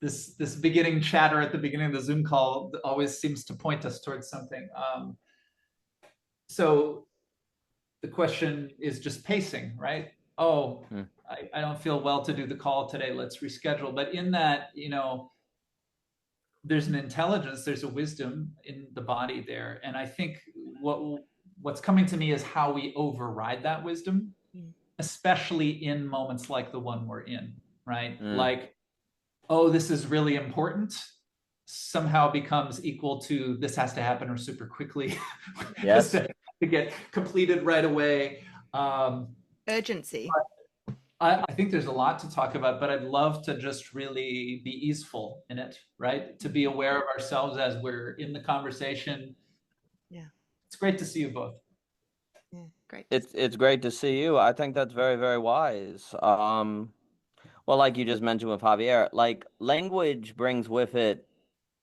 this beginning chatter at the beginning of the Zoom call always seems to point us towards something. So the question is just pacing, right? Oh, I don't feel well to do the call today. Let's reschedule. But in that, there's an intelligence, there's a wisdom in the body there. And I think what's coming to me is how we override that wisdom, especially in moments like the one we're in, right? Like, oh, this is really important, somehow becomes equal to this has to happen or super quickly. Yes. to get completed right away. Urgency. I think there's a lot to talk about, but I'd love to just really be easeful in it, right? To be aware of ourselves as we're in the conversation. Yeah. It's great to see you both. Yeah, great. It's great to see you. I think that's very, very wise. Well, like you just mentioned with Javier, like language brings with it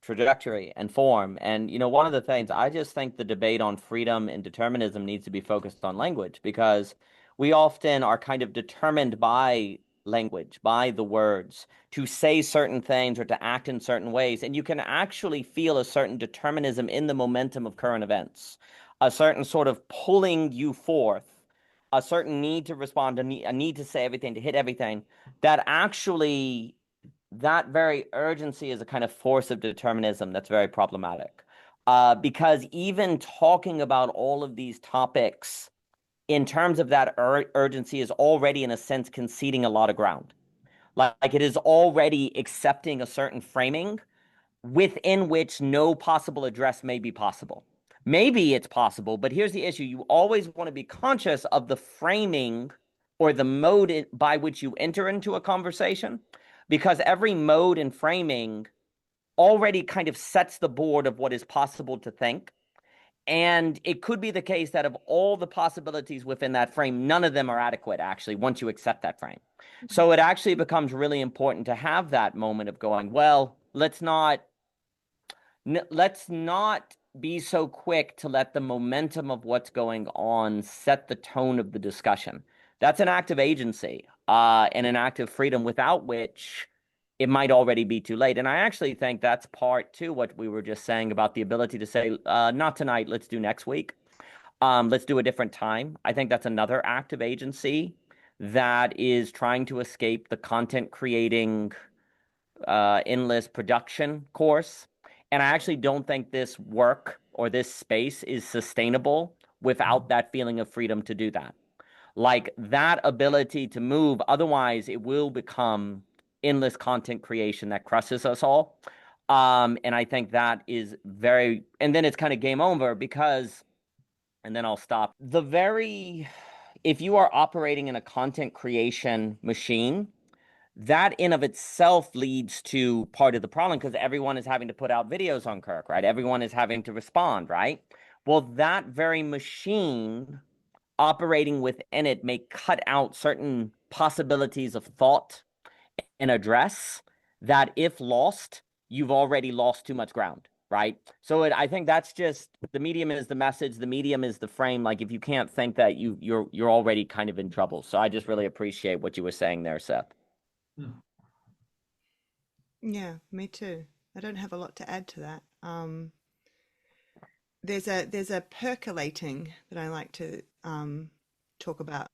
trajectory and form. And, one of the things, I just think the debate on freedom and determinism needs to be focused on language, because we often are kind of determined by language, by the words, to say certain things or to act in certain ways. And you can actually feel a certain determinism in the momentum of current events, a certain sort of pulling you forth, a certain need to respond, a need to say everything, to hit everything, that actually that very urgency is a kind of force of determinism that's very problematic. Because even talking about all of these topics in terms of that urgency is already, in a sense, conceding a lot of ground. Like it is already accepting a certain framing within which no possible address may be possible. Maybe it's possible, but here's the issue. You always want to be conscious of the framing or the mode by which you enter into a conversation, because every mode and framing already kind of sets the board of what is possible to think. And it could be the case that of all the possibilities within that frame, none of them are adequate, actually, once you accept that frame. So it actually becomes really important to have that moment of going, well, let's not be so quick to let the momentum of what's going on set the tone of the discussion. That's an act of agency and an act of freedom, without which it might already be too late. And I actually think that's part to what we were just saying about the ability to say, not tonight, let's do next week. Let's do a different time. I think that's another act of agency that is trying to escape the content creating endless production course. And I actually don't think this work or this space is sustainable without that feeling of freedom to do that. Like that ability to move, otherwise it will become endless content creation that crushes us all. And I think that is and then it's kind of game over, because, and then I'll stop. If you are operating in a content creation machine, that in of itself leads to part of the problem, because everyone is having to put out videos on Kirk, right? Everyone is having to respond, right? Well, that very machine operating within it may cut out certain possibilities of thought and address that, if lost, you've already lost too much ground, right? So I think that's just, the medium is the message, the medium is the frame. Like if you can't think that, you're already kind of in trouble. So I just really appreciate what you were saying there, Seth. Yeah, me too. I don't have a lot to add to that. There's a percolating that I like to talk about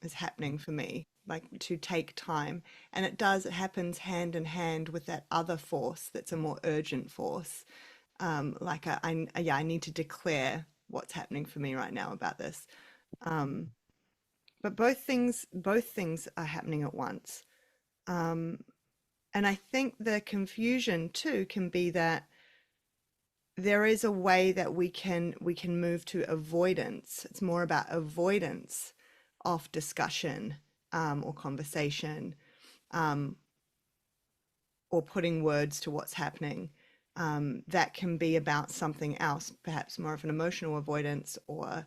is happening for me, like to take time, and it happens hand in hand with that other force that's a more urgent force. Like I need to declare what's happening for me right now about this. But both things are happening at once. And I think the confusion too can be that there is a way that we can move to avoidance. It's more about avoidance of discussion or conversation, or putting words to what's happening. That can be about something else, perhaps more of an emotional avoidance, or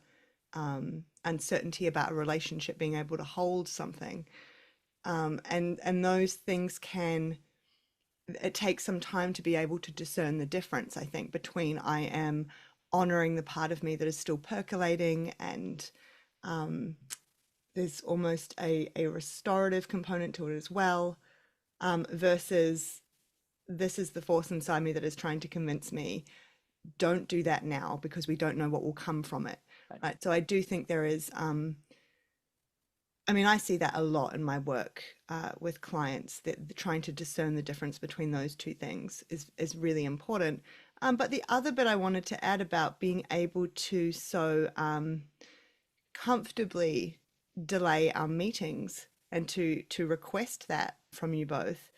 uncertainty about a relationship, being able to hold something. And those things it takes some time to be able to discern the difference, I think, between I am honoring the part of me that is still percolating, and there's almost a restorative component to it as well, versus this is the force inside me that is trying to convince me, don't do that now because we don't know what will come from it. Right. So I do think there is, I mean, I see that a lot in my work with clients, that trying to discern the difference between those two things is really important. But the other bit I wanted to add about being able to so comfortably delay our meetings and to request that from you both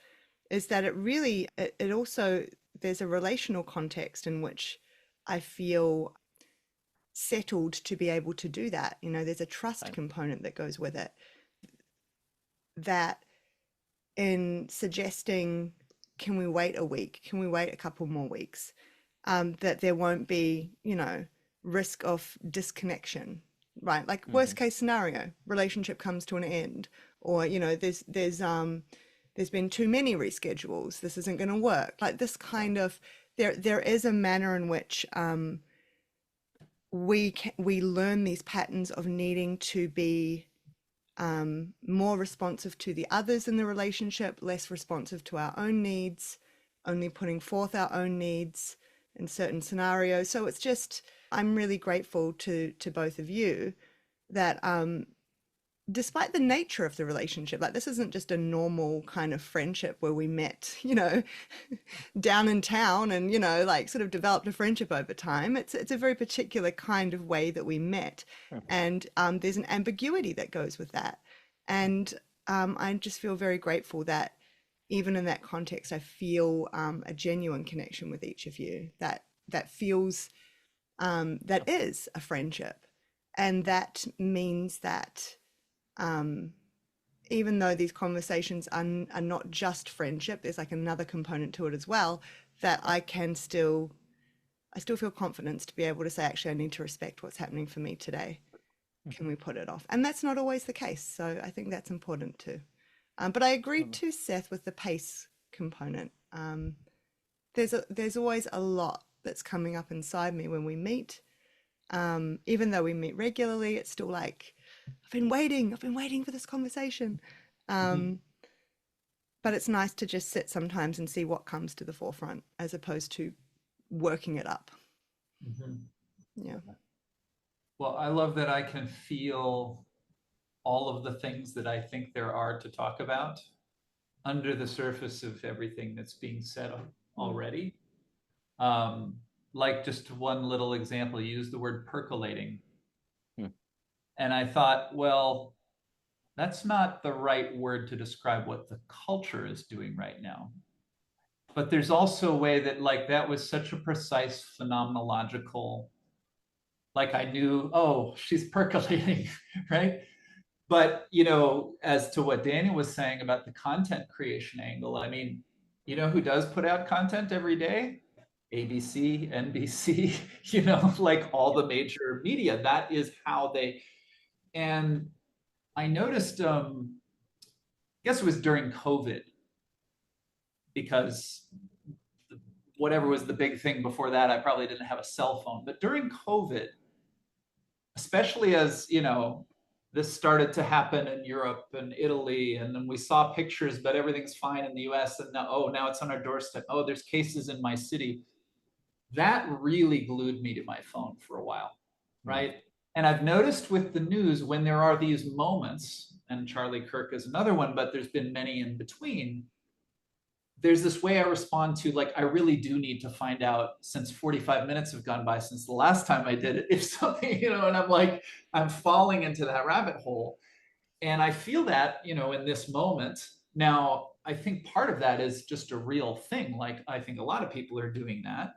is that it also, there's a relational context in which I feel settled to be able to do that. You know, there's a trust component that goes with it, that in suggesting, can we wait a week? Can we wait a couple more weeks? That there won't be, you know, risk of disconnection, right? Like worst case scenario, relationship comes to an end, or, you know, there's been too many reschedules. This isn't going to work. Like this kind of, there is a manner in which we learn these patterns of needing to be more responsive to the others in the relationship, less responsive to our own needs, only putting forth our own needs in certain scenarios. So it's just, I'm really grateful to both of you that despite the nature of the relationship, like this isn't just a normal kind of friendship where we met, you know, down in town and, you know, like sort of developed a friendship over time. It's a very particular kind of way that we met. And there's an ambiguity that goes with that. And I just feel very grateful that even in that context, I feel a genuine connection with each of you, that feels, that is a friendship. And that means that even though these conversations are not just friendship, there's like another component to it as well, that I still feel confidence to be able to say, actually, I need to respect what's happening for me today. Can we put it off? And that's not always the case. So I think that's important too. But I agree too, Seth, with the pace component. There's always a lot that's coming up inside me when we meet. Even though we meet regularly, it's still like, I've been waiting for this conversation. But it's nice to just sit sometimes and see what comes to the forefront as opposed to working it up. Yeah. Well, I love that I can feel all of the things that I think there are to talk about under the surface of everything that's being said already. Like just one little example, you used the word percolating. And I thought, well, that's not the right word to describe what the culture is doing right now. But there's also a way that, like, that was such a precise phenomenological, like I knew, oh, she's percolating, right? But, you know, as to what Daniel was saying about the content creation angle, I mean, you know who does put out content every day? ABC, NBC, you know, like all the major media. That is how they, and I noticed, I guess it was during COVID, because whatever was the big thing before that, I probably didn't have a cell phone. But during COVID, especially as, you know, this started to happen in Europe and Italy, and then we saw pictures, but everything's fine in the US, and now, oh, now it's on our doorstep. Oh, there's cases in my city. That really glued me to my phone for a while, right? And I've noticed with the news, when there are these moments, and Charlie Kirk is another one, but there's been many in between, there's this way I respond to, like, I really do need to find out, since 45 minutes have gone by since the last time I did it, if something, you know, and I'm like, I'm falling into that rabbit hole. And I feel that, you know, in this moment. Now, I think part of that is just a real thing. Like, I think a lot of people are doing that.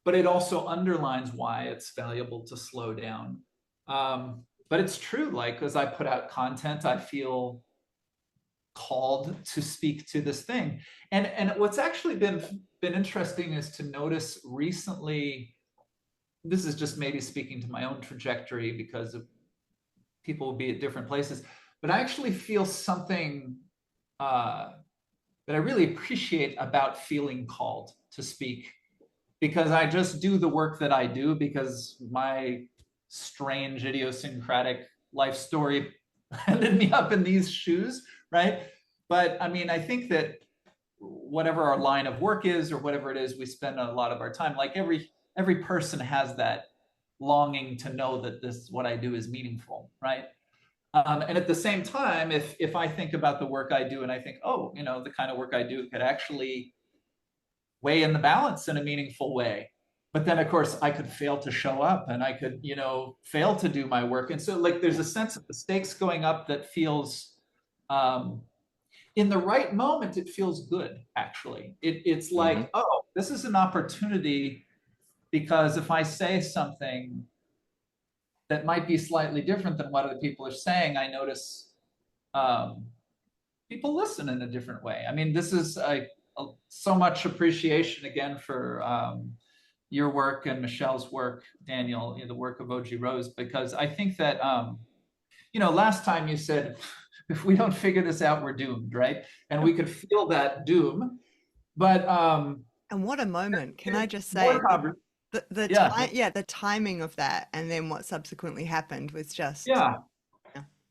But it also underlines why it's valuable to slow down. But it's true, like, as I put out content, I feel called to speak to this thing. And what's actually been interesting is to notice recently, this is just maybe speaking to my own trajectory because of people will be at different places, but I actually feel something that I really appreciate about feeling called to speak, because I just do the work that I do because my strange idiosyncratic life story ended me up in these shoes, right? But I mean, I think that whatever our line of work is or whatever it is we spend a lot of our time, like every person has that longing to know that this what I do is meaningful, right? And at the same time, if I think about the work I do and I think, oh, the kind of work I do could actually weigh in the balance in a meaningful way, but then of course I could fail to show up and I could fail to do my work, and so like there's a sense of the stakes going up that feels in the right moment, it feels good, actually. It's like, oh, this is an opportunity, because if I say something that might be slightly different than what other people are saying, I notice people listen in a different way. I mean, this is so much appreciation again for your work and Michelle's work, Daniel, the work of OG Rose, because I think that, last time you said, if we don't figure this out, we're doomed, right? And we could feel that doom. But and what a moment! Can I just say the timing of that, and then what subsequently happened was just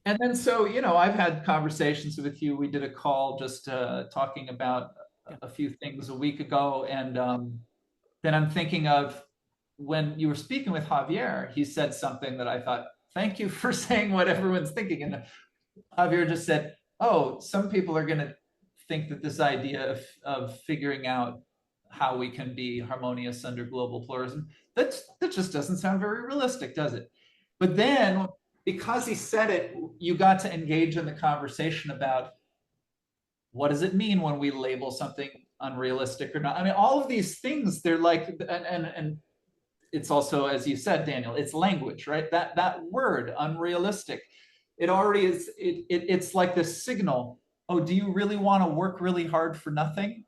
And then so I've had conversations with you. We did a call just talking about a few things a week ago, and then I'm thinking of when you were speaking with Javier. He said something that I thought, thank you for saying what everyone's thinking. And Javier just said, oh, some people are going to think that this idea of figuring out how we can be harmonious under global pluralism, that just doesn't sound very realistic, does it? But then, because he said it, you got to engage in the conversation about what does it mean when we label something unrealistic or not. I mean, all of these things, they're like, and it's also, as you said, Daniel, it's language, right? That word, unrealistic, it already is, it's like this signal. Oh, do you really want to work really hard for nothing?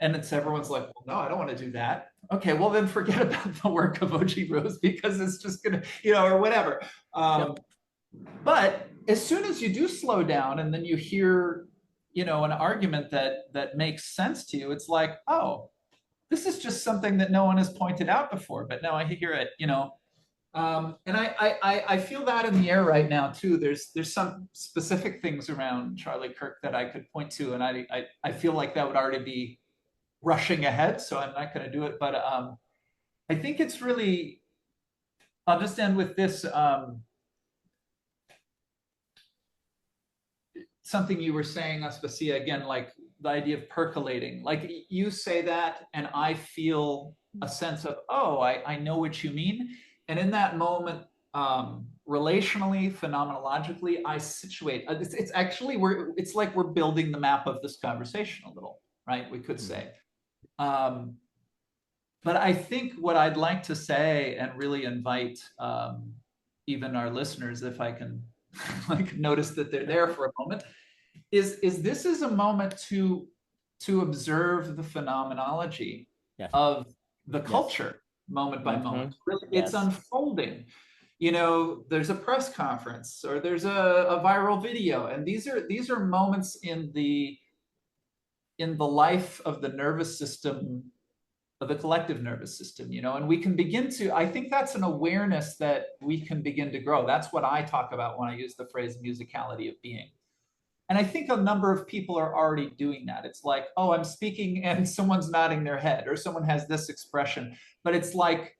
And everyone's like, well, no, I don't want to do that. Okay, well then forget about the work of OG Rose, because it's just gonna, or whatever. But as soon as you do slow down and then you hear, an argument that makes sense to you, it's like, oh, this is just something that no one has pointed out before, but now I hear it, and I feel that in the air right now too. There's some specific things around Charlie Kirk that I could point to, and I feel like that would already be rushing ahead, so I'm not going to do it. But I think it's really, I'll just end with this. Something you were saying, Aspasia, again, like the idea of percolating. Like you say that, and I feel a sense of, oh, I know what you mean. And in that moment, relationally, phenomenologically, I situate. It's actually, it's like we're building the map of this conversation a little, right? We could say. But I think what I'd like to say, and really invite even our listeners, if I can like notice that they're there for a moment, is this is a moment to observe the phenomenology of the culture moment by moment. Really, it's unfolding. There's a press conference or there's a viral video, and these are moments in the life of the nervous system, of the collective nervous system, and we can begin to, I think that's an awareness that we can begin to grow. That's what I talk about when I use the phrase musicality of being. And I think a number of people are already doing that. It's like, oh, I'm speaking and someone's nodding their head, or someone has this expression. But it's like,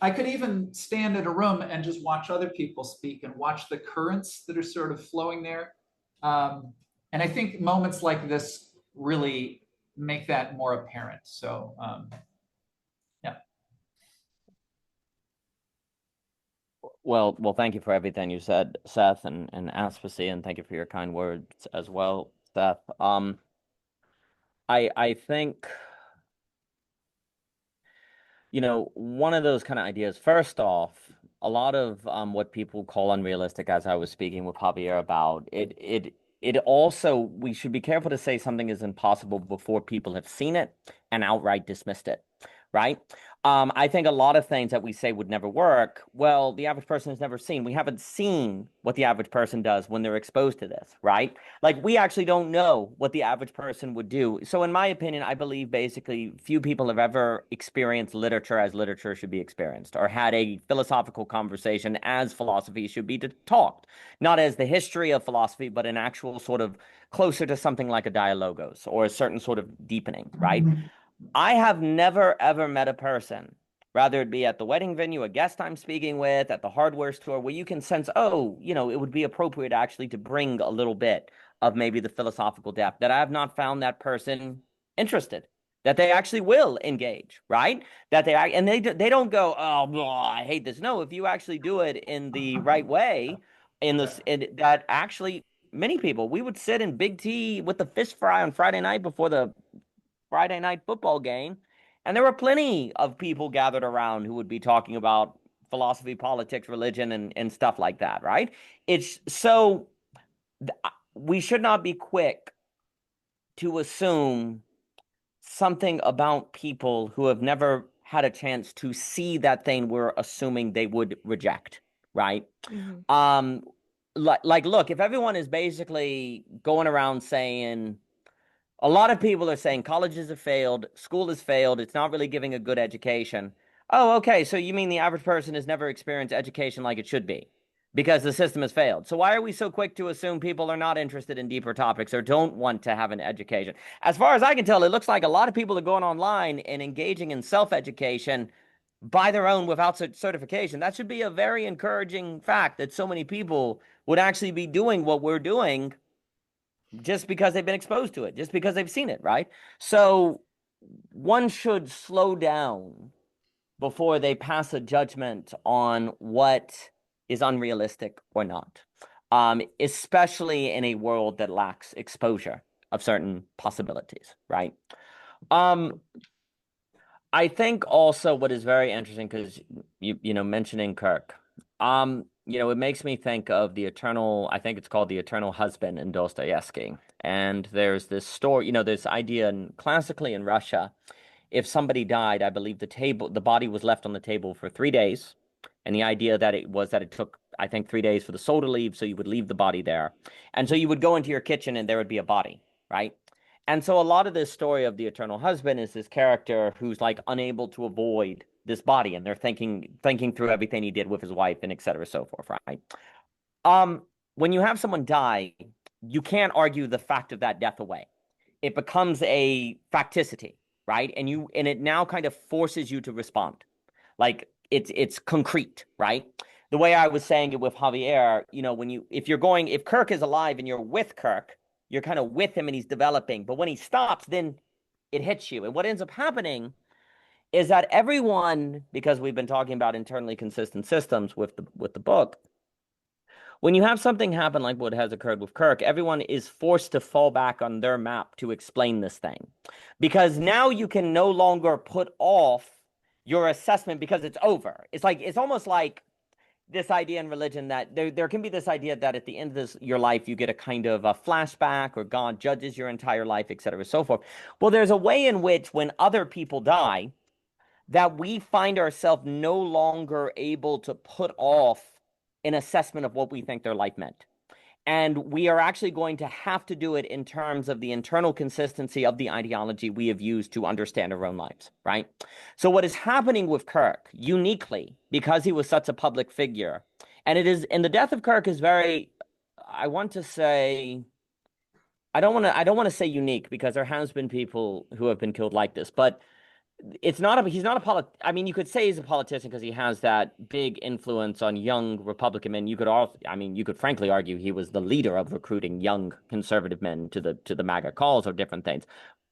I could even stand in a room and just watch other people speak and watch the currents that are sort of flowing there. And I think moments like this really make that more apparent. So, yeah. Well, thank you for everything you said, Seth, and Aspasia, and thank you for your kind words as well, Seth. I think, one of those kind of ideas, first off, a lot of what people call unrealistic, as I was speaking with Javier about, it also, we should be careful to say something is impossible before people have seen it and outright dismissed it, right? I think a lot of things that we say would never work, well, the average person has never seen. We haven't seen what the average person does when they're exposed to this, right? Like, we actually don't know what the average person would do. So in my opinion, I believe basically few people have ever experienced literature as literature should be experienced, or had a philosophical conversation as philosophy should be talked. Not as the history of philosophy, but an actual sort of closer to something like a dialogos or a certain sort of deepening, right? I have never ever met a person, rather it be at the wedding venue, a guest I'm speaking with, at the hardware store, where you can sense, oh, it would be appropriate actually to bring a little bit of maybe the philosophical depth, that I have not found that person interested, that they actually will engage, right? That they don't go, oh, blah, I hate this. No, if you actually do it in the right way, that actually many people, we would sit in Big T with the fish fry on Friday night before the Friday night football game, and there were plenty of people gathered around who would be talking about philosophy, politics, religion, and stuff like that, right? It's so we should not be quick to assume something about people who have never had a chance to see that thing we're assuming they would reject, right? Like, look, if everyone is basically going around saying, a lot of people are saying colleges have failed, school has failed, it's not really giving a good education. Oh, okay, so you mean the average person has never experienced education like it should be because the system has failed. So why are we so quick to assume people are not interested in deeper topics or don't want to have an education? As far as I can tell, it looks like a lot of people are going online and engaging in self-education by their own without certification. That should be a very encouraging fact, that so many people would actually be doing what we're doing just because they've been exposed to it, just because they've seen it, right? So one should slow down before they pass a judgment on what is unrealistic or not, especially in a world that lacks exposure of certain possibilities, right? I think also what is very interesting, because mentioning Kirk, it makes me think of the eternal, I think it's called The Eternal Husband in Dostoevsky. And there's this story, this idea classically in Russia, if somebody died, I believe the body was left on the table for 3 days. And the idea that it took, I think, 3 days for the soul to leave, so you would leave the body there. And so you would go into your kitchen and there would be a body, right? And so a lot of this story of the eternal husband is this character who's like unable to avoid this body, and they're thinking through everything he did with his wife and et cetera, so forth, right? When you have someone die, you can't argue the fact of that death away. It becomes a facticity, right? And it now kind of forces you to respond. Like it's concrete, right? The way I was saying it with Javier, if Kirk is alive and you're with Kirk, you're kind of with him and he's developing. But when he stops, then it hits you. And what ends up happening is that everyone, because we've been talking about internally consistent systems with the book, when you have something happen like what has occurred with Kirk, everyone is forced to fall back on their map to explain this thing. Because now you can no longer put off your assessment because it's over. It's almost like this idea in religion that there can be this idea that at the end of your life, you get a kind of a flashback, or God judges your entire life, et cetera, so forth. Well, there's a way in which when other people die, that we find ourselves no longer able to put off an assessment of what we think their life meant. And we are actually going to have to do it in terms of the internal consistency of the ideology we have used to understand our own lives, right? So what is happening with Kirk, uniquely, because he was such a public figure, and the death of Kirk is very, I want to say, I don't want to say unique, because there has been people who have been killed like this, but he's not a I mean, you could say he's a politician because he has that big influence on young Republican men. You could frankly argue he was the leader of recruiting young conservative men to the MAGA cause or different things.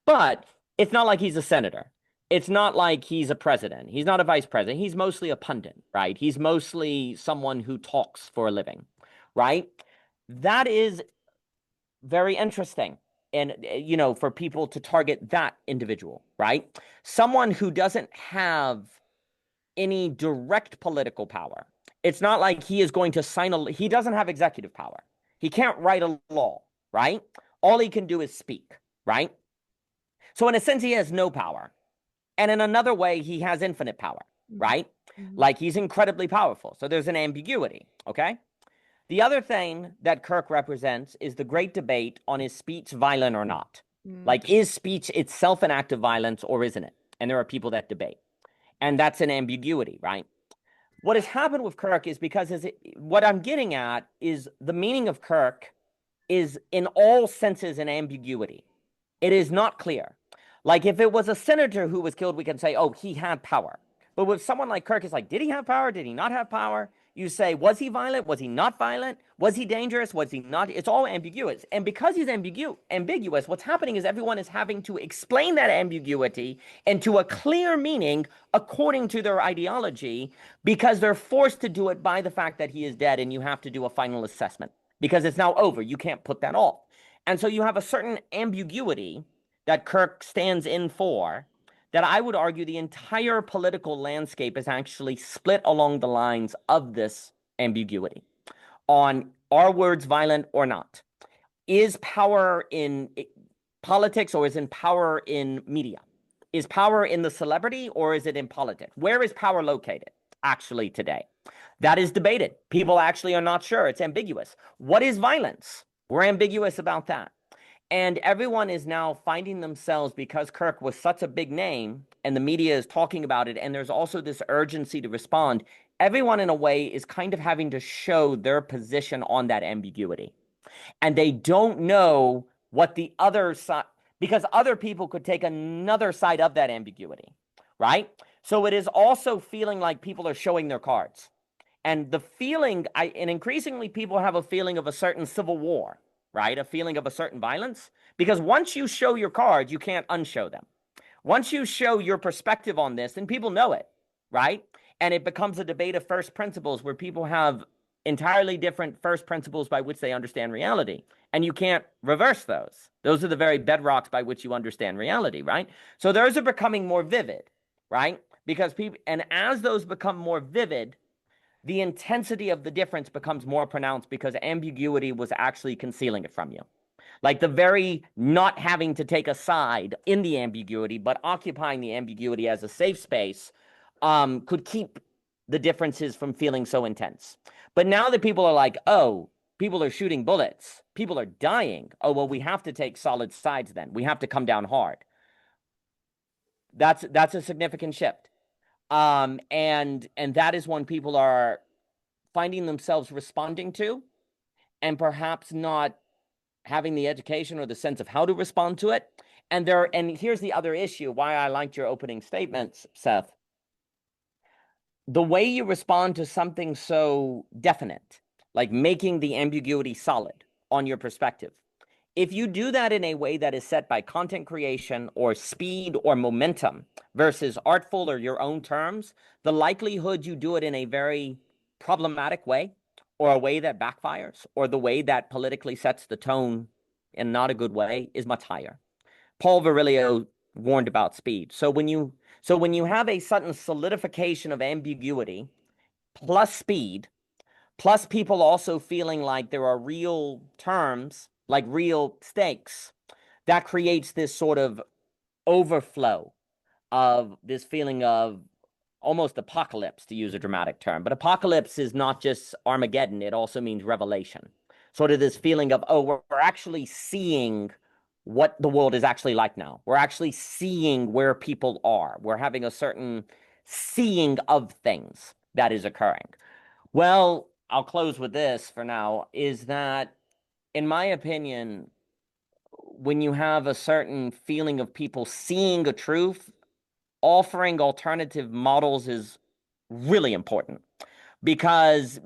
But it's not like he's a senator. It's not like he's a president. He's not a vice president. He's mostly a pundit, right? He's mostly someone who talks for a living, right? That is very interesting. And, for people to target that individual, right? Someone who doesn't have any direct political power. It's not like he is going to he doesn't have executive power. He can't write a law, right? All he can do is speak, right? So in a sense, he has no power. And in another way, he has infinite power, right? Like he's incredibly powerful. So there's an ambiguity, okay? The other thing that Kirk represents is the great debate on is speech violent or not? Like, is speech itself an act of violence or isn't it? And there are people that debate. And that's an ambiguity, right? What has happened with Kirk is because what I'm getting at is the meaning of Kirk is in all senses an ambiguity. It is not clear. Like if it was a senator who was killed, we can say, oh, he had power. But with someone like Kirk, it's like, did he have power? Did he not have power? You say, was he violent? Was he not violent? Was he dangerous? Was he not? It's all ambiguous. And because he's ambiguous, what's happening is everyone is having to explain that ambiguity into a clear meaning according to their ideology, because they're forced to do it by the fact that he is dead, and you have to do a final assessment because it's now over. You can't put that off. And so you have a certain ambiguity that Kirk stands in for, that I would argue the entire political landscape is actually split along the lines of this ambiguity on, are words violent or not? Is power in politics or is in power in media? Is power in the celebrity or is it in politics? Where is power located actually today? That is debated. People actually are not sure. It's ambiguous. What is violence? We're ambiguous about that. And everyone is now finding themselves, because Kirk was such a big name and the media is talking about it, and there's also this urgency to respond, everyone in a way is kind of having to show their position on that ambiguity. And they don't know what the other side, because other people could take another side of that ambiguity, right? So it is also feeling like people are showing their cards. And the feeling, and increasingly people have a feeling of a certain civil war, right? A feeling of a certain violence, because once you show your cards, you can't unshow them. Once you show your perspective on this, then people know it, right? And it becomes a debate of first principles where people have entirely different first principles by which they understand reality. And you can't reverse those. Those are the very bedrocks by which you understand reality, right? So those are becoming more vivid, right? Because people, and as those become more vivid, the intensity of the difference becomes more pronounced because ambiguity was actually concealing it from you. Like the very not having to take a side in the ambiguity, but occupying the ambiguity as a safe space, could keep the differences from feeling so intense. But now that people are like, oh, people are shooting bullets, people are dying, oh, well, we have to take solid sides then. We have to come down hard. That's a significant shift. And that is when people are finding themselves responding to, and perhaps not having the education or the sense of how to respond to it. And here's the other issue, why I liked your opening statements, Seth. The way you respond to something so definite, like making the ambiguity solid on your perspective, if you do that in a way that is set by content creation or speed or momentum versus artful or your own terms, the likelihood you do it in a very problematic way, or a way that backfires, or the way that politically sets the tone in not a good way, is much higher. Paul Virilio warned about speed. So when you have a sudden solidification of ambiguity plus speed, plus people also feeling like there are real terms, like real stakes, that creates this sort of overflow of this feeling of almost apocalypse, to use a dramatic term. But apocalypse is not just Armageddon. It also means revelation. Sort of this feeling of, oh, we're actually seeing what the world is actually like now. We're actually seeing where people are. We're having a certain seeing of things that is occurring. Well, I'll close with this for now, is that, in my opinion, when you have a certain feeling of people seeing a truth, offering alternative models is really important, because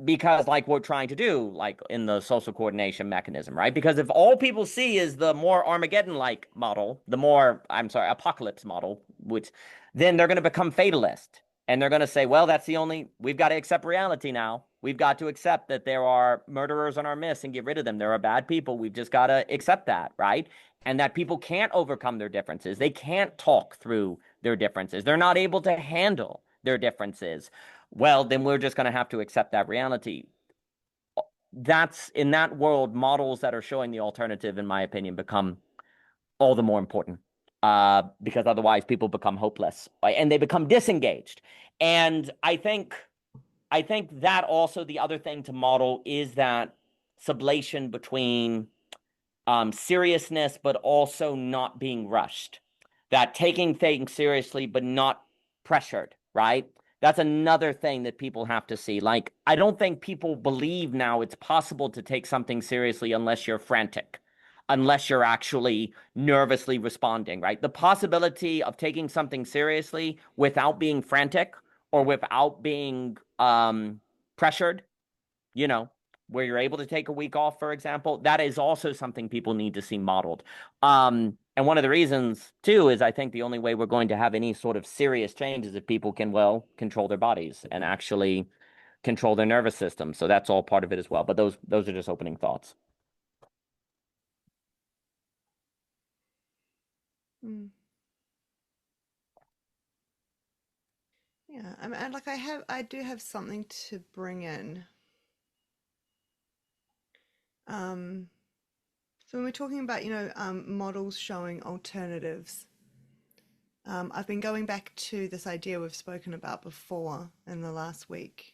like we're trying to do, like in the social coordination mechanism, right? Because if all people see is the more Armageddon-like model, the more, apocalypse model, which then they're going to become fatalist, and they're going to say, well, we've got to accept reality now. We've got to accept that there are murderers in our midst and get rid of them. There are bad people. We've just got to accept that, right? And that people can't overcome their differences. They can't talk through their differences. They're not able to handle their differences. Well, then we're just going to have to accept that reality. That's, in that world, models that are showing the alternative, in my opinion, become all the more important. because otherwise people become hopeless, right? And they become disengaged. And I think that also the other thing to model is that sublation between seriousness, but also not being rushed. That taking things seriously, but not pressured, right? That's another thing that people have to see. Like, I don't think people believe now it's possible to take something seriously unless you're frantic, unless you're actually nervously responding, right? The possibility of taking something seriously without being frantic or without being pressured, you know, where you're able to take a week off, for example, that is also something people need to see modeled. And one of the reasons, too, is I think the only way we're going to have any sort of serious change is if people can, well, control their bodies and actually control their nervous system. So that's all part of it as well. But those are just opening thoughts. Mm. Yeah, and like I do have something to bring in. So when we're talking about, models showing alternatives, I've been going back to this idea we've spoken about before in the last week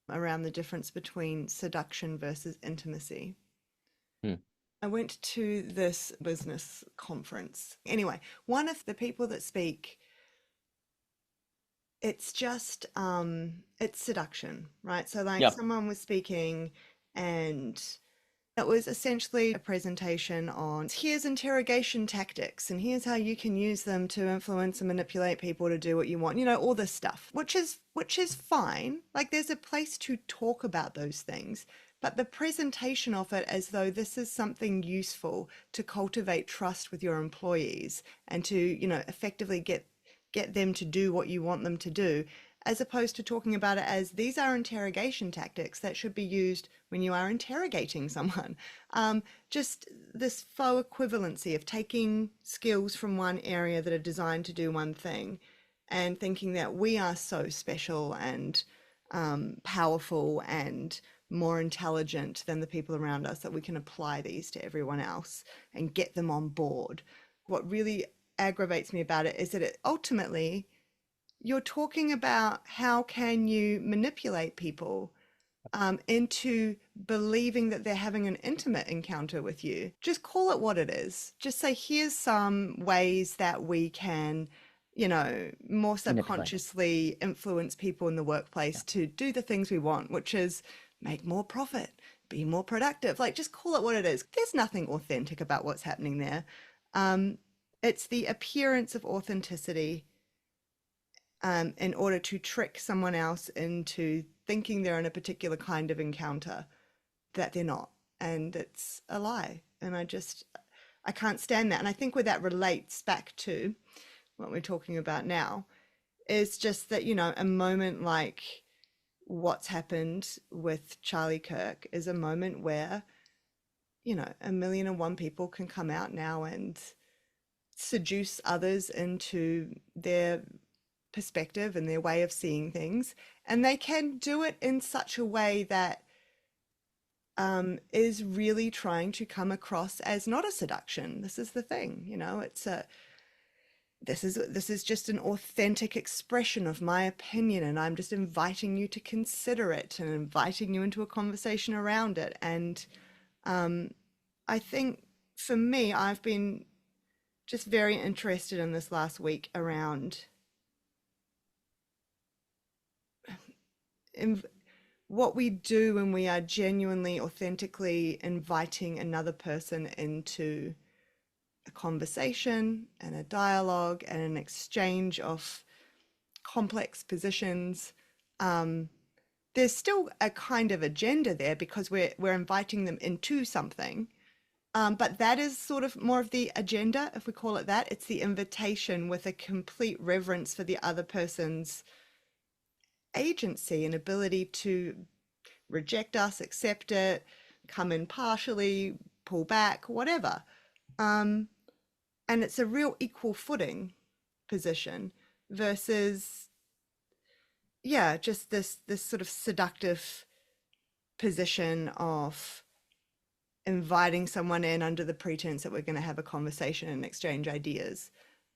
around the difference between seduction versus intimacy. Hmm. I went to this business conference. Anyway, one of the people that speak, it's just it's seduction, right? So like Yeah. someone was speaking and it was essentially a presentation on here's interrogation tactics and here's how you can use them to influence and manipulate people to do what you want, all this stuff, which is fine. Like there's a place to talk about those things, but the presentation of it as though this is something useful to cultivate trust with your employees and to, effectively get them to do what you want them to do, as opposed to talking about it as these are interrogation tactics that should be used when you are interrogating someone. Just this faux equivalency of taking skills from one area that are designed to do one thing and thinking that we are so special and powerful and more intelligent than the people around us that we can apply these to everyone else and get them on board. What really aggravates me about it is that it ultimately you're talking about how can you manipulate people into believing that they're having an intimate encounter with you. Just call it what it is. Just say, here's some ways that we can, more subconsciously influence people in the workplace to do the things we want, which is make more profit, be more productive. Like, just call it what it is. There's nothing authentic about what's happening there. It's the appearance of authenticity in order to trick someone else into thinking they're in a particular kind of encounter that they're not. And it's a lie. And I can't stand that. And I think where that relates back to what we're talking about now is just that, a moment like what's happened with Charlie Kirk is a moment where, 1,000,001 people can come out now and seduce others into their perspective and their way of seeing things, and they can do it in such a way that is really trying to come across as not a seduction. This is the thing, it's this is just an authentic expression of my opinion, and I'm just inviting you to consider it and inviting you into a conversation around it. And I think for me, I've been just very interested in this last week around what we do when we are genuinely, authentically inviting another person into a conversation and a dialogue and an exchange of complex positions. There's still a kind of agenda there because we're inviting them into something. But that is sort of more of the agenda, if we call it that. It's the invitation with a complete reverence for the other person's agency and ability to reject us, accept it, come in partially, pull back, whatever. And it's a real equal footing position versus, just this sort of seductive position of inviting someone in under the pretense that we're going to have a conversation and exchange ideas.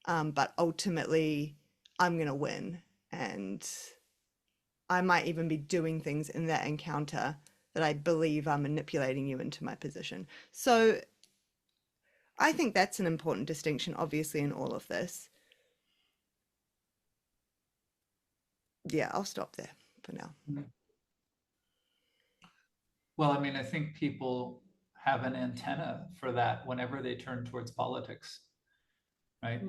but ultimately I'm going to win. And I might even be doing things in that encounter that I believe are manipulating you into my position. So I think that's an important distinction, obviously, in all of this. Yeah, I'll stop there for now. Well, I mean, I think people have an antenna for that whenever they turn towards politics, right?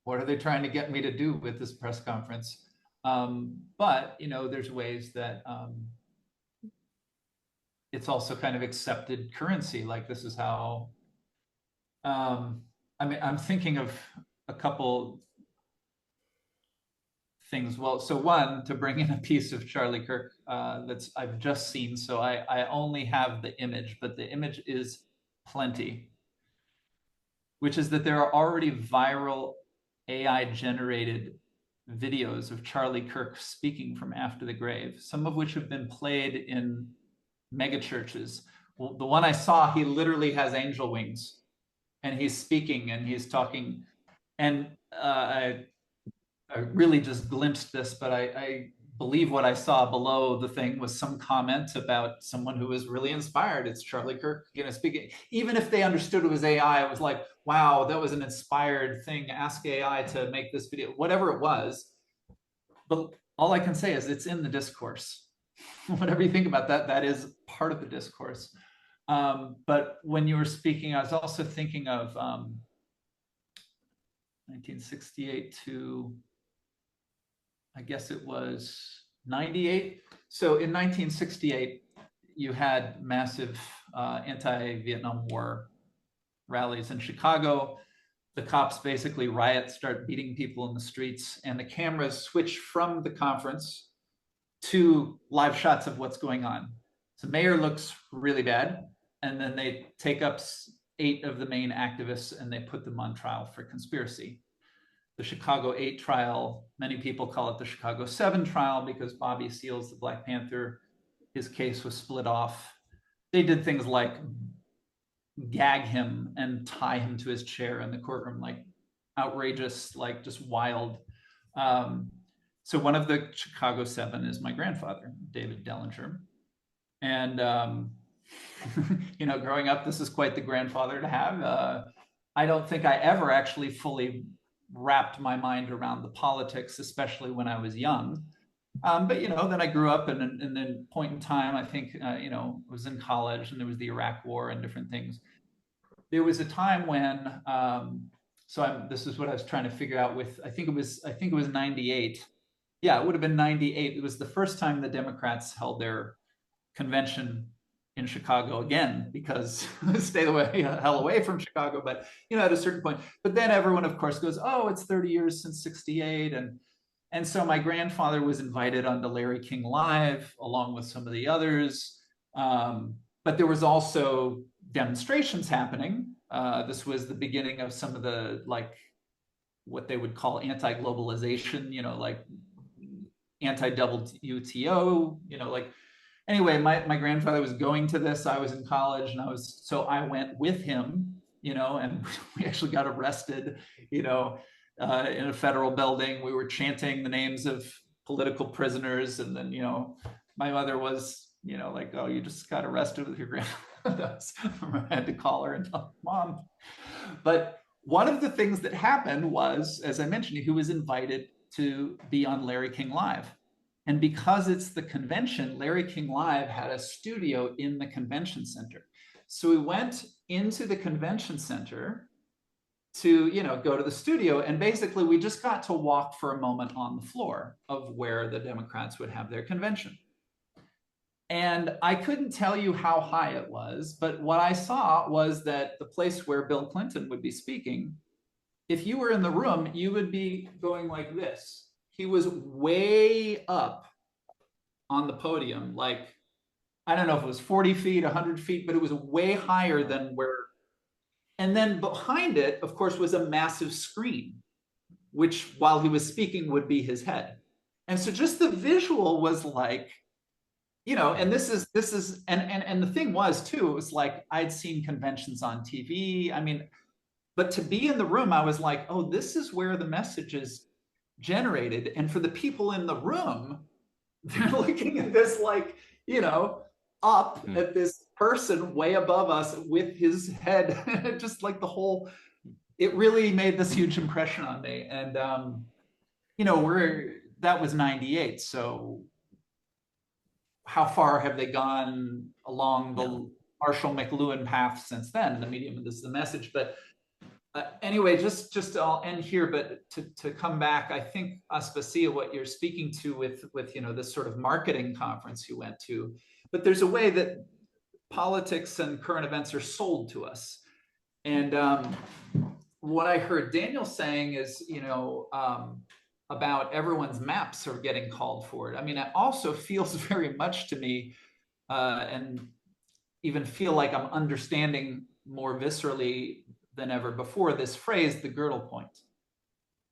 What are they trying to get me to do with this press conference? But, you know, there's ways that it's also kind of accepted currency. Like this is how, I mean, I'm thinking of a couple things. Well, so one, to bring in a piece of Charlie Kirk that's I've just seen. So I only have the image, but the image is plenty, which is that there are already viral AI generated videos of Charlie Kirk speaking from after the grave, some of which have been played in mega churches. Well, the one I saw, he literally has angel wings and he's speaking and he's talking. And I really just glimpsed this, but I believe what I saw below the thing was some comment about someone who was really inspired. It's Charlie Kirk, you know, speaking. Even if they understood it was AI, it was like, wow, that was an inspired thing. Ask AI to make this video, whatever it was. But all I can say is it's in the discourse. Whatever you think about that, that is part of the discourse. But when you were speaking, I was also thinking of 1968 to, I guess it was 98. So in 1968, you had massive anti-Vietnam War rallies in Chicago. The cops basically riot, start beating people in the streets, and the cameras switch from the conference to live shots of what's going on. So mayor looks really bad, and then they take up 8 of the main activists and they put them on trial for conspiracy. The Chicago 8 trial, many people call it the Chicago 7 trial because Bobby Seals, the Black Panther, his case was split off. They did things like gag him and tie him to his chair in the courtroom, like outrageous, like just wild. So one of the Chicago 7 is my grandfather, David Dellinger. And, you know, growing up, this is quite the grandfather to have. I don't think I ever actually fully wrapped my mind around the politics, especially when I was young. But, you know, then I grew up and then point in time, I think, you know, I was in college and there was the Iraq War and different things. There was a time when, this is what I was trying to figure out with, I think it was 98. Yeah, it would have been 98. It was the first time the Democrats held their convention in Chicago again, because stay the hell away from Chicago. But, you know, at a certain point, but then everyone, of course, goes, oh, it's 30 years since 68. And so my grandfather was invited onto Larry King Live, along with some of the others. But there was also demonstrations happening. This was the beginning of some of the, like, what they would call anti-globalization, you know, like anti-WTO, you know, like, anyway, my grandfather was going to this. I was in college and so I went with him, you know, and we actually got arrested, you know, in a federal building. We were chanting the names of political prisoners. And then, you know, my mother was, you know, like, oh, you just got arrested with your grandmother. I had to call her and tell Mom. But one of the things that happened was, as I mentioned, he was invited to be on Larry King Live. And because it's the convention, Larry King Live had a studio in the convention center. So we went into the convention center to, you know, go to the studio. And basically we just got to walk for a moment on the floor of where the Democrats would have their convention. And I couldn't tell you how high it was, but what I saw was that the place where Bill Clinton would be speaking, if you were in the room, you would be going like this. He was way up on the podium, like, I don't know if it was 40 feet, 100 feet, but it was way higher than where. And then behind it, of course, was a massive screen, which while he was speaking would be his head. And so just the visual was like, you know, and this is, and the thing was too, it was like, I'd seen conventions on TV. I mean, But to be in the room, I was like, oh, this is where the message is generated. And for the people in the room, they're looking at this like, you know, up at this person way above us with his head, just like the whole, it really made this huge impression on me. And, you know, that was 98. So how far have they gone along the Marshall McLuhan path since then? The medium, this is the message. But anyway, just I'll end here, but to come back, I think Aspasia, what you're speaking to with you know this sort of marketing conference you went to, but there's a way that politics and current events are sold to us. And what I heard Daniel saying is, you know, about everyone's maps are getting called for it. I mean, it also feels very much to me, and even feel like I'm understanding more viscerally than ever before this phrase, the girdle point,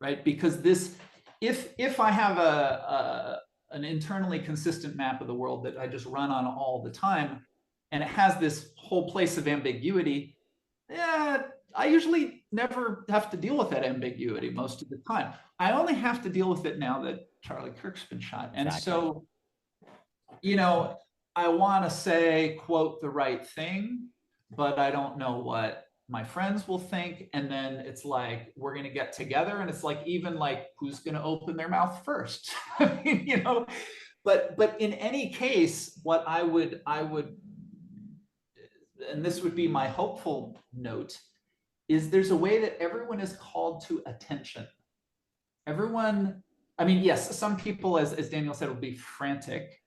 right? Because this, if I have an internally consistent map of the world that I just run on all the time, and it has this whole place of ambiguity, I usually never have to deal with that ambiguity most of the time. I only have to deal with it now that Charlie Kirk's been shot. And so, you know, I want to say, quote, the right thing, but I don't know what my friends will think. And then it's like, we're going to get together. And it's like, even like, who's going to open their mouth first? I mean, you know, but in any case, what I would, and this would be my hopeful note, is there's a way that everyone is called to attention. Everyone, I mean, yes, some people, as Daniel said, will be frantic,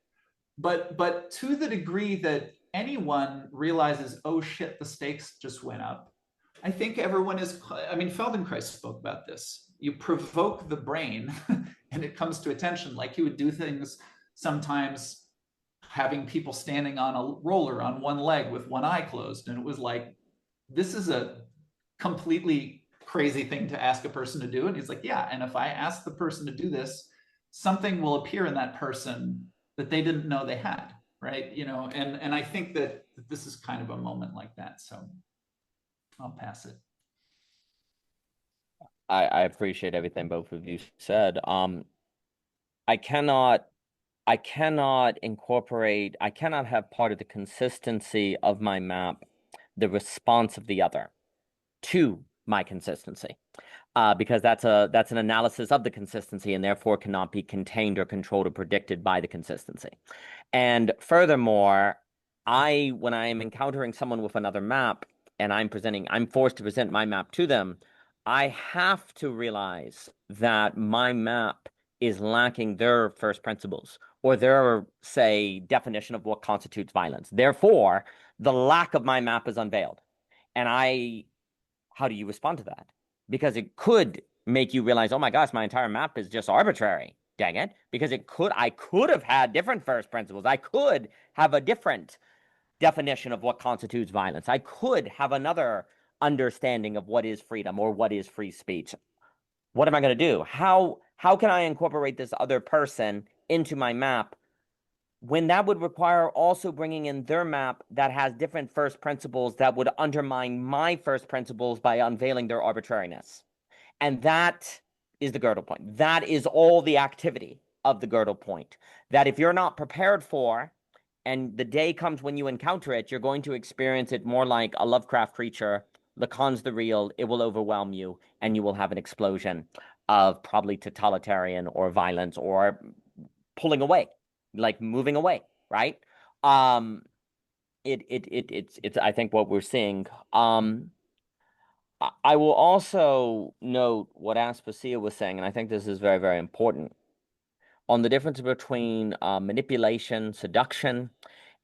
but to the degree that anyone realizes, oh shit, the stakes just went up. I think everyone is, I mean, Feldenkrais spoke about this. You provoke the brain and it comes to attention. Like he would do things sometimes having people standing on a roller on one leg with one eye closed. And it was like, this is a completely crazy thing to ask a person to do. And he's like, yeah. And if I ask the person to do this, something will appear in that person that they didn't know they had, right? You know, and I think that this is kind of a moment like that. So I'll pass it. I appreciate everything both of you said. I cannot have part of the consistency of my map, the response of the other to my consistency. Because that's an analysis of the consistency and therefore cannot be contained or controlled or predicted by the consistency. And furthermore, when I am encountering someone with another map and I'm forced to present my map to them, I have to realize that my map is lacking their first principles or their, say, definition of what constitutes violence. Therefore, the lack of my map is unveiled. And how do you respond to that? Because it could make you realize, oh my gosh, my entire map is just arbitrary. Dang it. Because I could have had different first principles. I could have a different definition of what constitutes violence. I could have another understanding of what is freedom or what is free speech. What am I going to do? How can I incorporate this other person into my map when that would require also bringing in their map that has different first principles that would undermine my first principles by unveiling their arbitrariness? And that is the girdle point. That is all the activity of the girdle point. That if you're not prepared for, and the day comes when you encounter it, you're going to experience it more like a Lovecraft creature. Lacan's the real, it will overwhelm you, and you will have an explosion of probably totalitarian or violence or pulling away, like moving away, right? It's I think what we're seeing. I will also note what Aspasia was saying, and I think this is very, very important, on the difference between manipulation, seduction,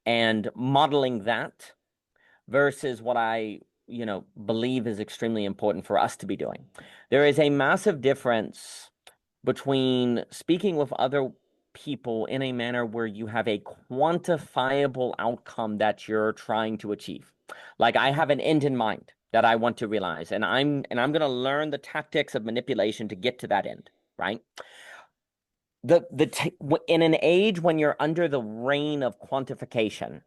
and modeling that versus what I believe is extremely important for us to be doing. There is a massive difference between speaking with other people in a manner where you have a quantifiable outcome that you're trying to achieve. Like I have an end in mind that I want to realize, and I'm going to learn the tactics of manipulation to get to that end, right? In an age when you're under the reign of quantification,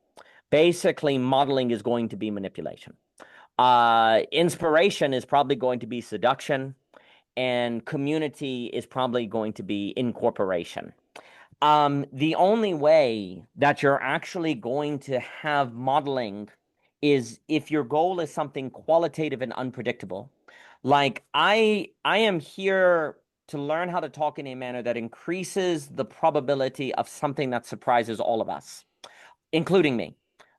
basically modeling is going to be manipulation. Inspiration is probably going to be seduction, and community is probably going to be incorporation. The only way that you're actually going to have modeling is if your goal is something qualitative and unpredictable. Like I am here to learn how to talk in a manner that increases the probability of something that surprises all of us, including me.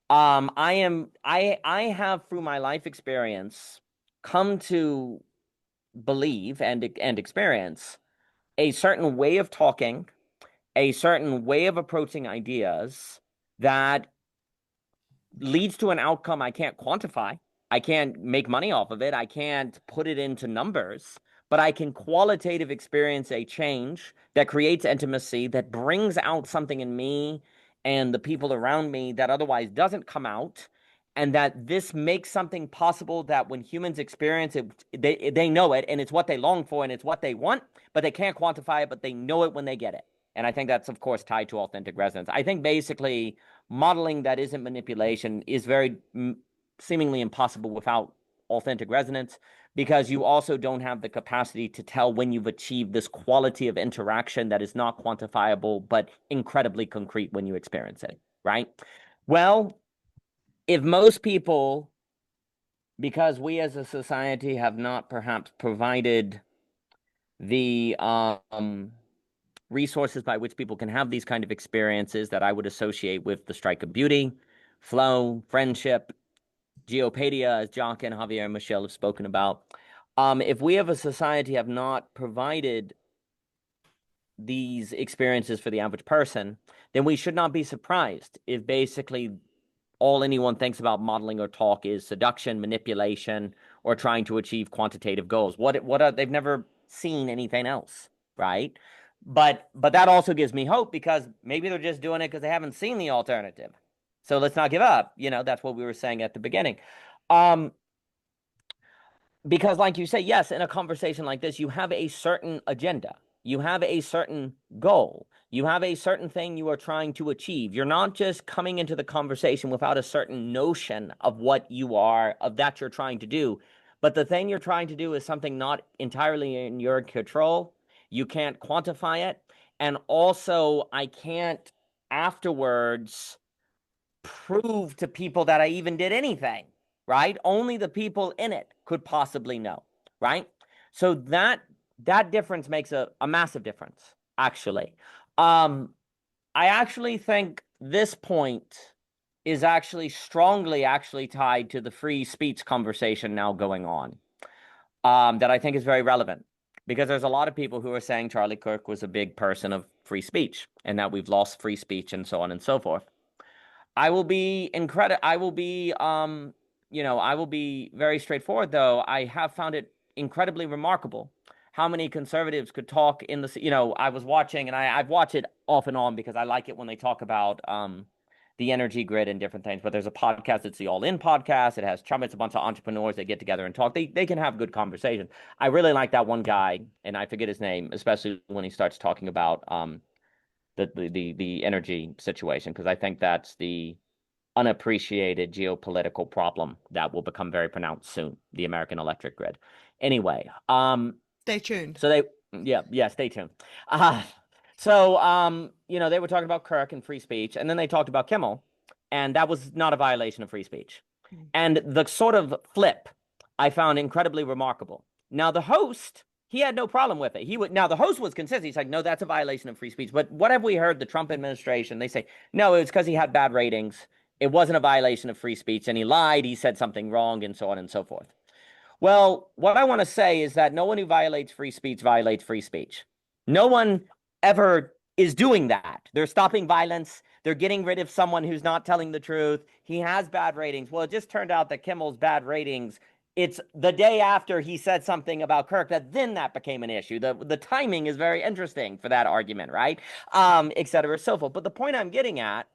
I have through my life experience come to believe and experience a certain way of talking, a certain way of approaching ideas that leads to an outcome I can't quantify. I can't make money off of it. I can't put it into numbers, but I can qualitative experience a change that creates intimacy, that brings out something in me and the people around me that otherwise doesn't come out. And that this makes something possible that when humans experience it, they know it, and it's what they long for and it's what they want, but they can't quantify it, but they know it when they get it. And I think that's, of course, tied to authentic resonance. I think basically modeling that isn't manipulation is very seemingly impossible without authentic resonance, because you also don't have the capacity to tell when you've achieved this quality of interaction that is not quantifiable, but incredibly concrete when you experience it, right? Well, if most people, because we as a society have not perhaps provided the resources by which people can have these kind of experiences that I would associate with the strike of beauty, flow, friendship, geopadia, as Jock and Javier and Michelle have spoken about. If we as a society have not provided these experiences for the average person, then we should not be surprised if basically all anyone thinks about modeling or talk is seduction, manipulation, or trying to achieve quantitative goals. They've never seen anything else, right? But that also gives me hope, because maybe they're just doing it because they haven't seen the alternative. So let's not give up. That's what we were saying at the beginning. Because like you say, yes, in a conversation like this, you have a certain agenda. You have a certain goal. You have a certain thing you are trying to achieve. You're not just coming into the conversation without a certain notion of what that you're trying to do. But the thing you're trying to do is something not entirely in your control. You can't quantify it. And also, I can't afterwards prove to people that I even did anything, right? Only the people in it could possibly know, right? So that difference makes a massive difference, actually. I actually think this point is actually strongly tied to the free speech conversation now going on, that I think is very relevant, because there's a lot of people who are saying Charlie Kirk was a big person of free speech and that we've lost free speech and so on and so forth. I will be very straightforward, though. I have found it incredibly remarkable how many conservatives could talk in the, I was watching, and I've watched it off and on because I like it when they talk about the energy grid and different things. But there's a podcast, it's the All In podcast. It has Trump, it's a bunch of entrepreneurs that get together and talk. They can have good conversation. I really like that one guy, and I forget his name, especially when he starts talking about the energy situation, because I think that's the unappreciated geopolitical problem that will become very pronounced soon, the American electric grid. Anyway, stay tuned. So stay tuned. They were talking about Kirk and free speech, and then they talked about Kimmel, and that was not a violation of free speech. And the sort of flip I found incredibly remarkable. Now, the host, he had no problem with it. Now, the host was consistent. He's like, no, that's a violation of free speech. But what have we heard? The Trump administration, they say, no, it was because he had bad ratings. It wasn't a violation of free speech, and he lied. He said something wrong, and so on and so forth. Well, what I want to say is that no one who violates free speech violates free speech. No one ever is doing that. They're stopping violence. They're getting rid of someone who's not telling the truth. He has bad ratings. Well, it just turned out that Kimmel's bad ratings, it's the day after he said something about Kirk that became an issue. The timing is very interesting for that argument, right? Et cetera, so forth. But the point I'm getting at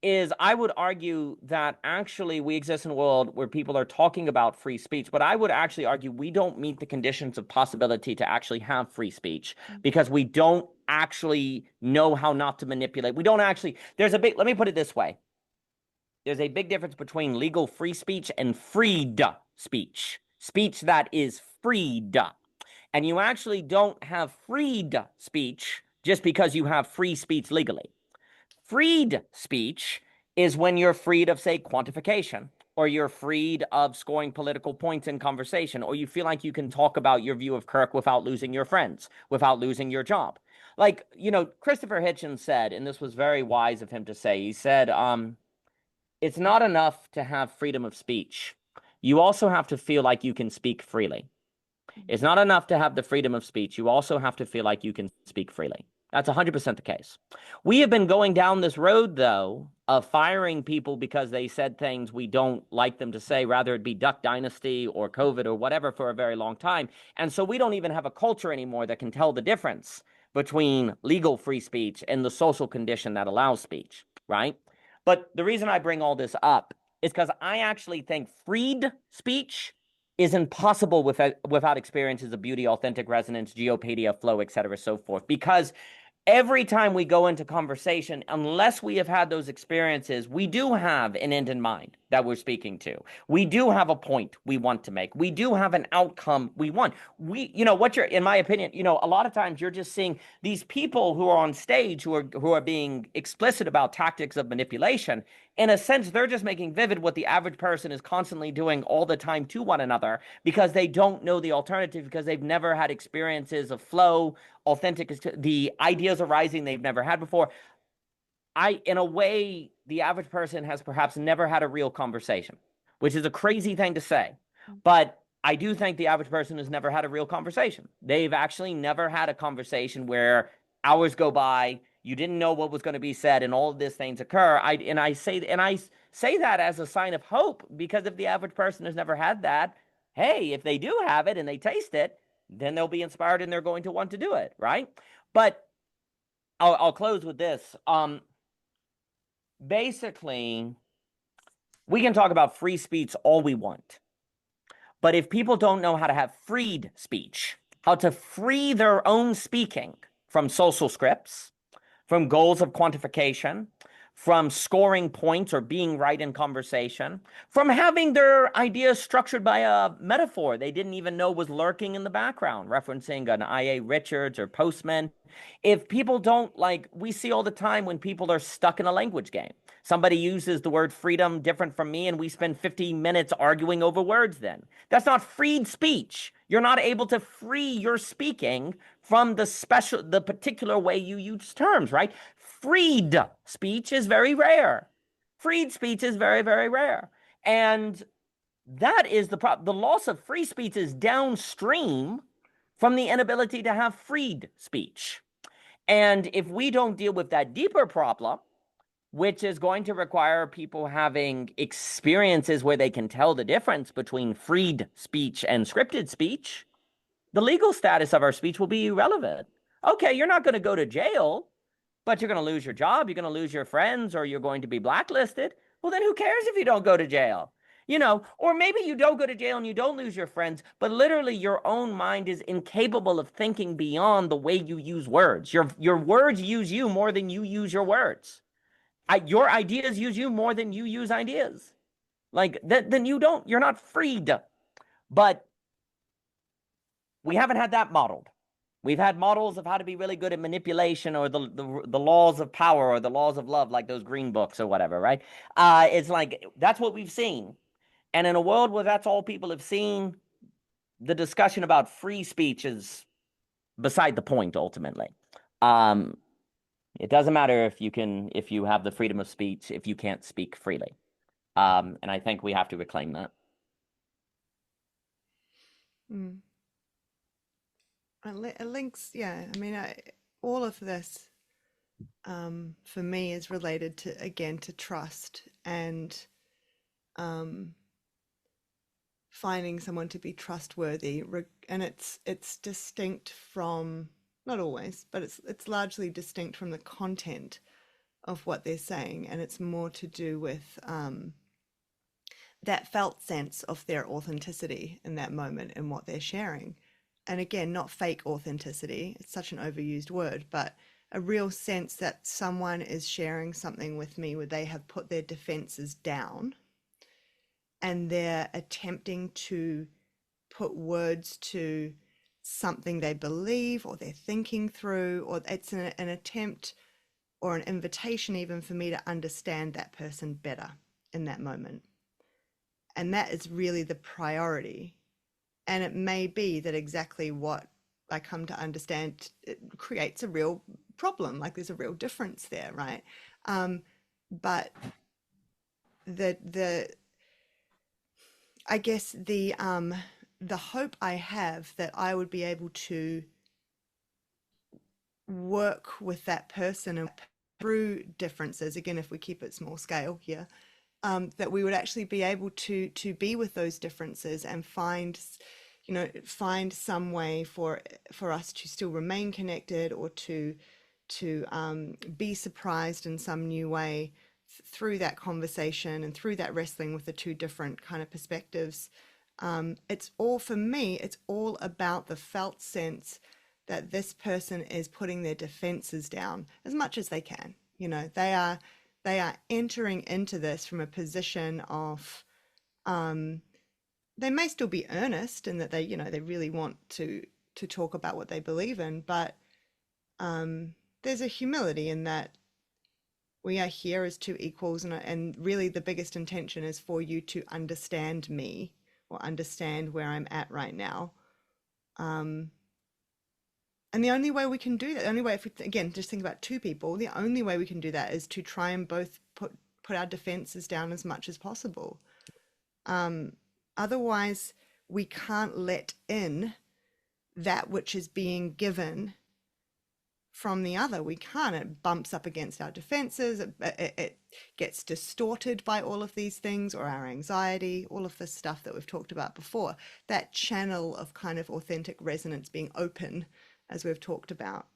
is I would argue that actually we exist in a world where people are talking about free speech, but I would actually argue we don't meet the conditions of possibility to actually have free speech, because we don't actually know how not to manipulate. Let me put it this way. There's a big difference between legal free speech and freed speech, speech that is freed. And you actually don't have freed speech just because you have free speech legally. Freed speech is when you're freed of, say, quantification, or you're freed of scoring political points in conversation, or you feel like you can talk about your view of Kirk without losing your friends, without losing your job. Like, Christopher Hitchens said, and this was very wise of him to say, he said, it's not enough to have freedom of speech. You also have to feel like you can speak freely. It's not enough to have the freedom of speech. You also have to feel like you can speak freely. That's 100% the case. We have been going down this road, though, of firing people because they said things we don't like them to say, rather it be Duck Dynasty or COVID or whatever, for a very long time. And so we don't even have a culture anymore that can tell the difference between legal free speech and the social condition that allows speech, right? But the reason I bring all this up is because I actually think freed speech is impossible without experiences of beauty, authentic resonance, geopedia, flow, etc., so forth. Because every time we go into conversation, unless we have had those experiences, we do have an end in mind that we're speaking to. We do have a point we want to make. We do have an outcome we want. In my opinion, a lot of times you're just seeing these people who are on stage who are being explicit about tactics of manipulation. In a sense, they're just making vivid what the average person is constantly doing all the time to one another, because they don't know the alternative, because they've never had experiences of flow, authentic, the ideas arising they've never had before. In a way, the average person has perhaps never had a real conversation, which is a crazy thing to say. But I do think the average person has never had a real conversation. They've actually never had a conversation where hours go by, you didn't know what was going to be said, and all of these things occur. I say that as a sign of hope, because if the average person has never had that, hey, if they do have it and they taste it, then they'll be inspired and they're going to want to do it, right? But I'll close with this. Basically, we can talk about free speech all we want. But if people don't know how to have freed speech, how to free their own speaking from social scripts, from goals of quantification, from scoring points or being right in conversation, from having their ideas structured by a metaphor they didn't even know was lurking in the background, referencing an I.A. Richards or Postman. If people don't, we see all the time when people are stuck in a language game. Somebody uses the word freedom different from me, and we spend 50 minutes arguing over words then. That's not freed speech. You're not able to free your speaking from the particular way you use terms, right? Freed speech is very rare. Freed speech is very, very rare. And that is the problem. The loss of free speech is downstream from the inability to have freed speech. And if we don't deal with that deeper problem, which is going to require people having experiences where they can tell the difference between freed speech and scripted speech, the legal status of our speech will be irrelevant. Okay, you're not going to go to jail, but you're going to lose your job, you're going to lose your friends, or you're going to be blacklisted. Well, then who cares if you don't go to jail? Or maybe you don't go to jail and you don't lose your friends, but literally your own mind is incapable of thinking beyond the way you use words. Your words use you more than you use your words. Your ideas use you more than you use ideas. Then you're not freed. But we haven't had that modeled. We've had models of how to be really good at manipulation, or the laws of power, or the laws of love, like those green books or whatever, right? It's like, that's what we've seen. And in a world where that's all people have seen, the discussion about free speech is beside the point, ultimately. It doesn't matter if you have the freedom of speech, if you can't speak freely. And I think we have to reclaim that. Mm. It links, yeah. I mean, all of this for me is related to trust, and finding someone to be trustworthy. And it's distinct from, not always, but it's largely distinct from the content of what they're saying, and it's more to do with that felt sense of their authenticity in that moment and what they're sharing. And again, not fake authenticity, it's such an overused word, but a real sense that someone is sharing something with me where they have put their defenses down and they're attempting to put words to something they believe or they're thinking through, or it's an attempt or an invitation even for me to understand that person better in that moment. And that is really the priority. And it may be that exactly what I come to understand, it creates a real problem, like there's a real difference there, right? But the I guess the hope I have that I would be able to work with that person and through differences, again, if we keep it small scale here, that we would actually be able to be with those differences and find some way for us to still remain connected, or to be surprised in some new way through that conversation and through that wrestling with the two different kind of perspectives. It's all, for me, it's all about the felt sense that this person is putting their defenses down as much as they can. They are entering into this from a position of, they may still be earnest in that they really want to talk about what they believe in, but there's a humility in that we are here as two equals, and really the biggest intention is for you to understand me, or understand where I'm at right now. And the only way we can do that, the only way, if we again just think about two people, the only way we can do that is to try and both put our defenses down as much as possible. Otherwise, we can't let in that which is being given from the other. We can't. It bumps up against our defenses. It gets distorted by all of these things, or our anxiety, all of this stuff that we've talked about before. That channel of kind of authentic resonance being open, as we've talked about.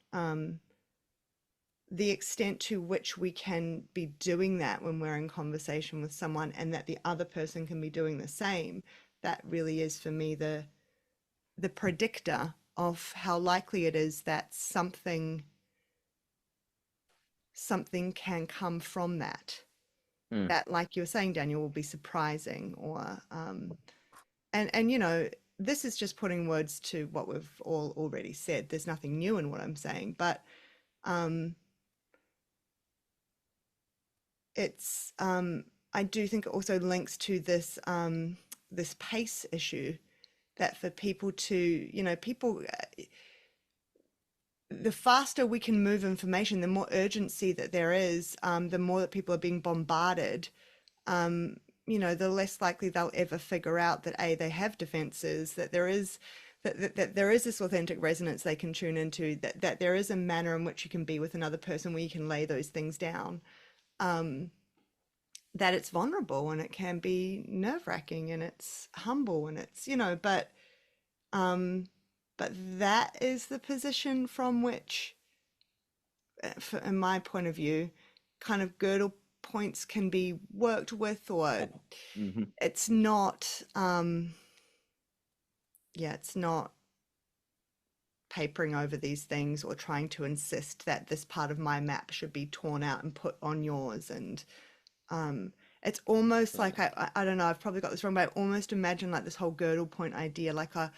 The extent to which we can be doing that when we're in conversation with someone, and that the other person can be doing the same, that really is for me the predictor of how likely it is that something can come from that. That, like you were saying, Daniel, will be surprising, or and this is just putting words to what we've all already said. There's nothing new in what I'm saying, but it's I do think it also links to this this pace issue, that for people to, the faster we can move information, the more urgency that there is, the more that people are being bombarded, the less likely they'll ever figure out that they have defenses, that there is that there is this authentic resonance they can tune into, that there is a manner in which you can be with another person where you can lay those things down, that it's vulnerable and it can be nerve-wracking and it's humble and it's, but that is the position from which, in my point of view, kind of girdle points can be worked with, or it's not, it's not papering over these things or trying to insist that this part of my map should be torn out and put on yours. And it's almost like, I don't know, I've probably got this wrong, but I almost imagine like this whole girdle point idea, like a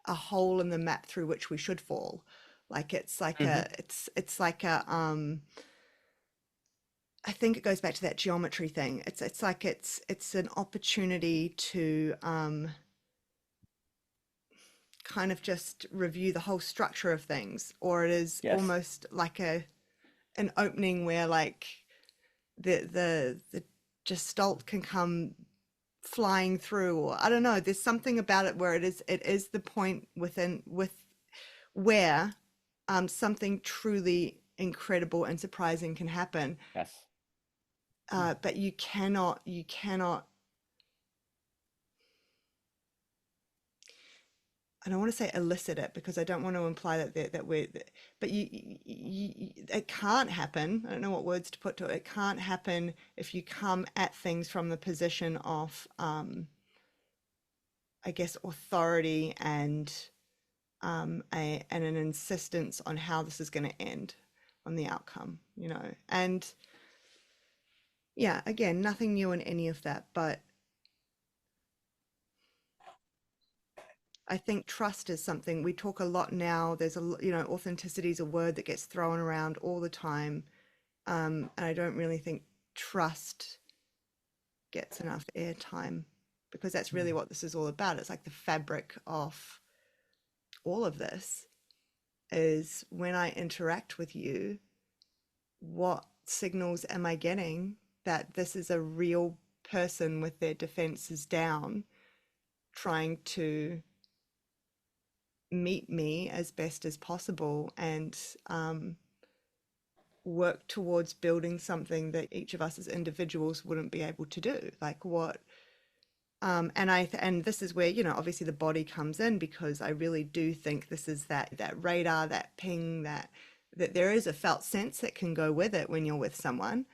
hole in the map through which we should fall. Like it's like it's like a I think it goes back to that geometry thing. It's like it's an opportunity to kind of just review the whole structure of things, or it is almost like an opening where like the gestalt can come flying through, or I don't know, there's something about it where it is the point where something truly incredible and surprising can happen. But you cannot I don't want to say elicit it, because I don't want to imply that we're, but it can't happen. I don't know what words to put to it. It can't happen if you come at things from the position of, I guess, authority and an insistence on how this is going to end, on the outcome, and again, nothing new in any of that, but I think trust is something we talk a lot now. There's authenticity is a word that gets thrown around all the time. And I don't really think trust gets enough airtime, because that's really what this is all about. It's like the fabric of all of this is, when I interact with you, what signals am I getting that this is a real person with their defenses down, trying to meet me as best as possible and work towards building something that each of us as individuals wouldn't be able to do. Like what and this is where, obviously the body comes in, because I really do think this is that radar, that ping, that there is a felt sense that can go with it when you're with someone.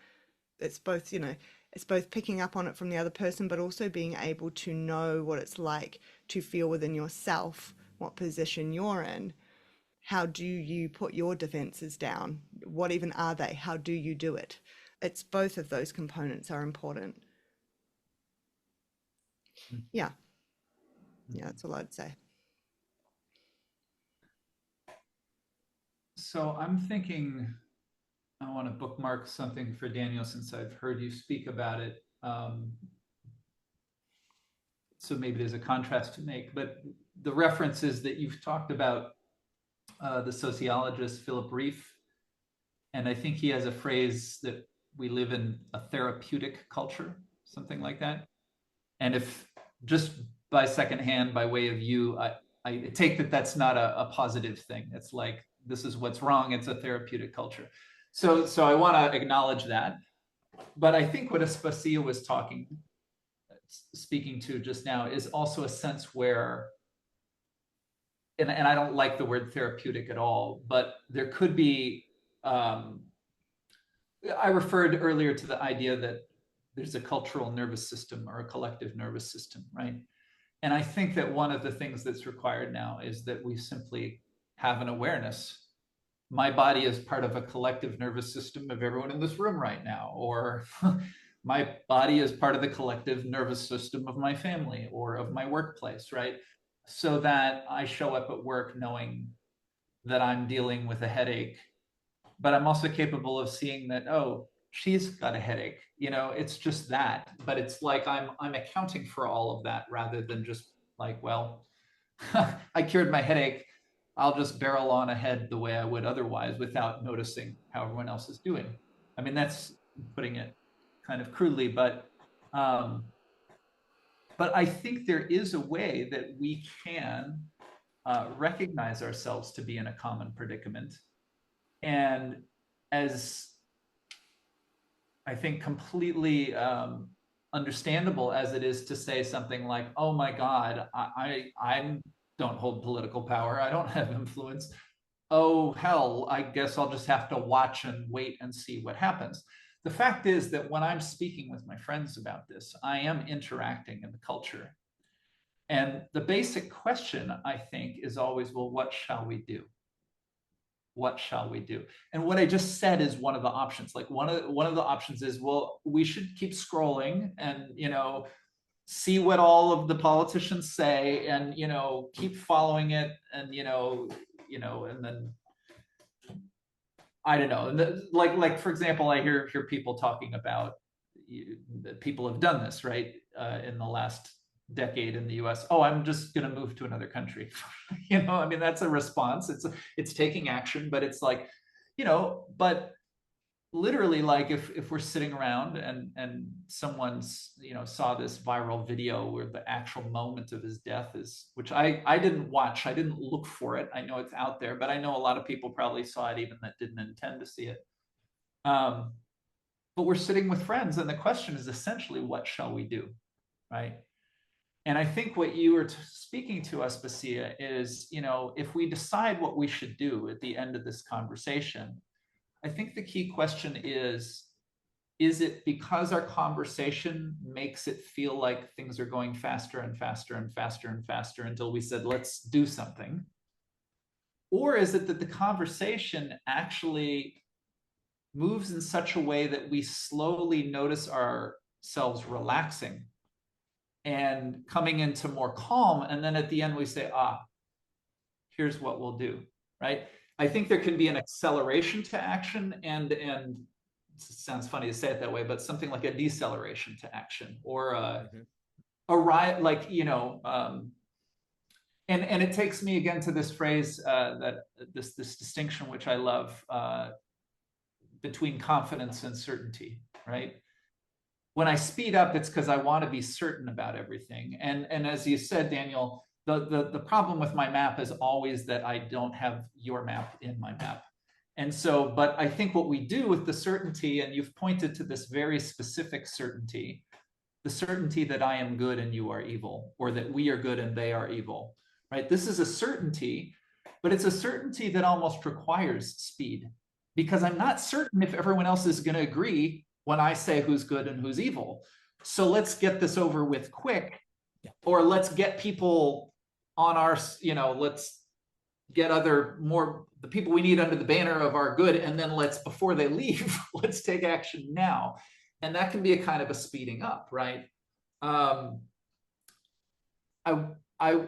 It's both, it's both picking up on it from the other person, but also being able to know what it's like to feel within yourself, what position you're in. How do you put your defenses down? What even are they? How do you do it? It's both of those components are important. Yeah. That's all I'd say. So I'm thinking I want to bookmark something for Daniel, since I've heard you speak about it. So maybe there's a contrast to make, but the references that you've talked about, the sociologist Philip Rieff, and I think he has a phrase that we live in a therapeutic culture, something like that. And if just by secondhand, by way of you, I take that that's not a positive thing. It's like, this is what's wrong. It's a therapeutic culture. So I want to acknowledge that. But I think what Aspasia was speaking to just now is also a sense where, and I don't like the word therapeutic at all, but there could be, I referred earlier to the idea that there's a cultural nervous system or a collective nervous system, right? And I think that one of the things that's required now is that we simply have an awareness. My body is part of a collective nervous system of everyone in this room right now, or my body is part of the collective nervous system of my family or of my workplace, right? So that I show up at work knowing that I'm dealing with a headache, but I'm also capable of seeing that, oh, she's got a headache. It's just that, but it's like I'm accounting for all of that, rather than just like, well, I cured my headache, I'll just barrel on ahead the way I would otherwise, without noticing how everyone else is doing. I mean, that's putting it kind of crudely, but I think there is a way that we can recognize ourselves to be in a common predicament. And as I think completely understandable as it is to say something like, oh my God, I don't hold political power, I don't have influence. Oh, hell, I guess I'll just have to watch and wait and see what happens. The fact is that when I'm speaking with my friends about this, I am interacting in the culture. And the basic question, I think, is always, well, what shall we do? What shall we do? And what I just said is one of the options. Like one of the options is, well, we should keep scrolling and, see what all of the politicians say and, keep following it and, and then I don't know. Like for example, I hear people talking about people have done this, right? In the last decade in the US. Oh, I'm just going to move to another country. I mean, that's a response. It's taking action, but it's like, but literally, like if we're sitting around and someone's, saw this viral video where the actual moment of his death is, which I didn't watch, I didn't look for it. I know it's out there, but I know a lot of people probably saw it even that didn't intend to see it. But we're sitting with friends, and the question is essentially, what shall we do, right? And I think what you were speaking to, Aspasia, is, if we decide what we should do at the end of this conversation, I think the key question is it because our conversation makes it feel like things are going faster and faster and faster and faster until we said, let's do something? Or is it that the conversation actually moves in such a way that we slowly notice ourselves relaxing and coming into more calm. And then at the end, we say, here's what we'll do, right? I think there can be an acceleration to action and it sounds funny to say it that way, but something like a deceleration to action, or a riot, like, and it takes me again to this phrase, that this distinction, which I love, between confidence and certainty, right? When I speed up, it's because I want to be certain about everything. And as you said, Daniel, the problem with my map is always that I don't have your map in my map. And so, but I think what we do with the certainty, and you've pointed to this very specific certainty, the certainty that I am good and you are evil, or that we are good and they are evil, right? This is a certainty, but it's a certainty that almost requires speed, because I'm not certain if everyone else is going to agree when I say who's good and who's evil. So let's get this over with quick, or let's get people on our, let's get the people we need under the banner of our good, and then before they leave, let's take action now. And that can be a kind of a speeding up, right? I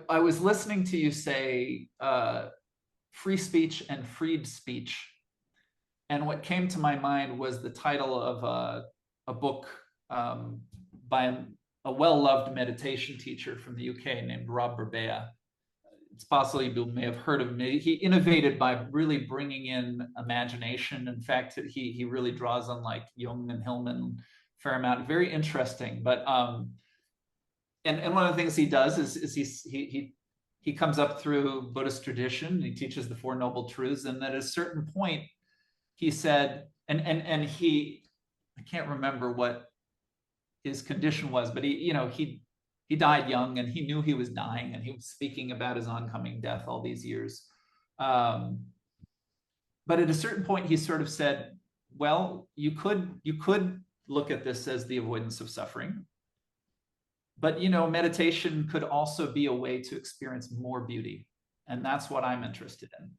was listening to you say free speech and freed speech. And what came to my mind was the title of a book by a well-loved meditation teacher from the UK named Rob Berbea. It's possible you may have heard of him. He innovated by really bringing in imagination. In fact, he really draws on like Jung and Hillman a fair amount. Very interesting. But and one of the things he does is he comes up through Buddhist tradition. He teaches the Four Noble Truths, and at a certain point, he said, and I can't remember what his condition was, but he died young, and he knew he was dying, and he was speaking about his oncoming death all these years. But at a certain point, he sort of said, well, you could look at this as the avoidance of suffering, but meditation could also be a way to experience more beauty, and that's what I'm interested in.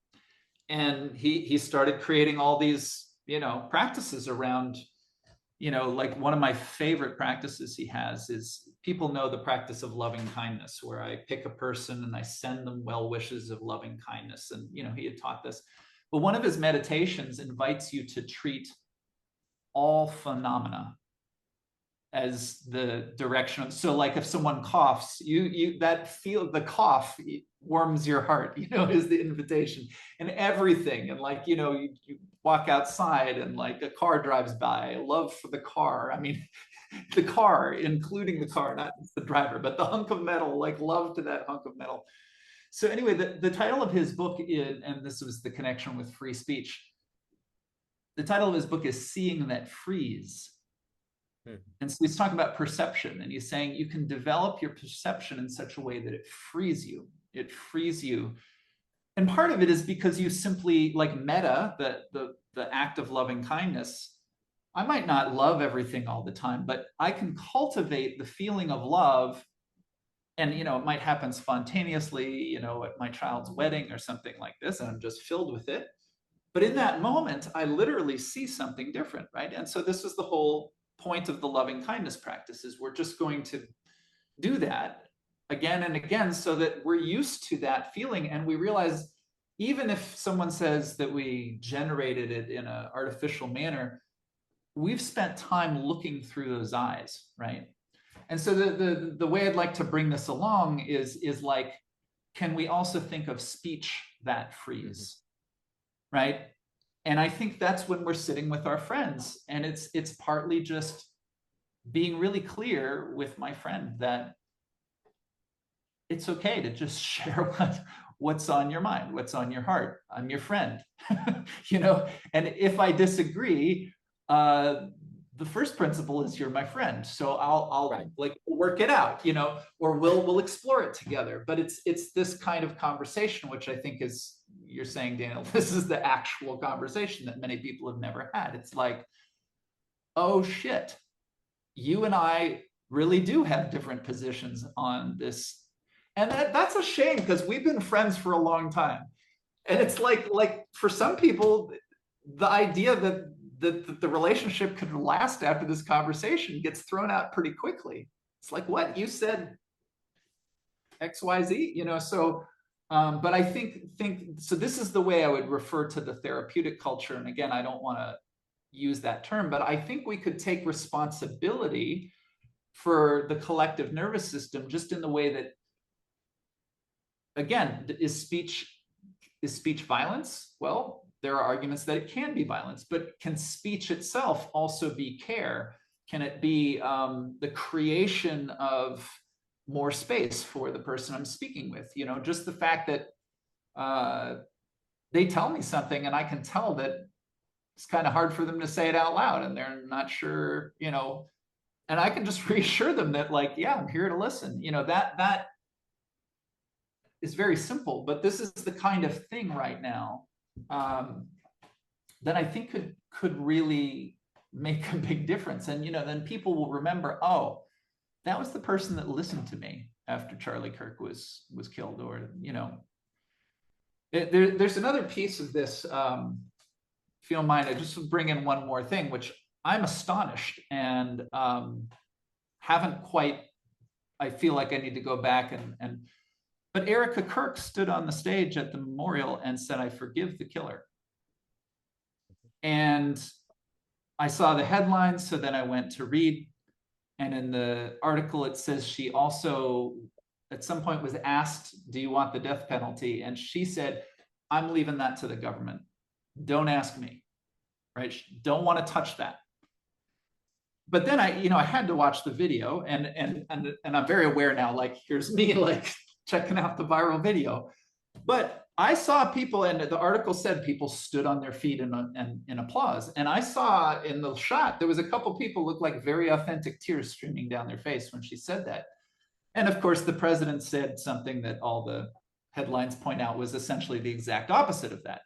And he started creating all these practices around. Like one of my favorite practices he has is, people know the practice of loving kindness, where I pick a person and I send them well wishes of loving kindness. And, he had taught this. But one of his meditations invites you to treat all phenomena as the direction. So like if someone coughs, the cough warms your heart, is the invitation, and everything. And like, you walk outside and like a car drives by, love for the car. I mean, the car, including the car, not the driver, but the hunk of metal, like love to that hunk of metal. So anyway, the title of his book is, and this was the connection with free speech, the title of his book is Seeing That Frees. And so he's talking about perception, and he's saying you can develop your perception in such a way that it frees you. It frees you. And part of it is because you simply, like metta, the act of loving kindness, I might not love everything all the time, but I can cultivate the feeling of love. And, it might happen spontaneously, at my child's wedding or something like this, and I'm just filled with it. But in that moment, I literally see something different, right? And so this is the whole point of the loving kindness practices. We're just going to do that again and again so that we're used to that feeling. And we realize, even if someone says that we generated it in an artificial manner, we've spent time looking through those eyes, right? And so the way I'd like to bring this along is like, can we also think of speech that frees, right? And I think that's when we're sitting with our friends, and it's partly just being really clear with my friend that it's okay to just share what's on your mind, what's on your heart. I'm your friend, and if I disagree, the first principle is you're my friend. So I'll right. Like work it out, or we'll explore it together. But it's this kind of conversation, which I think is, you're saying, Daniel, this is the actual conversation that many people have never had. It's like, oh shit, you and I really do have different positions on this. And that's a shame, because we've been friends for a long time. And it's like for some people, the idea that the relationship could last after this conversation gets thrown out pretty quickly. It's like, what? You said XYZ, you know? So, but I think so this is the way I would refer to the therapeutic culture. And again, I don't want to use that term, but I think we could take responsibility for the collective nervous system just in the way that, again, is speech violence? Well, there are arguments that it can be violence, but can speech itself also be care? Can it be the creation of more space for the person I'm speaking with? You know, just the fact that they tell me something and I can tell that it's kind of hard for them to say it out loud and they're not sure, you know, and I can just reassure them that, like, yeah, I'm here to listen. You know, that is very simple, but this is the kind of thing right now that I think could really make a big difference. And, you know, then people will remember, oh, that was the person that listened to me after Charlie Kirk was killed. Or, you know, there's another piece of this. If you don't mind, I just bring in one more thing, which I'm astonished and haven't quite, I feel like I need to go back but Erica Kirk stood on the stage at the memorial and said, I forgive the killer. And I saw the headlines, so then I went to read. And in the article, it says she also, at some point, was asked, do you want the death penalty? And she said, I'm leaving that to the government. Don't ask me, right? Don't want to touch that. But then I had to watch the video, and I'm very aware now, like, here's me, like, checking out the viral video. But I saw people, and the article said people stood on their feet in applause. And I saw in the shot, there was a couple people looked like very authentic tears streaming down their face when she said that. And of course, the president said something that all the headlines point out was essentially the exact opposite of that.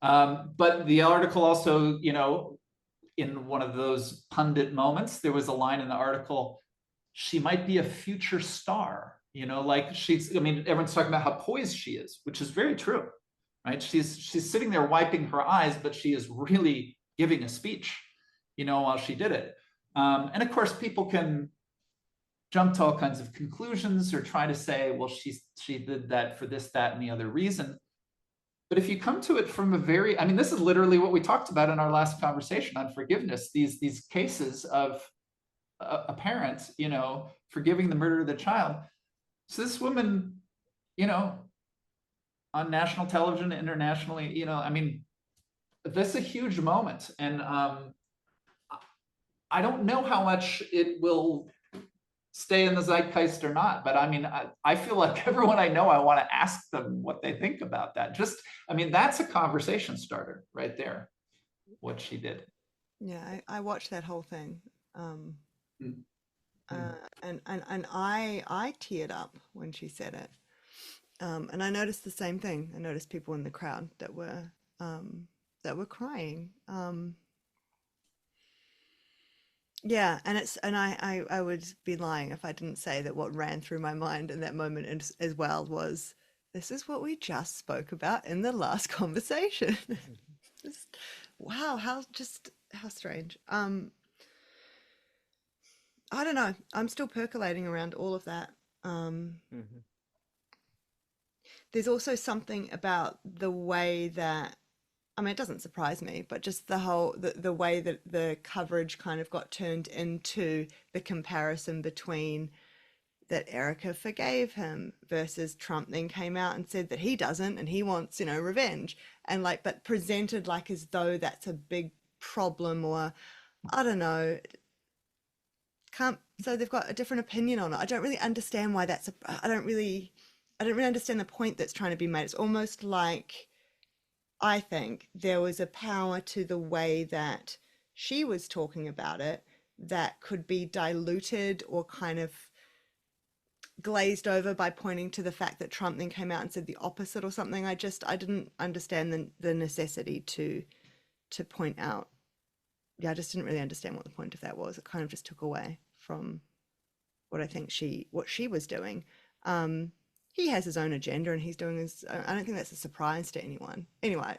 But the article also, you know, in one of those pundit moments, there was a line in the article, she might be a future star. You know, like I mean, everyone's talking about how poised she is, which is very true, right? She's sitting there wiping her eyes, but she is really giving a speech, you know, while she did it. And of course, people can jump to all kinds of conclusions or try to say, well, she did that for this, that, and the other reason. But if you come to it from I mean, this is literally what we talked about in our last conversation on forgiveness, these cases of a parent, you know, forgiving the murder of the child. So this woman, you know, on national television, internationally, you know, I mean, that's a huge moment. And I don't know how much it will stay in the zeitgeist or not, but I mean, I feel like everyone I know, I want to ask them what they think about that. Just, I mean, that's a conversation starter right there, what she did. Yeah, I watched that whole thing. And I teared up when she said it. And I noticed the same thing. I noticed people in the crowd that were crying. Yeah, and I would be lying if I didn't say that what ran through my mind in that moment as well was, this is what we just spoke about in the last conversation. Just, wow, how strange. I don't know. I'm still percolating around all of that. There's also something about the way that, I mean, it doesn't surprise me, but just the way that the coverage kind of got turned into the comparison between that Erica forgave him versus Trump then came out and said that he doesn't and he wants, you know, revenge, and like, but presented like as though that's a big problem, or I don't know. So they've got a different opinion on it. I don't really understand why I don't really understand the point that's trying to be made. It's almost like, I think there was a power to the way that she was talking about it that could be diluted or kind of glazed over by pointing to the fact that Trump then came out and said the opposite or something. I didn't understand the necessity to point out. Yeah, I just didn't really understand what the point of that was. It kind of just took away from what I think what she was doing. He has his own agenda and he's doing his, I don't think that's a surprise to anyone. Anyway,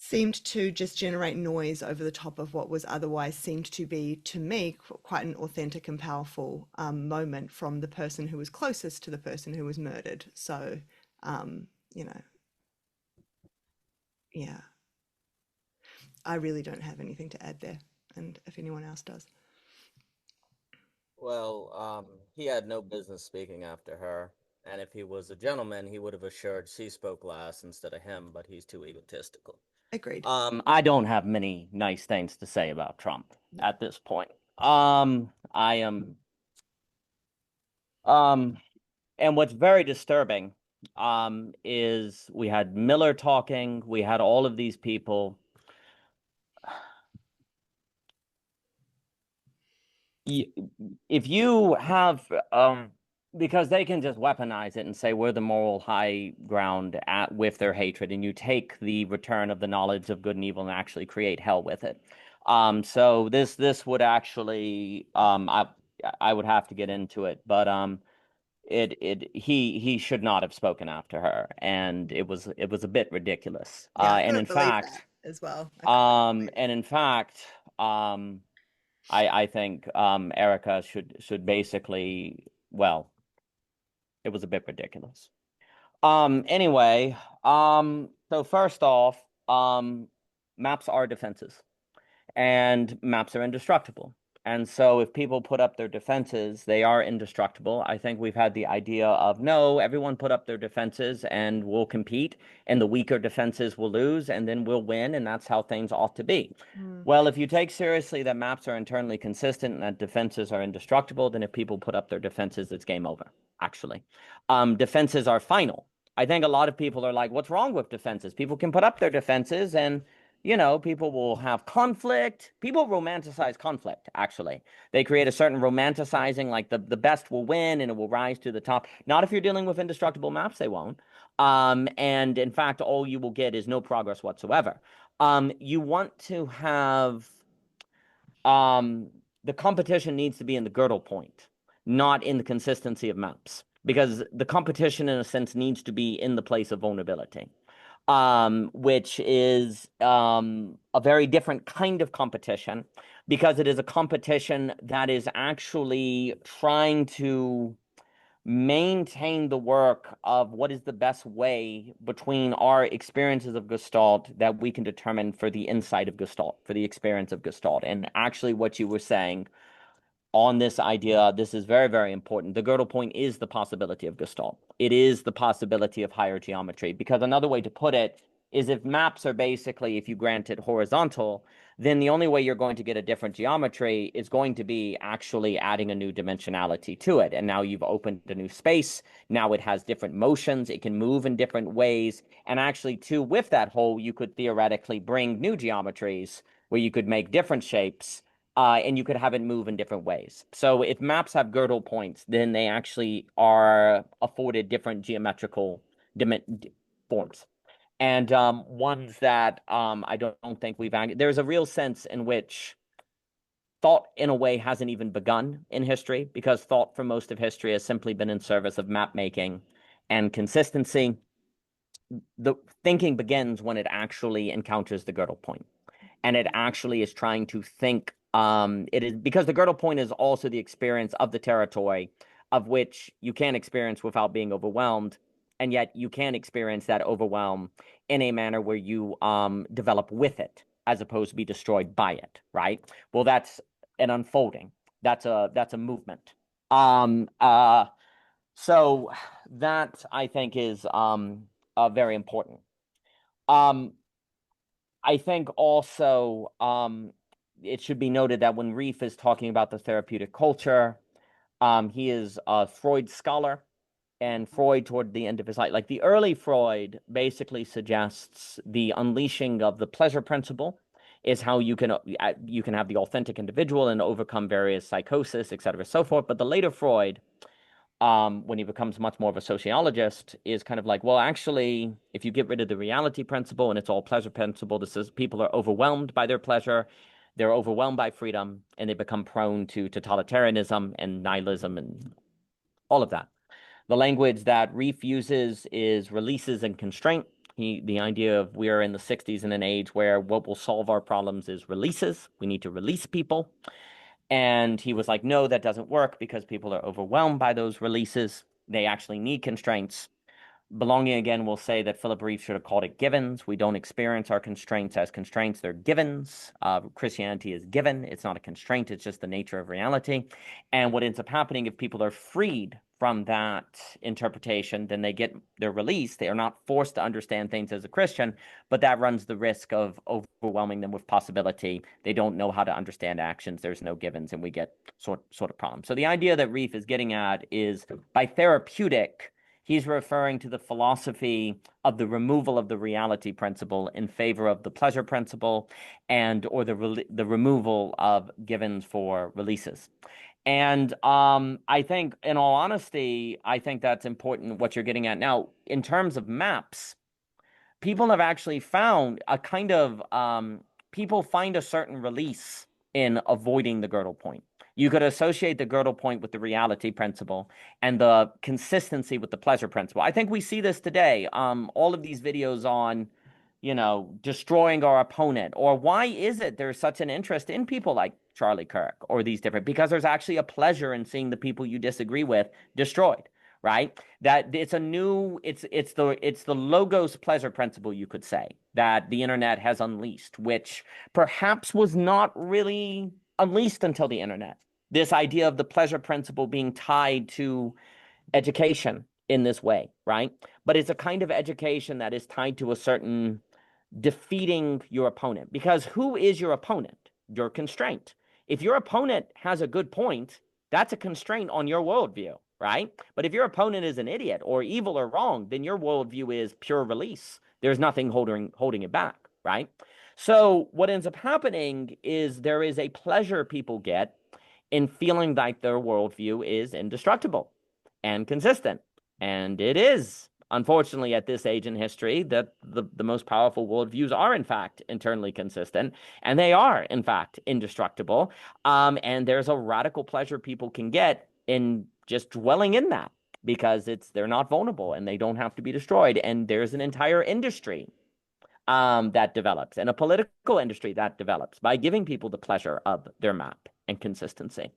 seemed to just generate noise over the top of what was otherwise seemed to be, to me, quite an authentic and powerful moment from the person who was closest to the person who was murdered. So, you know, yeah, I really don't have anything to add there. And if anyone else does. Well, he had no business speaking after her, and if he was a gentleman, he would have assured she spoke last instead of him, but he's too egotistical. Agreed. I don't have many nice things to say about Trump at this point. I am, and what's very disturbing, is we had Miller talking, we had all of these people. If you have, because they can just weaponize it and say we're the moral high ground with their hatred, and you take the return of the knowledge of good and evil and actually create hell with it. So this would actually, I would have to get into it, but he should not have spoken after her, and it was a bit ridiculous. Yeah, I And couldn't in believe fact, that as well. and in fact, I think Erica should basically, well, it was a bit ridiculous. Anyway, so first off, maps are defenses, and maps are indestructible. And so if people put up their defenses, they are indestructible. I think we've had the idea of, no, everyone put up their defenses and we'll compete, and the weaker defenses will lose, and then we'll win, and that's how things ought to be. Well, if you take seriously that maps are internally consistent and that defenses are indestructible, then if people put up their defenses, it's game over, actually. Defenses are final. I think a lot of people are like, what's wrong with defenses? People can put up their defenses and people will have conflict. People romanticize conflict, actually. They create a certain romanticizing, like the best will win and it will rise to the top. Not if you're dealing with indestructible maps, they won't. And in fact, all you will get is no progress whatsoever. You want to have, the competition needs to be in the girdle point, not in the consistency of maps, because the competition, in a sense, needs to be in the place of vulnerability. Which is a very different kind of competition, because it is a competition that is actually trying to maintain the work of what is the best way between our experiences of Gestalt that we can determine for the insight of Gestalt, for the experience of Gestalt. And actually what you were saying on this idea, this is very, very important. The girdle point is the possibility of Gestalt. It is the possibility of higher geometry, because another way to put it is, if maps are basically, if you grant it horizontal, then the only way you're going to get a different geometry is going to be actually adding a new dimensionality to it. And now you've opened a new space. Now it has different motions. It can move in different ways. And actually, too, with that whole, you could theoretically bring new geometries where you could make different shapes. And you could have it move in different ways. So if maps have girdle points, then they actually are afforded different geometrical forms. And ones that I don't think there's a real sense in which thought, in a way, hasn't even begun in history, because thought for most of history has simply been in service of map making and consistency. The thinking begins when it actually encounters the girdle point, and it actually is trying to think. It is because the girdle point is also the experience of the territory, of which you can't experience without being overwhelmed, and yet you can experience that overwhelm in a manner where you develop with it, as opposed to be destroyed by it, right? Well, that's an unfolding. That's a movement. So that, I think, is very important. I think also it should be noted that when Reef is talking about the therapeutic culture, he is a Freud scholar, and Freud, toward the end of his life, like the early Freud, basically suggests the unleashing of the pleasure principle is how you can have the authentic individual and overcome various psychosis, et cetera, so forth. But the later Freud, when he becomes much more of a sociologist, is kind of like, well, actually, if you get rid of the reality principle and it's all pleasure principle, this is, people are overwhelmed by their pleasure, they're overwhelmed by freedom, and they become prone to totalitarianism and nihilism and all of that. The language that Reef uses is releases and constraint. The idea of we are in the 60s in an age where what will solve our problems is releases. We need to release people. And he was like, no, that doesn't work because people are overwhelmed by those releases. They actually need constraints. Belonging again will say that Philip Reeve should have called it givens. We don't experience our constraints as constraints. They're givens. Christianity is given. It's not a constraint. It's just the nature of reality. And what ends up happening if people are freed from that interpretation, then they get their release. They are not forced to understand things as a Christian, but that runs the risk of overwhelming them with possibility. They don't know how to understand actions. There's no givens, and we get sort of problems. So the idea that Reeve is getting at is by therapeutic, he's referring to the philosophy of the removal of the reality principle in favor of the pleasure principle or the removal of givens for releases. And I think, in all honesty, I think that's important what you're getting at. Now, in terms of maps, people have actually found a kind of, people find a certain release in avoiding the girdle point. You could associate the girdle point with the reality principle and the consistency with the pleasure principle. I think we see this today. All of these videos on, destroying our opponent, or why is it there's such an interest in people like Charlie Kirk or these different, because there's actually a pleasure in seeing the people you disagree with destroyed, right? That it's the logos pleasure principle, you could say, that the internet has unleashed, which perhaps was not really unleashed until the internet. This idea of the pleasure principle being tied to education in this way, right? But it's a kind of education that is tied to a certain defeating your opponent. Because who is your opponent? Your constraint. If your opponent has a good point, that's a constraint on your worldview, right? But if your opponent is an idiot or evil or wrong, then your worldview is pure release. There's nothing holding it back, right? So what ends up happening is there is a pleasure people get in feeling like their worldview is indestructible and consistent. And it is, unfortunately, at this age in history, that the most powerful worldviews are, in fact, internally consistent, and they are, in fact, indestructible. And there's a radical pleasure people can get in just dwelling in that, because they're not vulnerable and they don't have to be destroyed. And there's an entire industry that develops, and a political industry that develops by giving people the pleasure of their map and consistency.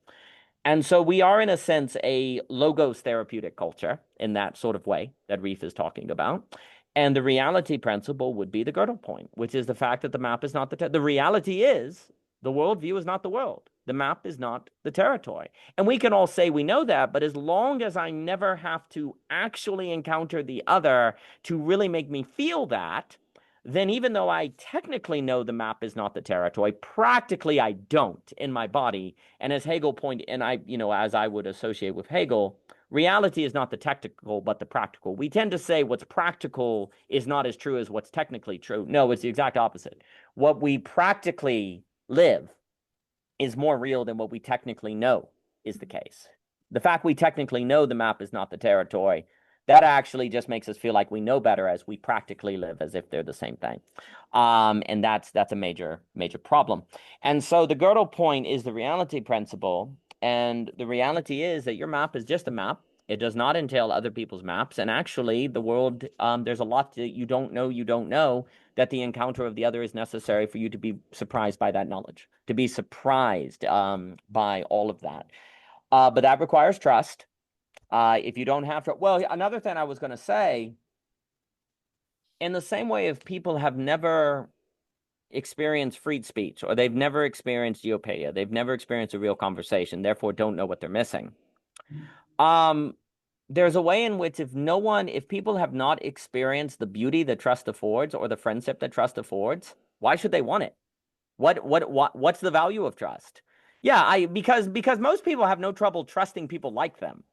And so we are, in a sense, a logos therapeutic culture in that sort of way that Reeve is talking about. And the reality principle would be the girdle point, which is the fact that the map is not the reality is the worldview is not the world. The map is not the territory. And we can all say we know that, but as long as I never have to actually encounter the other to really make me feel that, then even though I technically know the map is not the territory, practically I don't in my body. And as Hegel pointed, and as I would associate with Hegel, reality is not the technical, but the practical. We tend to say what's practical is not as true as what's technically true. No, it's the exact opposite. What we practically live is more real than what we technically know is the case. The fact we technically know the map is not the territory, that actually just makes us feel like we know better as we practically live as if they're the same thing. And that's a major problem. And so the girdle point is the reality principle. And the reality is that your map is just a map. It does not entail other people's maps. And actually, the world, there's a lot that you don't know that the encounter of the other is necessary for you to be surprised by that knowledge, to be surprised by all of that. But that requires trust. If you don't have to, well, another thing I was going to say, in the same way, if people have never experienced freed speech, or they've never experienced euopeia, they've never experienced a real conversation, therefore don't know what they're missing. There's a way in which if people have not experienced the beauty that trust affords or the friendship that trust affords, why should they want it? What's the value of trust? Yeah, because most people have no trouble trusting people like them.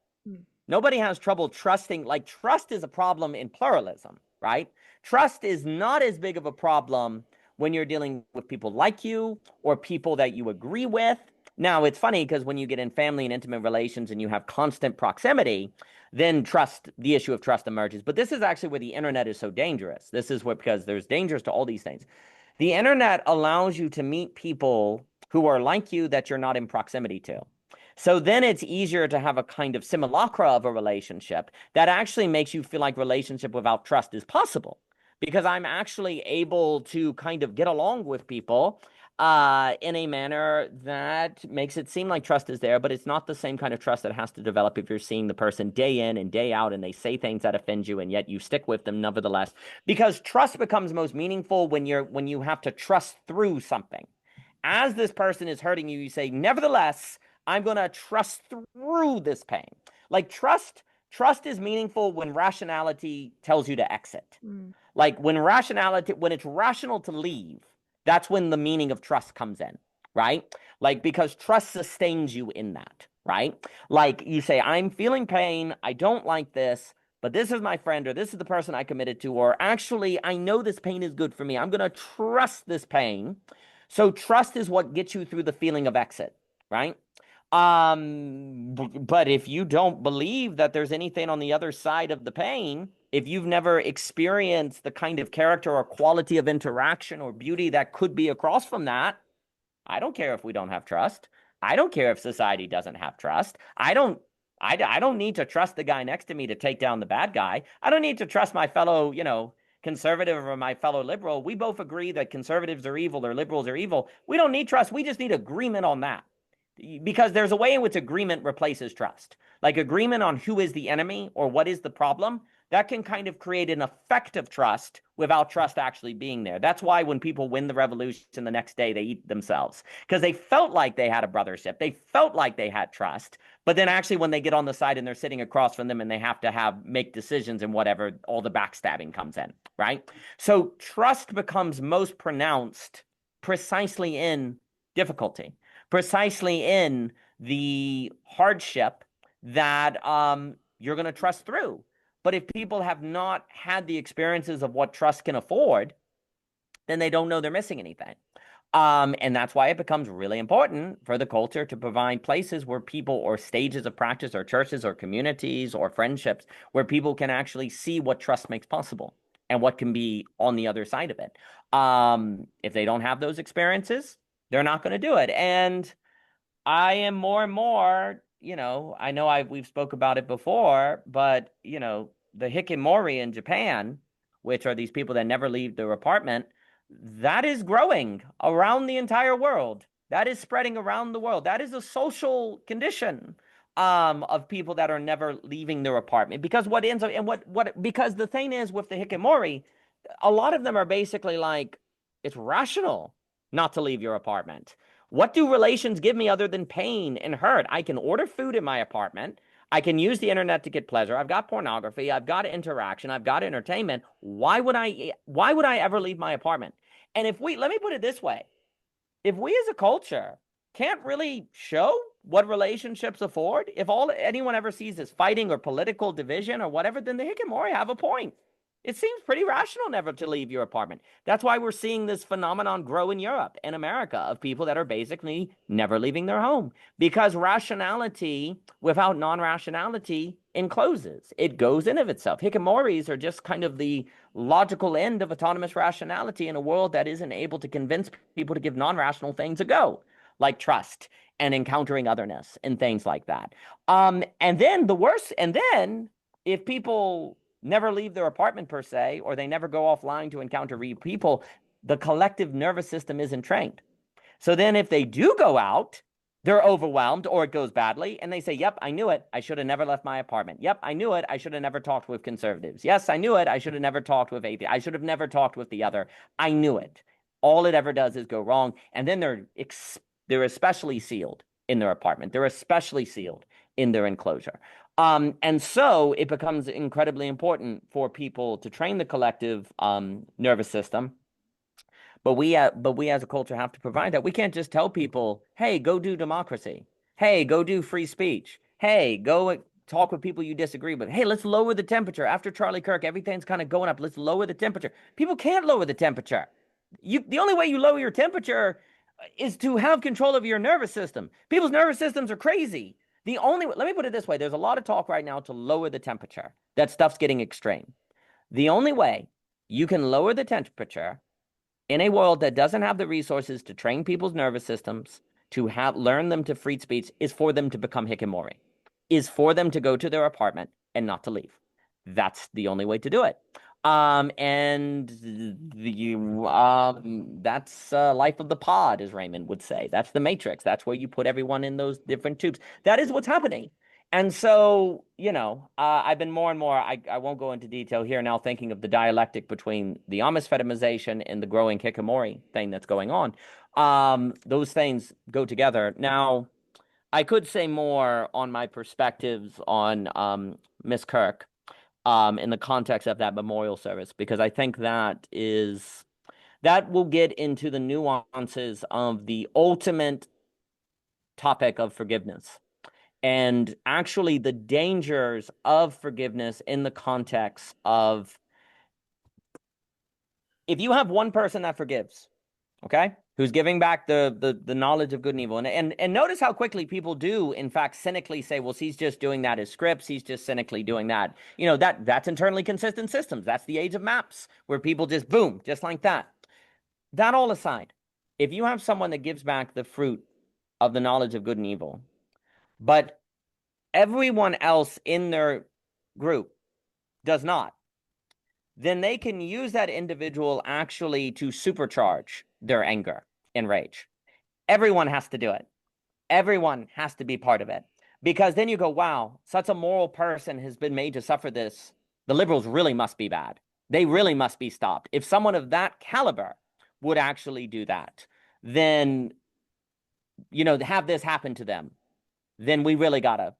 Nobody has trouble trusting. Like, trust is a problem in pluralism, right? Trust is not as big of a problem when you're dealing with people like you or people that you agree with. Now, it's funny because when you get in family and intimate relations and you have constant proximity, then the issue of trust emerges. But this is actually where the internet is so dangerous. Because there's dangers to all these things. The internet allows you to meet people who are like you that you're not in proximity to. So then it's easier to have a kind of simulacra of a relationship that actually makes you feel like relationship without trust is possible. because I'm actually able to kind of get along with people in a manner that makes it seem like trust is there, but it's not the same kind of trust that has to develop if you're seeing the person day in and day out and they say things that offend you and yet you stick with them nevertheless. Because trust becomes most meaningful when you have to trust through something. As this person is hurting you, you say, nevertheless, I'm going to trust through this pain. Like trust is meaningful when rationality tells you to exit. Like when it's rational to leave, that's when the meaning of trust comes in, right? Like because trust sustains you in that, right? Like you say, I'm feeling pain, I don't like this, but this is my friend, or this is the person I committed to, or actually, I know this pain is good for me. I'm going to trust this pain. So trust is what gets you through the feeling of exit, right? But if you don't believe that there's anything on the other side of the pain, if you've never experienced the kind of character or quality of interaction or beauty that could be across from that, I don't care if we don't have trust. I don't care if society doesn't have trust. I don't need to trust the guy next to me to take down the bad guy. I don't need to trust my fellow, conservative or my fellow liberal. We both agree that conservatives are evil or liberals are evil. We don't need trust. We just need agreement on that. Because there's a way in which agreement replaces trust. Like agreement on who is the enemy or what is the problem, that can kind of create an effect of trust without trust actually being there. That's why when people win the revolution the next day, they eat themselves. Because they felt like they had a brothership. They felt like they had trust. But then actually when they get on the side and they're sitting across from them and they have to make decisions and whatever, all the backstabbing comes in, right? So trust becomes most pronounced precisely in difficulty. Precisely in the hardship that you're going to trust through. But if people have not had the experiences of what trust can afford, then they don't know they're missing anything. And that's why it becomes really important for the culture to provide places where people or stages of practice or churches or communities or friendships where people can actually see what trust makes possible and what can be on the other side of it. If they don't have those experiences, they're not going to do it. And I am more and more, I know we've spoke about it before, but, the hikikomori in Japan, which are these people that never leave their apartment, that is growing around the entire world. That is spreading around the world. That is a social condition of people that are never leaving their apartment. Because what ends up, and because the thing is with the hikikomori, a lot of them are basically like, it's rational not to leave your apartment. What do relations give me other than pain and hurt? I can order food in my apartment. I can use the internet to get pleasure. I've got pornography. I've got interaction. I've got entertainment. Why would I ever leave my apartment? And let me put it this way. If we as a culture can't really show what relationships afford, if all anyone ever sees is fighting or political division or whatever, then the hikikomori have a point. It seems pretty rational never to leave your apartment. That's why we're seeing this phenomenon grow in Europe and America of people that are basically never leaving their home. Because rationality without non-rationality encloses. It goes in of itself. Hikikomoris are just kind of the logical end of autonomous rationality in a world that isn't able to convince people to give non-rational things a go, like trust and encountering otherness and things like that. And then if people never leave their apartment per se, or they never go offline to encounter real people, the collective nervous system isn't trained. So then if they do go out, they're overwhelmed or it goes badly and they say, yep, I knew it. I should have never left my apartment. Yep, I knew it. I should have never talked with conservatives. Yes, I knew it. I should have never talked with atheists. I should have never talked with the other. I knew it. All it ever does is go wrong. And then they're especially sealed in their apartment. They're especially sealed in their enclosure. And so it becomes incredibly important for people to train the collective nervous system. But we as a culture have to provide that. We can't just tell people, hey, go do democracy. Hey, go do free speech. Hey, go talk with people you disagree with. Hey, let's lower the temperature. After Charlie Kirk, everything's kind of going up. Let's lower the temperature. People can't lower the temperature. The only way you lower your temperature is to have control of your nervous system. People's nervous systems are crazy. Let me put it this way. There's a lot of talk right now to lower the temperature. That stuff's getting extreme. The only way you can lower the temperature in a world that doesn't have the resources to train people's nervous systems, to learn them to free speech, is for them to become hikikomori, is for them to go to their apartment and not to leave. That's the only way to do it. And that's life of the pod, as Raymond would say. That's the matrix. That's where you put everyone in those different tubes. That is what's happening. And so, I've been more and more, I won't go into detail here now, thinking of the dialectic between the Amos fetimization and the growing Hikikomori thing that's going on. Those things go together. Now, I could say more on my perspectives on Miss Kirk in the context of that memorial service, because I think that will get into the nuances of the ultimate topic of forgiveness and actually the dangers of forgiveness in the context of if you have one person that forgives, okay, who's giving back the knowledge of good and evil. And notice how quickly people do, in fact, cynically say, well, he's just doing that as scripts. He's just cynically doing that. That's internally consistent systems. That's the age of maps where people just boom, just like that. That all aside, if you have someone that gives back the fruit of the knowledge of good and evil, but everyone else in their group does not, then they can use that individual actually to supercharge their anger and rage. Everyone has to do it. Everyone has to be part of it. Because then you go, wow, such a moral person has been made to suffer this. The liberals really must be bad. They really must be stopped. If someone of that caliber would actually do that, then, have this happen to them, then we really gotta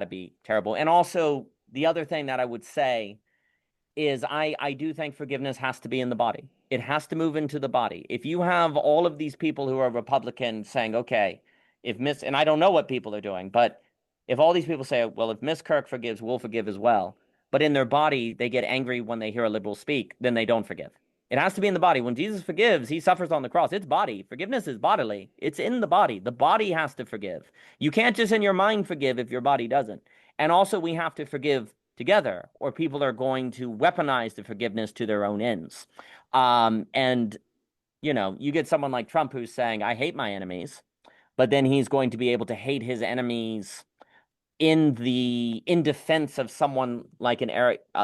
be terrible. And also, the other thing that I would say is I do think forgiveness has to be in the body. It has to move into the body. If you have all of these people who are Republican saying, okay, and I don't know what people are doing, but if all these people say, well, if Miss Kirk forgives, we'll forgive as well, but in their body, they get angry when they hear a liberal speak, then they don't forgive. It has to be in the body. When Jesus forgives, he suffers on the cross. It's body. Forgiveness is bodily. It's in the body. The body has to forgive. You can't just in your mind forgive if your body doesn't. And also, we have to forgive together, or people are going to weaponize the forgiveness to their own ends. And, you get someone like Trump who's saying, I hate my enemies, but then he's going to be able to hate his enemies in defense of someone like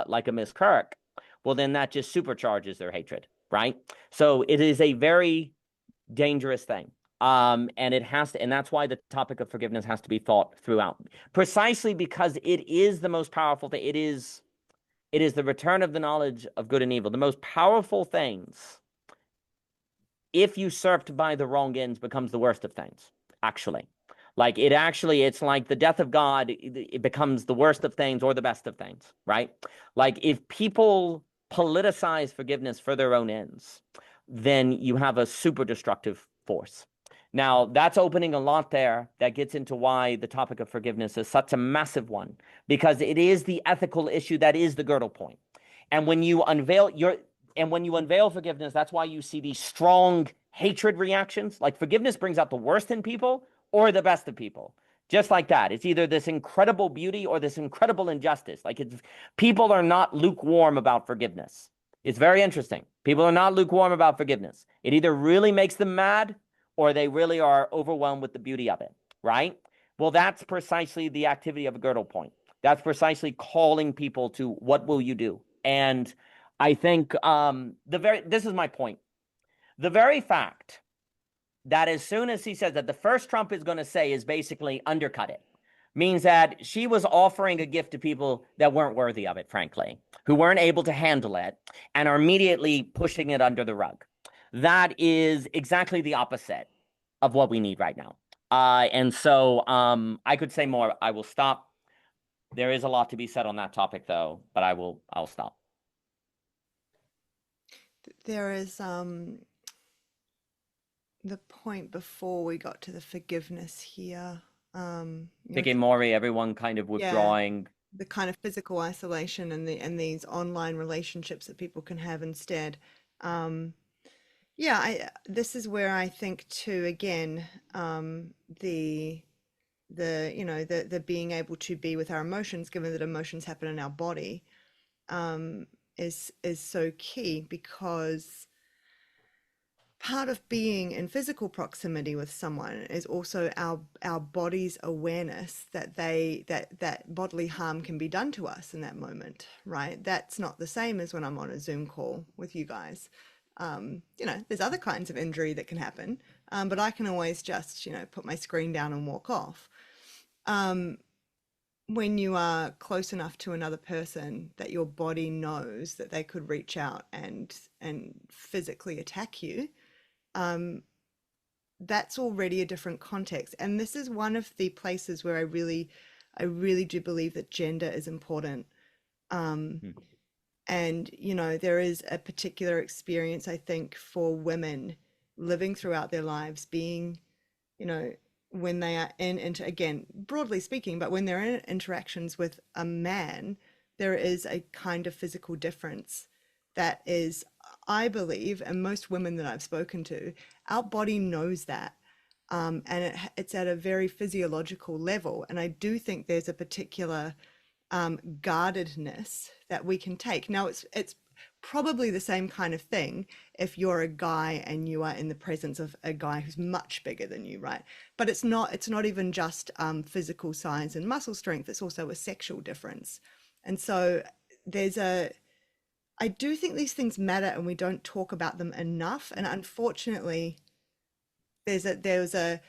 like a Miss Kirk. Well, then that just supercharges their hatred, right? So it is a very dangerous thing. And that's why the topic of forgiveness has to be thought throughout, precisely because it is the most powerful thing. It is the return of the knowledge of good and evil. The most powerful things, if usurped by the wrong ends, becomes the worst of things, actually. It's like the death of God, it becomes the worst of things or the best of things, right? Like if people politicize forgiveness for their own ends, then you have a super destructive force. Now, that's opening a lot there that gets into why the topic of forgiveness is such a massive one, because it is the ethical issue that is the girdle point. And when you unveil forgiveness, that's why you see these strong hatred reactions. Like forgiveness brings out the worst in people or the best of people. Just like that. It's either this incredible beauty or this incredible injustice. People are not lukewarm about forgiveness. It's very interesting. People are not lukewarm about forgiveness. It either really makes them mad or they really are overwhelmed with the beauty of it, right? Well, that's precisely the activity of a girdle point. That's precisely calling people to what will you do? And I think this is my point. The very fact that as soon as he says that the first Trump is going to say is basically undercut it, means that she was offering a gift to people that weren't worthy of it, frankly, who weren't able to handle it and are immediately pushing it under the rug. That is exactly the opposite of what we need right now. And so I could say more. I will stop. There is a lot to be said on that topic, though, but I'll stop. There is the point before we got to the forgiveness here. Hikikomori, everyone kind of withdrawing. The kind of physical isolation and these online relationships that people can have instead. This is where I think too, again, the being able to be with our emotions, given that emotions happen in our body, is so key, because part of being in physical proximity with someone is also our body's awareness that that bodily harm can be done to us in that moment, right? That's not the same as when I'm on a Zoom call with you guys. You know, there's other kinds of injury that can happen, but I can always just, you know, put my screen down and walk off. When you are close enough to another person that your body knows that they could reach out and physically attack you, that's already a different context. And this is one of the places where I really do believe that gender is important. And, you know, there is a particular experience, I think, for women living throughout their lives being, you know, when they are again, broadly speaking, but when they're in interactions with a man, there is a kind of physical difference that is, I believe, and most women that I've spoken to, our body knows that. And it's at a very physiological level. And I do think there's a particular guardedness that we can take. Now, it's probably the same kind of thing if you're a guy and you are in the presence of a guy who's much bigger than you, right? But it's not even just physical size and muscle strength, it's also a sexual difference. And so I do think these things matter and we don't talk about them enough. And unfortunately, there was a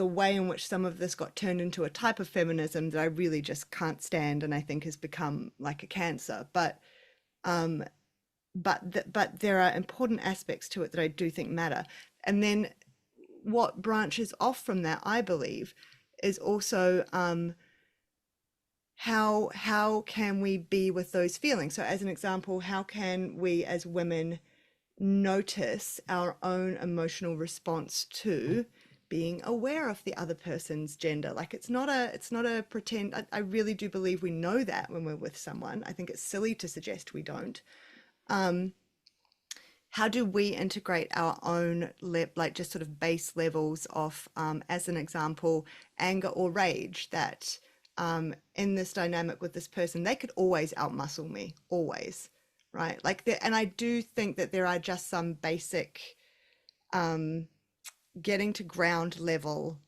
way in which some of this got turned into a type of feminism that I really just can't stand, and I think has become like a cancer. But there are important aspects to it that I do think matter. And then what branches off from that, I believe, is also how can we be with those feelings? So as an example, how can we as women notice our own emotional response to being aware of the other person's gender? Like it's not a pretend. I really do believe we know that when we're with someone. I think it's silly to suggest we don't. How do we integrate our own like just sort of base levels of, as an example, anger or rage that in this dynamic with this person, they could always outmuscle me, always, right? Like and I do think that there are just some basic getting to ground level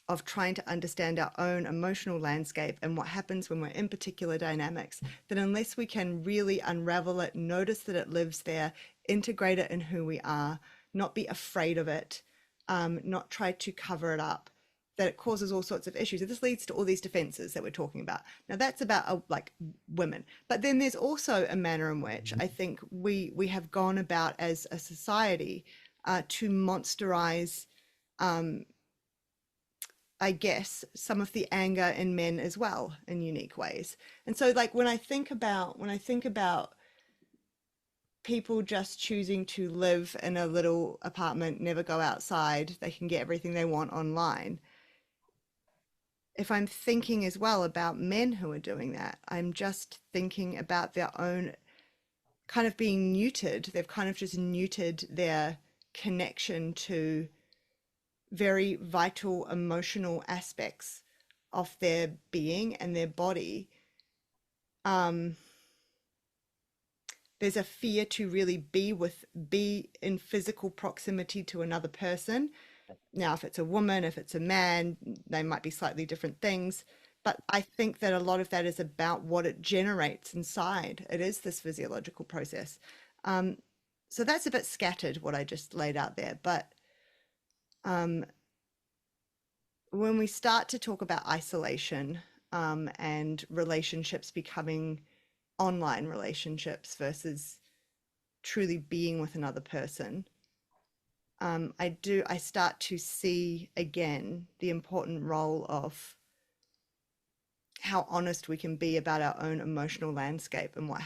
of trying to understand our own emotional landscape and what happens when we're in particular dynamics, that unless we can really unravel it, notice that it lives there, integrate it in who we are, not be afraid of it, not try to cover it up, that it causes all sorts of issues. And this leads to all these defenses that we're talking about. Now that's about like women, but then there's also a manner in which I think we have gone about as a society to monsterize, I guess, some of the anger in men as well in unique ways. And so like when I think about people just choosing to live in a little apartment, never go outside, they can get everything they want online. If I'm thinking as well about men who are doing that, I'm just thinking about their own kind of being neutered. They've kind of just neutered their connection to very vital emotional aspects of their being and their body. There's a fear to really be in physical proximity to another person. Now, if it's a woman, if it's a man, they might be slightly different things. But I think that a lot of that is about what it generates inside. It is this physiological process. So that's a bit scattered, what I just laid out there. But when we start to talk about isolation and relationships becoming online relationships versus truly being with another person, I start to see again the important role of how honest we can be about our own emotional landscape and what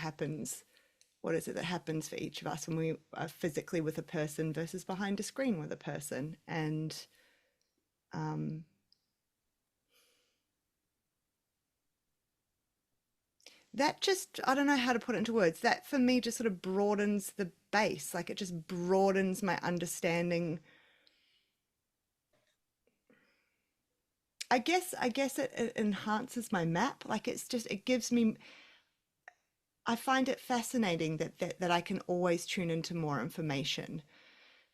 is it that happens for each of us when we are physically with a person versus behind a screen with a person. And that just, I don't know how to put it into words. That for me just sort of broadens the base. Like it just broadens my understanding. I guess it enhances my map. Like it gives me, I find it fascinating that I can always tune into more information.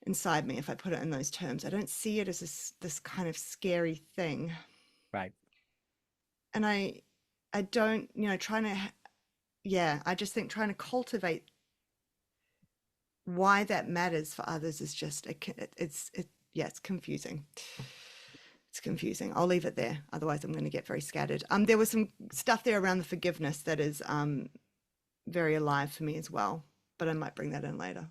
inside me, if I put it in those terms. I don't see it as this kind of scary thing. Right. And I don't, I just think trying to cultivate why that matters for others is just, it's confusing. It's confusing. I'll leave it there. Otherwise I'm going to get very scattered. There was some stuff there around the forgiveness that is very alive for me as well, but I might bring that in later.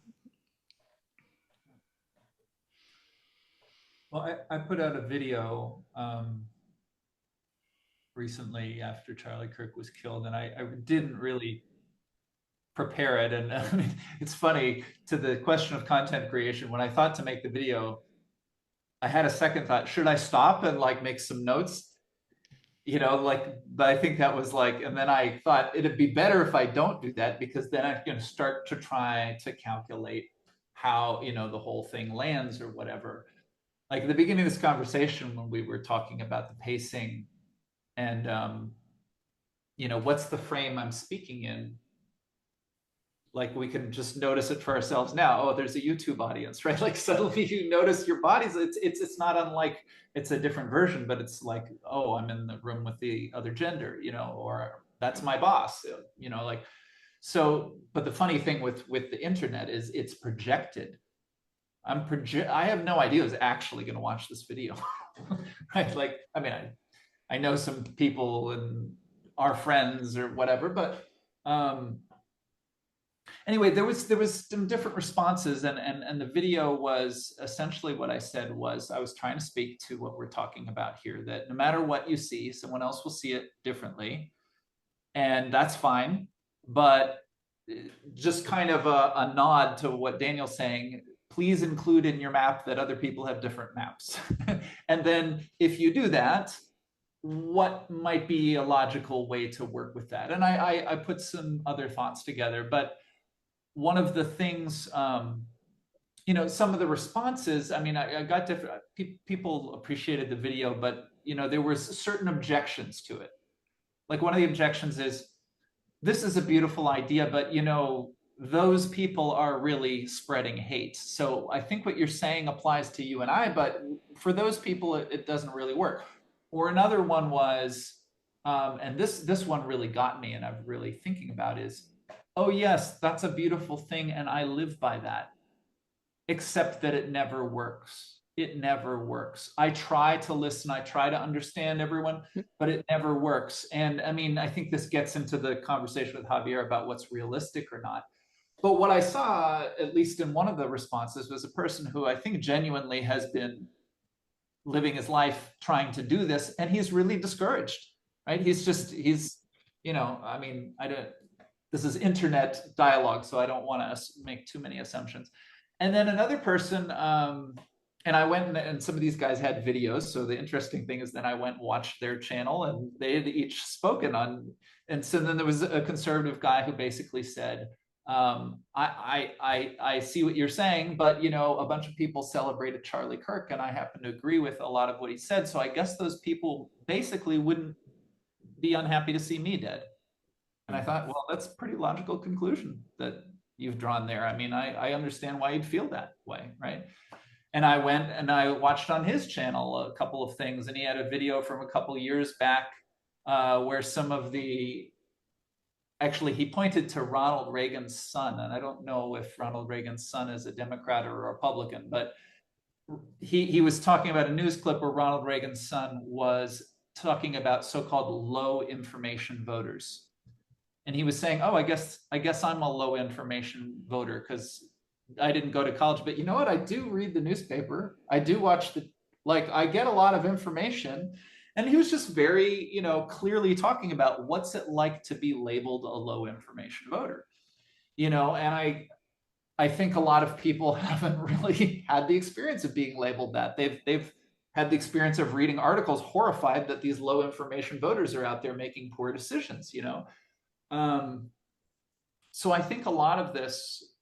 Well, I put out a video recently after Charlie Kirk was killed, and I didn't really prepare it. And I mean, it's funny, to the question of content creation, when I thought to make the video, I had a second thought, should I stop and like make some notes? But I think that was like, and then I thought it'd be better if I don't do that, because then I'm going to start to try to calculate how, the whole thing lands or whatever. Like at the beginning of this conversation, when we were talking about the pacing and, what's the frame I'm speaking in? Like we can just notice it for ourselves now. Oh, there's a YouTube audience, right? Like suddenly you notice your bodies. It's not unlike, it's a different version, but it's like, oh, I'm in the room with the other gender, or that's my boss, so. But the funny thing with the internet is it's projected. I have no idea who's actually going to watch this video, right? Like, I mean, I know some people and our friends or whatever, but anyway, there was some different responses, and the video was essentially what I said was I was trying to speak to what we're talking about here, that no matter what you see, someone else will see it differently, and that's fine. But just kind of a nod to what Daniel's saying, please include in your map that other people have different maps. And then if you do that, what might be a logical way to work with that? And I put some other thoughts together, but one of the things, some of the responses, I mean, I got different, people appreciated the video, but, there were certain objections to it. Like one of the objections is, this is a beautiful idea, but, those people are really spreading hate. So I think what you're saying applies to you and I, but for those people, it doesn't really work. Or another one was, and this one really got me, and I'm really thinking about is, oh yes, that's a beautiful thing, and I live by that, except that it never works. It never works. I try to listen, I try to understand everyone, but it never works. And I mean, I think this gets into the conversation with Javier about what's realistic or not. But what I saw, at least in one of the responses, was a person who I think genuinely has been living his life trying to do this, and he's really discouraged, right? He's, I mean, this is internet dialogue, so I don't want to make too many assumptions. And then another person, and I went and some of these guys had videos. So the interesting thing is then I went and watched their channel, and they had each spoken on. And so then there was a conservative guy who basically said, I see what you're saying, but a bunch of people celebrated Charlie Kirk, and I happen to agree with a lot of what he said. So I guess those people basically wouldn't be unhappy to see me dead. And I thought, well, that's a pretty logical conclusion that you've drawn there. I mean, I understand why you'd feel that way, right? And I went and I watched on his channel a couple of things, and he had a video from a couple of years back where some of the, actually, he pointed to Ronald Reagan's son, and I don't know if Ronald Reagan's son is a Democrat or a Republican, but he was talking about a news clip where Ronald Reagan's son was talking about so-called low information voters. And he was saying, oh, I guess I'm a low information voter because I didn't go to college, but you know what? I do read the newspaper. I do watch I get a lot of information. And he was just very, clearly talking about what's it like to be labeled a low information voter, and I think a lot of people haven't really had the experience of being labeled that. They've had the experience of reading articles horrified that these low information voters are out there making poor decisions, So I think a lot of this,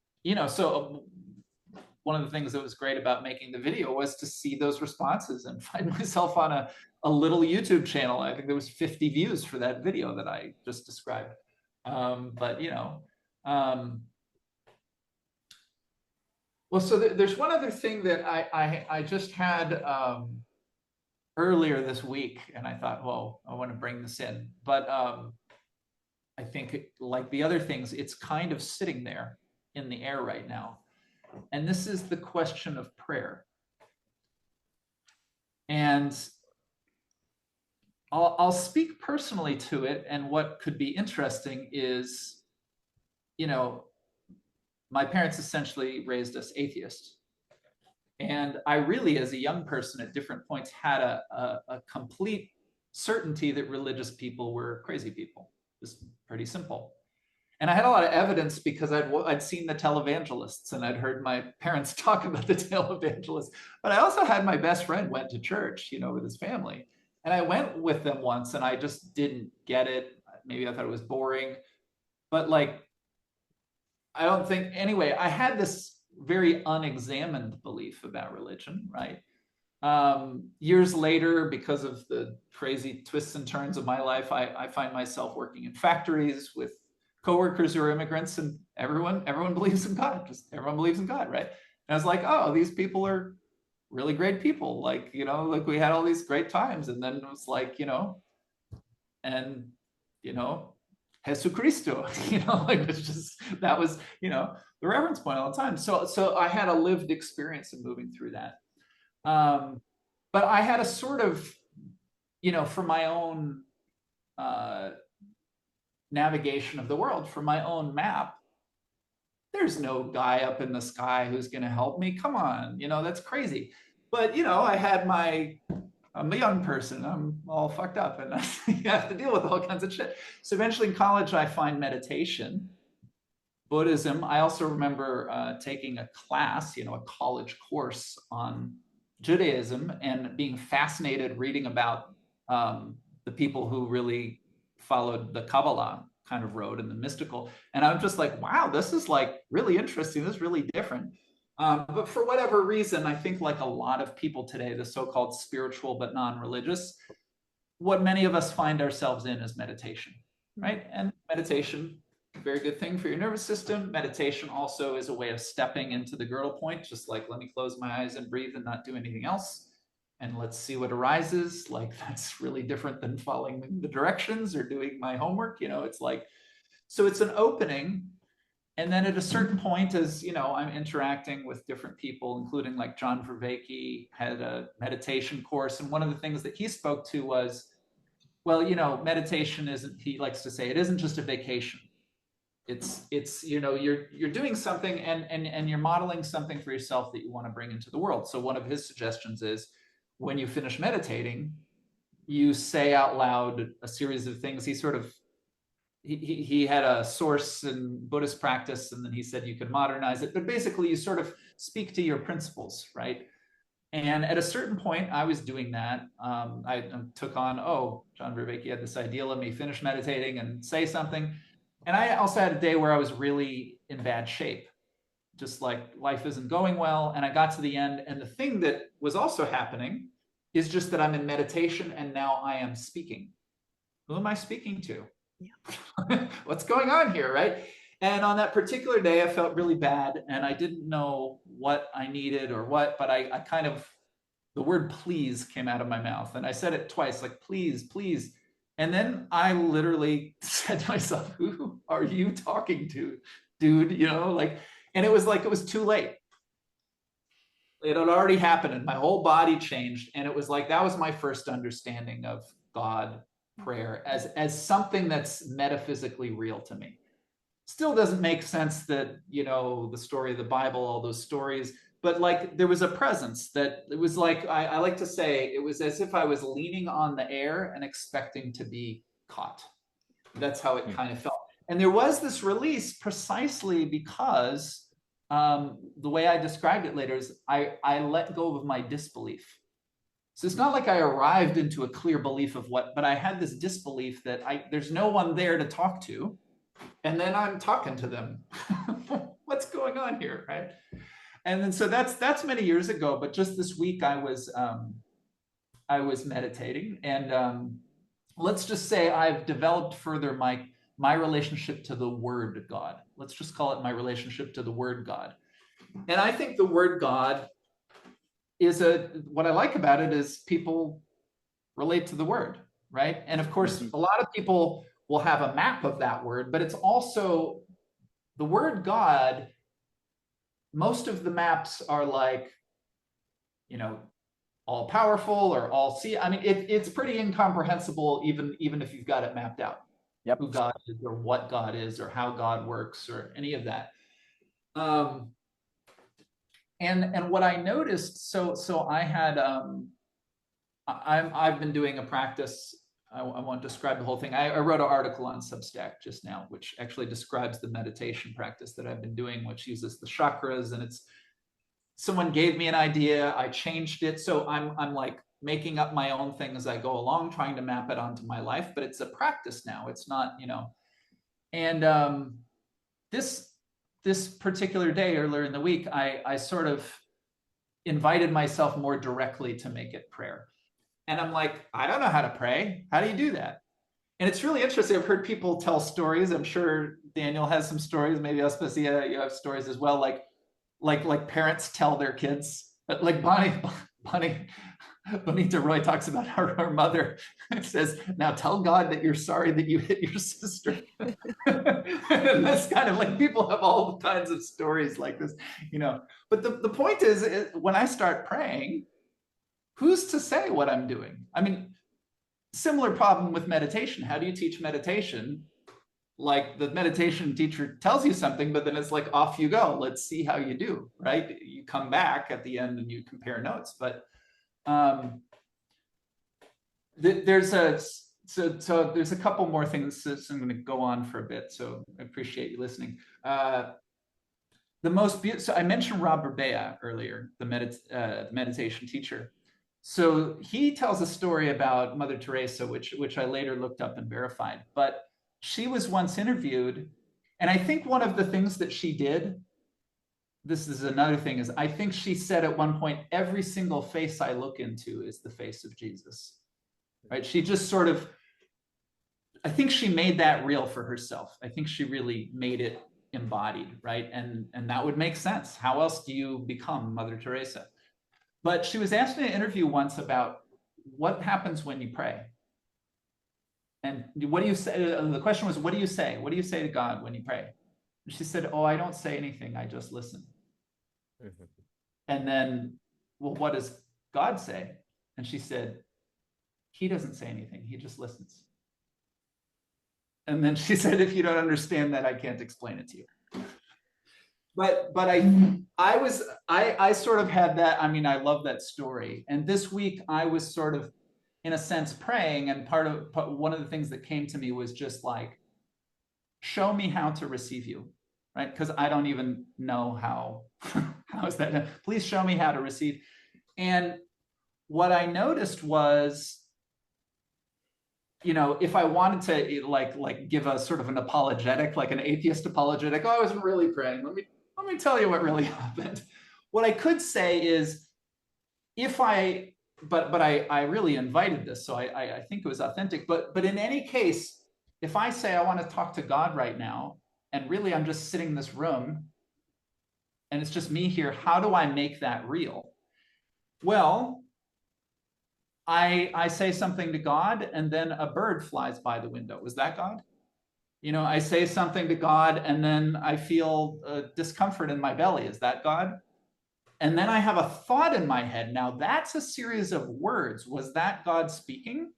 so one of the things that was great about making the video was to see those responses and find myself on a little YouTube channel. I think there was 50 views for that video that I just described. But Well, so there's one other thing that I just had earlier this week, and I thought, well, I want to bring this in, but I think like the other things, it's kind of sitting there in the air right now. And this is the question of prayer. And I'll speak personally to it. And what could be interesting is, you know, my parents essentially raised us atheists. And I really, as a young person at different points, had a complete certainty that religious people were crazy people. Just pretty simple. And I had a lot of evidence because I'd seen the televangelists and I'd heard my parents talk about the televangelists. But I also had my best friend went to church, you know, with his family. And I went with them once and I just didn't get it. Maybe I thought it was boring. But like, I don't think, anyway, I had this very unexamined belief about religion, right? Years later, because of the crazy twists and turns of my life, I find myself working in factories with coworkers who are immigrants, and everyone believes in God. Just everyone believes in God, right? And I was like, oh, these people are really great people. Like, you know, like we had all these great times, and then it was like, you know, and you know, Jesucristo, you know, like it's just that was, you know, the reference point all the time. So I had a lived experience of moving through that. But I had a sort of, you know, for my own navigation of the world, for my own map, there's no guy up in the sky who's going to help me. Come on, you know, that's crazy. But, you know, I'm a young person, I'm all fucked up and you have to deal with all kinds of shit. So eventually in college, I find meditation, Buddhism. I also remember taking a class, you know, a college course on Judaism and being fascinated reading about the people who really followed the Kabbalah kind of road and the mystical. And I'm just like, wow, this is like really interesting. This is really different. But for whatever reason, I think like a lot of people today, the so-called spiritual but non-religious, what many of us find ourselves in is meditation, right? And meditation, very good thing for your nervous system. Meditation also is a way of stepping into the girdle point, just like let me close my eyes and breathe and not do anything else. And let's see what arises. Like that's really different than following the directions or doing my homework. You know, it's like, so it's an opening. And then at a certain point, as you know, I'm interacting with different people, including like John Vervaeke had a meditation course. And one of the things that he spoke to was, well, you know, meditation isn't, he likes to say, it isn't just a vacation. It's you know, you're doing something and you're modeling something for yourself that you want to bring into the world. So one of his suggestions is when you finish meditating, you say out loud a series of things. He sort of he had a source in Buddhist practice, and then he said you could modernize it. But basically, you sort of speak to your principles, right? And at a certain point, I was doing that. I took on, oh, John Vervaeke had this idea, let me finish meditating and say something. And I also had a day where I was really in bad shape, just like life isn't going well. And I got to the end. And the thing that was also happening is just that I'm in meditation and now I am speaking. Who am I speaking to? Yeah. What's going on here, right? And on that particular day, I felt really bad and I didn't know what I needed or what, but I kind of, the word please came out of my mouth and I said it twice, like, please, please. And then I literally said to myself, who are you talking to, dude? You know, like, and it was like, it was too late. It had already happened and my whole body changed. And it was like, that was my first understanding of God, prayer as something that's metaphysically real to me. Still doesn't make sense that, you know, the story of the Bible, all those stories, but like there was a presence that it was like, I like to say, it was as if I was leaning on the air and expecting to be caught. That's how it kind of felt. And there was this release precisely because the way I described it later is I let go of my disbelief. So it's not like I arrived into a clear belief of what, but I had this disbelief that there's no one there to talk to. And then I'm talking to them. What's going on here, right? And then so that's many years ago. But just this week, I was meditating, and let's just say I've developed further my relationship to the Word God. Let's just call it my relationship to the Word God. And I think the word God is what I like about it is people relate to the word, right? And of course, a lot of people will have a map of that word, but it's also the word God. Most of the maps are like, all powerful or all see. I mean, it's pretty incomprehensible, even if you've got it mapped out. Yep. Who God is or what God is or how God works or any of that. And what I noticed, so I had I've been doing a practice. I won't describe the whole thing. I wrote an article on Substack just now, which actually describes the meditation practice that I've been doing, which uses the chakras. And it's, someone gave me an idea, I changed it. So I'm like making up my own thing as I go along, trying to map it onto my life, but it's a practice now. It's not, and this particular day earlier in the week, I sort of invited myself more directly to make it prayer. And I'm like, I don't know how to pray. How do you do that? And it's really interesting. I've heard people tell stories. I'm sure Daniel has some stories. Maybe Aspasia, you have stories as well. Like parents tell their kids. Like Bonita Roy talks about her mother says, "Now tell God that you're sorry that you hit your sister." And that's kind of like, people have all kinds of stories like this, But the point is, when I start praying, who's to say what I'm doing? I mean, similar problem with meditation. How do you teach meditation? Like, the meditation teacher tells you something, but then it's like, off you go. Let's see how you do, right? You come back at the end and you compare notes. But there's a couple more things. So I'm going to go on for a bit. So I appreciate you listening. The most beautiful. So I mentioned Robert Bea earlier, the meditation teacher. So he tells a story about Mother Teresa, which I later looked up and verified. But she was once interviewed, and I think one of the things that she did, this is another thing, is I think she said at one point, every single face I look into is the face of Jesus, right? She just sort of, I think she made that real for herself. I think she really made it embodied, right? And that would make sense. How else do you become Mother Teresa? But she was asked in an interview once about what happens when you pray. And what do you say? The question was, what do you say? What do you say to God when you pray? And she said, "Oh, I don't say anything. I just listen." Mm-hmm. And then, well, what does God say? And she said, "He doesn't say anything. He just listens." And then she said, "If you don't understand that, I can't explain it to you." But I sort of had that. I mean, I love that story. And this week I was sort of, in a sense, praying, and one of the things that came to me was just like, show me how to receive you, right? Because I don't even know how is that. Please show me how to receive. And what I noticed was, if I wanted to like give a sort of an apologetic, like an atheist apologetic, "Oh, I wasn't really praying. Let me tell you what really happened." What I could say is, but I really invited this, so I think it was authentic. But in any case, if I say I want to talk to God right now, and really I'm just sitting in this room, and it's just me here, how do I make that real? Well, I say something to God, and then a bird flies by the window. Was that God? I say something to God, and then I feel discomfort in my belly. Is that God? And then I have a thought in my head. Now that's a series of words. Was that God speaking?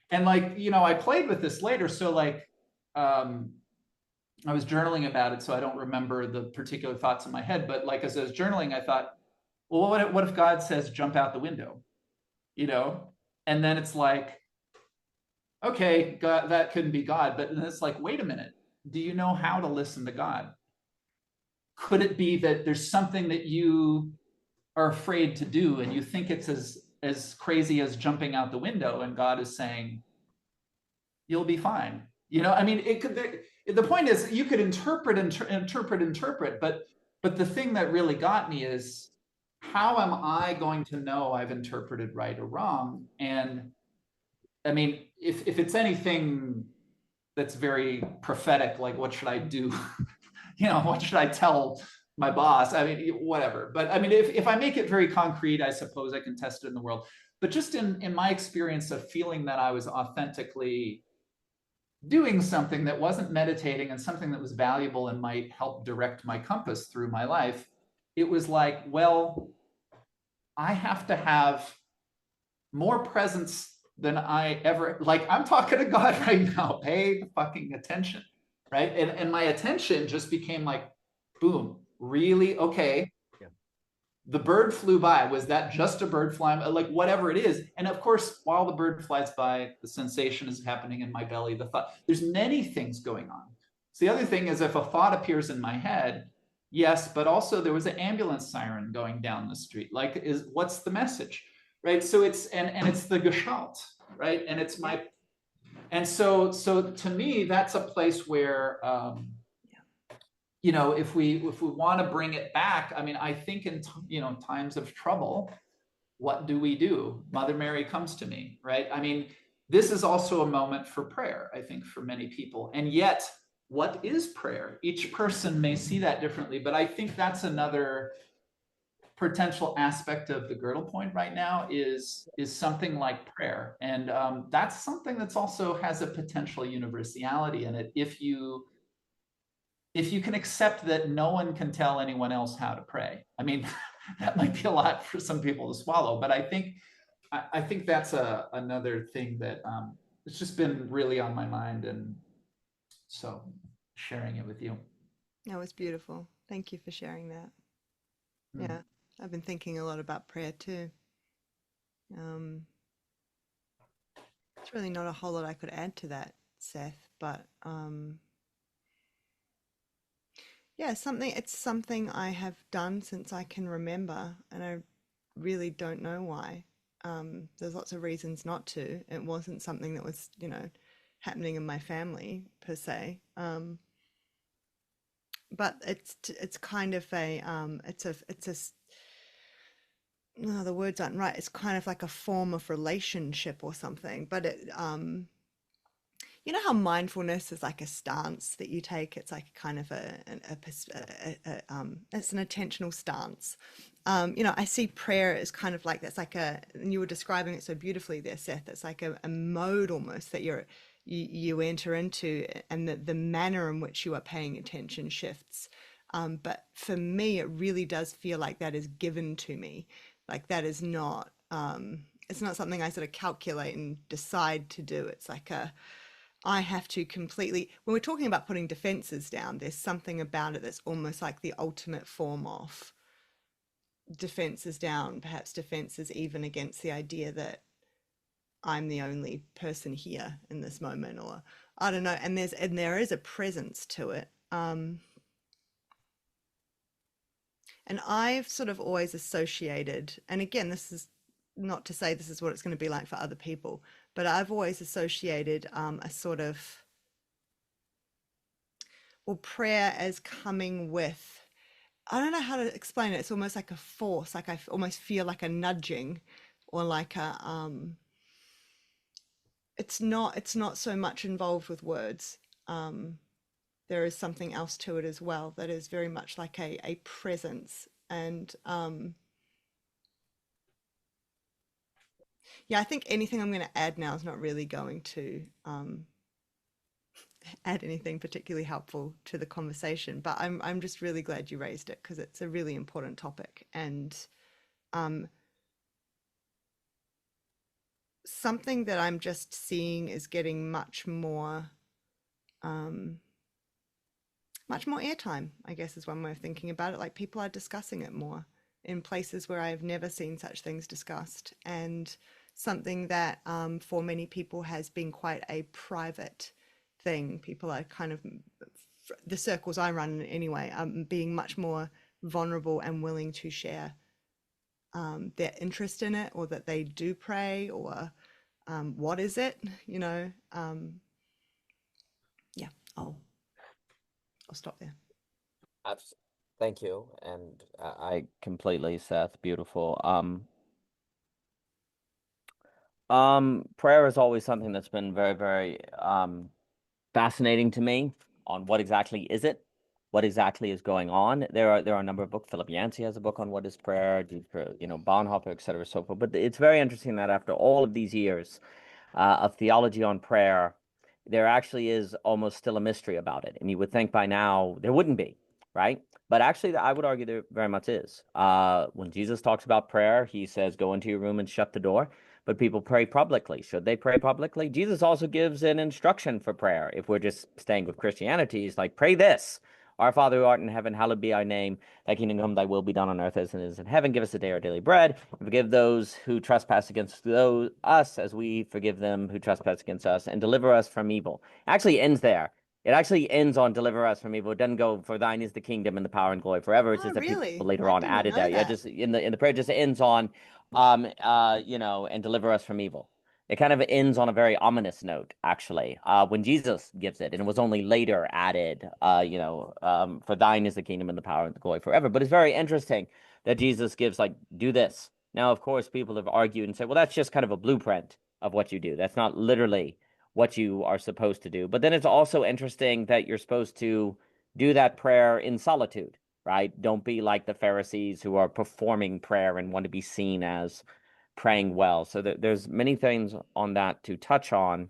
And I played with this later. So I was journaling about it, so I don't remember the particular thoughts in my head. But as I was journaling, I thought, well, what if God says, "Jump out the window"? And then it's like, okay, God, that couldn't be God. But then it's like, wait a minute, do you know how to listen to God? Could it be that there's something that you are afraid to do, and you think it's as crazy as jumping out the window, and God is saying, "You'll be fine"? I mean, the point is, you could interpret, but the thing that really got me is, how am I going to know I've interpreted right or wrong? And I mean, if it's anything that's very prophetic, like, what should I do? What should I tell my boss. I mean, whatever. But I mean, if I make it very concrete, I suppose I can test it in the world. But just in my experience of feeling that I was authentically doing something that wasn't meditating and something that was valuable and might help direct my compass through my life, it was like, well, I have to have more presence than I ever, like, I'm talking to God right now, pay the fucking attention, right? And my attention just became like, boom, really? Okay. Yeah. The bird flew by. Was that just a bird flying? Like, whatever it is. And of course, while the bird flies by, the sensation is happening in my belly, the thought, there's many things going on. So the other thing is, if a thought appears in my head, yes, but also there was an ambulance siren going down the street. Like, what's the message? Right. So it's, and it's the Gestalt, right? And it's my, and so to me, that's a place where, you know, if we want to bring it back, I mean, I think in, you know, times of trouble, what do? Mother Mary comes to me, right? I mean, this is also a moment for prayer, I think, for many people. And yet, what is prayer? Each person may see that differently, but I think that's another potential aspect of the girdle point right now is something like prayer. And that's something that's also has a potential universality in it. If you can accept that no one can tell anyone else how to pray. I mean, that might be a lot for some people to swallow, but I think that's another thing that it's just been really on my mind, and so sharing it with you. That was beautiful. Thank you for sharing that. Mm. Yeah, I've been thinking a lot about prayer too. It's really not a whole lot I could add to that, Seth, but yeah, it's something I have done since I can remember, and I really don't know why. There's lots of reasons not to. It wasn't something that was, you know, happening in my family per se. But it's kind of a no, the words aren't right. It's kind of like a form of relationship or something. But you know how mindfulness is like a stance that you take? It's like kind of it's an attentional stance. You know, I see prayer as kind of like that's like and you were describing it so beautifully there, Seth. It's like a mode almost that you enter into, and the manner in which you are paying attention shifts. But for me, it really does feel like that is given to me. Like that is not, it's not something I sort of calculate and decide to do. It's like I have to completely, when we're talking about putting defenses down, there's something about it that's almost like the ultimate form of defenses down, perhaps defenses even against the idea that I'm the only person here in this moment, or I don't know. And there is a presence to it. And I've sort of always associated, and again, this is not to say this is what it's going to be like for other people, but I've always associated a sort of, well, prayer as coming with, I don't know how to explain it. It's almost like a force, like I almost feel like a nudging, or like it's not so much involved with words. There is something else to it as well that is very much like a presence. And yeah, I think anything I'm going to add now is not really going to add anything particularly helpful to the conversation. But I'm just really glad you raised it, because it's a really important topic, and something that I'm just seeing is getting much more airtime, I guess is one way of thinking about it. Like people are discussing it more in places where I've never seen such things discussed, and something that for many people has been quite a private thing. People are kind of, the circles I run in anyway, being much more vulnerable and willing to share their interest in it, or that they do pray, or what is it, you know. Yeah, I'll stop there. Thank you, and I completely, Seth, beautiful. Prayer is always something that's been very, very fascinating to me on what exactly is it. what exactly is going on. There are a number of books. Philip Yancey has a book on what is prayer, Bonhoeffer, et cetera, so forth. But it's very interesting that after all of these years of theology on prayer, there actually is almost still a mystery about it. And you would think by now there wouldn't be, right? But actually, I would argue there very much is. When Jesus talks about prayer, he says, go into your room and shut the door. But people pray publicly. Should they pray publicly? Jesus also gives an instruction for prayer. If we're just staying with Christianity, he's like, pray this. Our Father who art in heaven, hallowed be thy name. Thy kingdom come, thy will be done on earth as it is in heaven. Give us today our daily bread. Forgive those who trespass against us as we forgive them who trespass against us. And deliver us from evil. It actually ends there. It actually ends on deliver us from evil. It doesn't go for thine is the kingdom and the power and glory forever. It's Oh, just that really? people later I on didn't added know that. Yeah, that. just in the prayer just ends on and deliver us from evil. It kind of ends on a very ominous note, actually, when Jesus gives it, and it was only later added, for thine is the kingdom and the power and the glory forever. But it's very interesting that Jesus gives, like, do this. Now, of course, people have argued and said, well, that's just kind of a blueprint of what you do. That's not literally what you are supposed to do. But then it's also interesting that you're supposed to do that prayer in solitude, right? Don't be like the Pharisees who are performing prayer and want to be seen as praying well. So there's many things on that to touch on.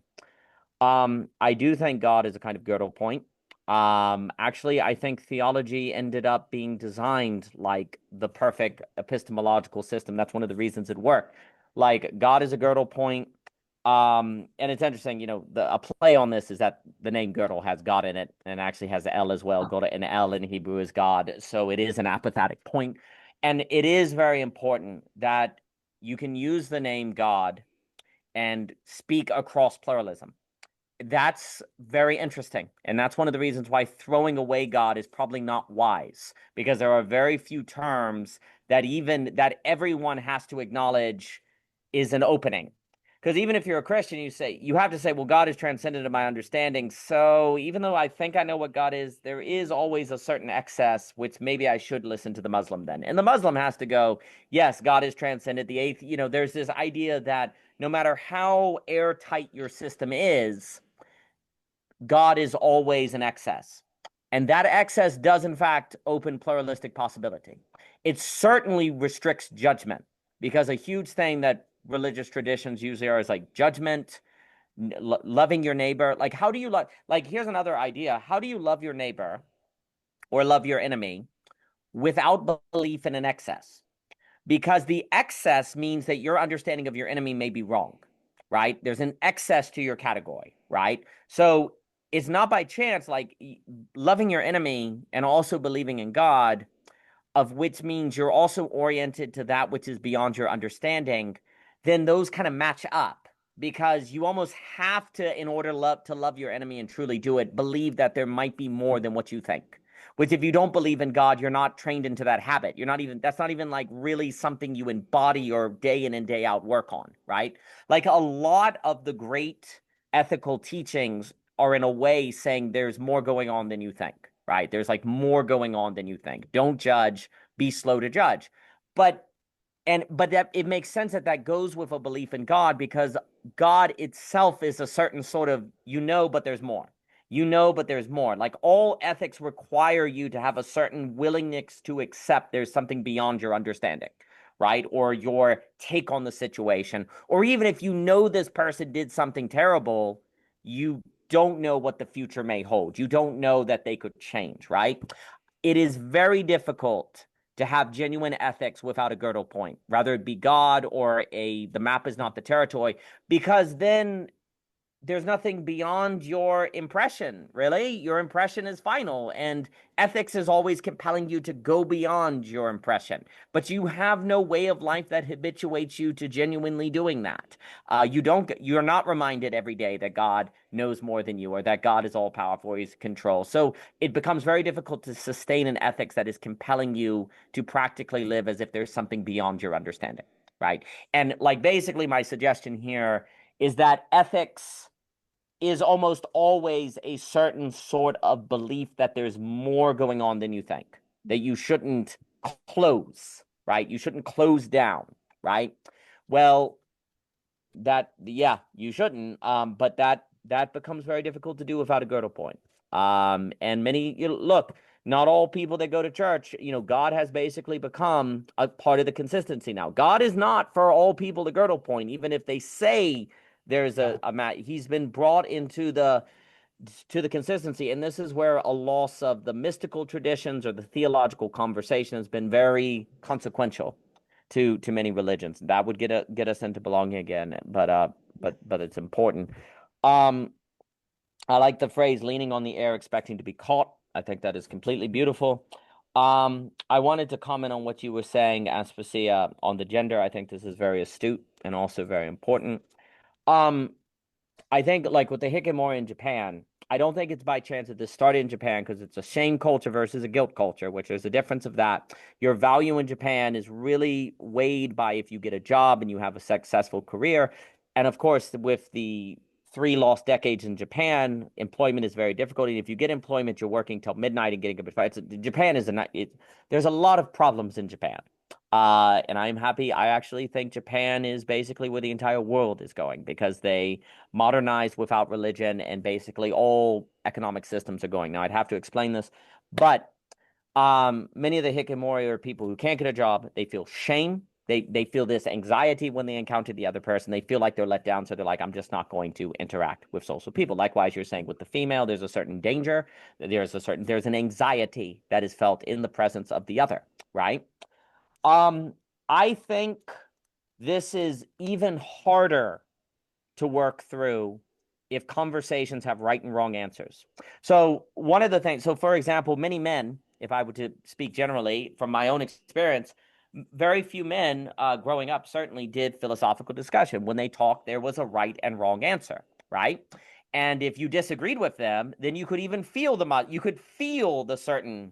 I do think God is a kind of girdle point. Actually, I think theology ended up being designed like the perfect epistemological system. That's one of the reasons it worked. Like, God is a girdle point. And it's interesting, a play on this is that the name girdle has God in it and actually has L as well. God, and L in Hebrew is God. So it is an apophatic point. And it is very important that you can use the name God and speak across pluralism. That's very interesting. And that's one of the reasons why throwing away God is probably not wise, because there are very few terms that everyone has to acknowledge is an opening. Because even if you're a Christian, you have to say, well, God is transcendent in my understanding. So even though I think I know what God is, there is always a certain excess, which maybe I should listen to the Muslim then. And the Muslim has to go, yes, God is transcendent. There's this idea that no matter how airtight your system is, God is always an excess. And that excess does, in fact, open pluralistic possibility. It certainly restricts judgment, because a huge thing that religious traditions usually are is like judgment, loving your neighbor. Like, how do you love? Like, here's another idea. How do you love your neighbor or love your enemy without belief in an excess? Because the excess means that your understanding of your enemy may be wrong, right? There's an excess to your category, right? So it's not by chance, like, loving your enemy and also believing in God, of which means you're also oriented to that which is beyond your understanding, then those kind of match up, because you almost have to, in order to love your enemy and truly do it, believe that there might be more than what you think. Which, if you don't believe in God, you're not trained into that habit. That's not even like really something you embody or day in and day out work on, right? Like, a lot of the great ethical teachings are in a way saying there's more going on than you think, right? There's like more going on than you think. Don't judge, be slow to judge. But that it makes sense that goes with a belief in God, because God itself is a certain sort of, but there's more. But there's more. Like, all ethics require you to have a certain willingness to accept there's something beyond your understanding, right? Or your take on the situation. Or even if this person did something terrible, you don't know what the future may hold. You don't know that they could change, right? It is very difficult to have genuine ethics without a girdle point, rather it be God or the map is not the territory, because then there's nothing beyond your impression, really. Your impression is final, and ethics is always compelling you to go beyond your impression. But you have no way of life that habituates you to genuinely doing that. You're not reminded every day that God knows more than you, or that God is all powerful, he's in control. So it becomes very difficult to sustain an ethics that is compelling you to practically live as if there's something beyond your understanding, right? And like, basically my suggestion here is that ethics is almost always a certain sort of belief that there's more going on than you think, that you shouldn't close, right? You shouldn't close down, right? Well, you shouldn't, but that becomes very difficult to do without a girdle point. And many, look, Not all people that go to church, God has basically become a part of the consistency now. God is not for all people the girdle point, even if they say there's he's been brought into the consistency. And this is where a loss of the mystical traditions or the theological conversation has been very consequential to many religions. That would get us into belonging again. But it's important. I like the phrase leaning on the air, expecting to be caught. I think that is completely beautiful. I wanted to comment on what you were saying, Aspasia, on the gender. I think this is very astute and also very important. I think like with the hikikomori in Japan, I don't think it's by chance that this started in Japan because it's a shame culture versus a guilt culture, which there's a difference of that. Your value in Japan is really weighed by if you get a job and you have a successful career. And of course, with the 3 lost decades in Japan, employment is very difficult. And if you get employment, you're working till midnight and getting good. Japan is there's a lot of problems in Japan. And I'm happy. I actually think Japan is basically where the entire world is going because they modernize without religion and basically all economic systems are going. Now, I'd have to explain this, but many of the hikikomori are people who can't get a job. They feel shame. They feel this anxiety when they encounter the other person. They feel like they're let down, so they're like, I'm just not going to interact with social people. Likewise, you're saying with the female, there's a certain danger. There's an anxiety that is felt in the presence of the other, right? I think this is even harder to work through if conversations have right and wrong answers. So one of the things, for example, many men, if I were to speak generally from my own experience, very few men growing up certainly did philosophical discussion. When they talked, there was a right and wrong answer, right? And if you disagreed with them, then you could even feel the certain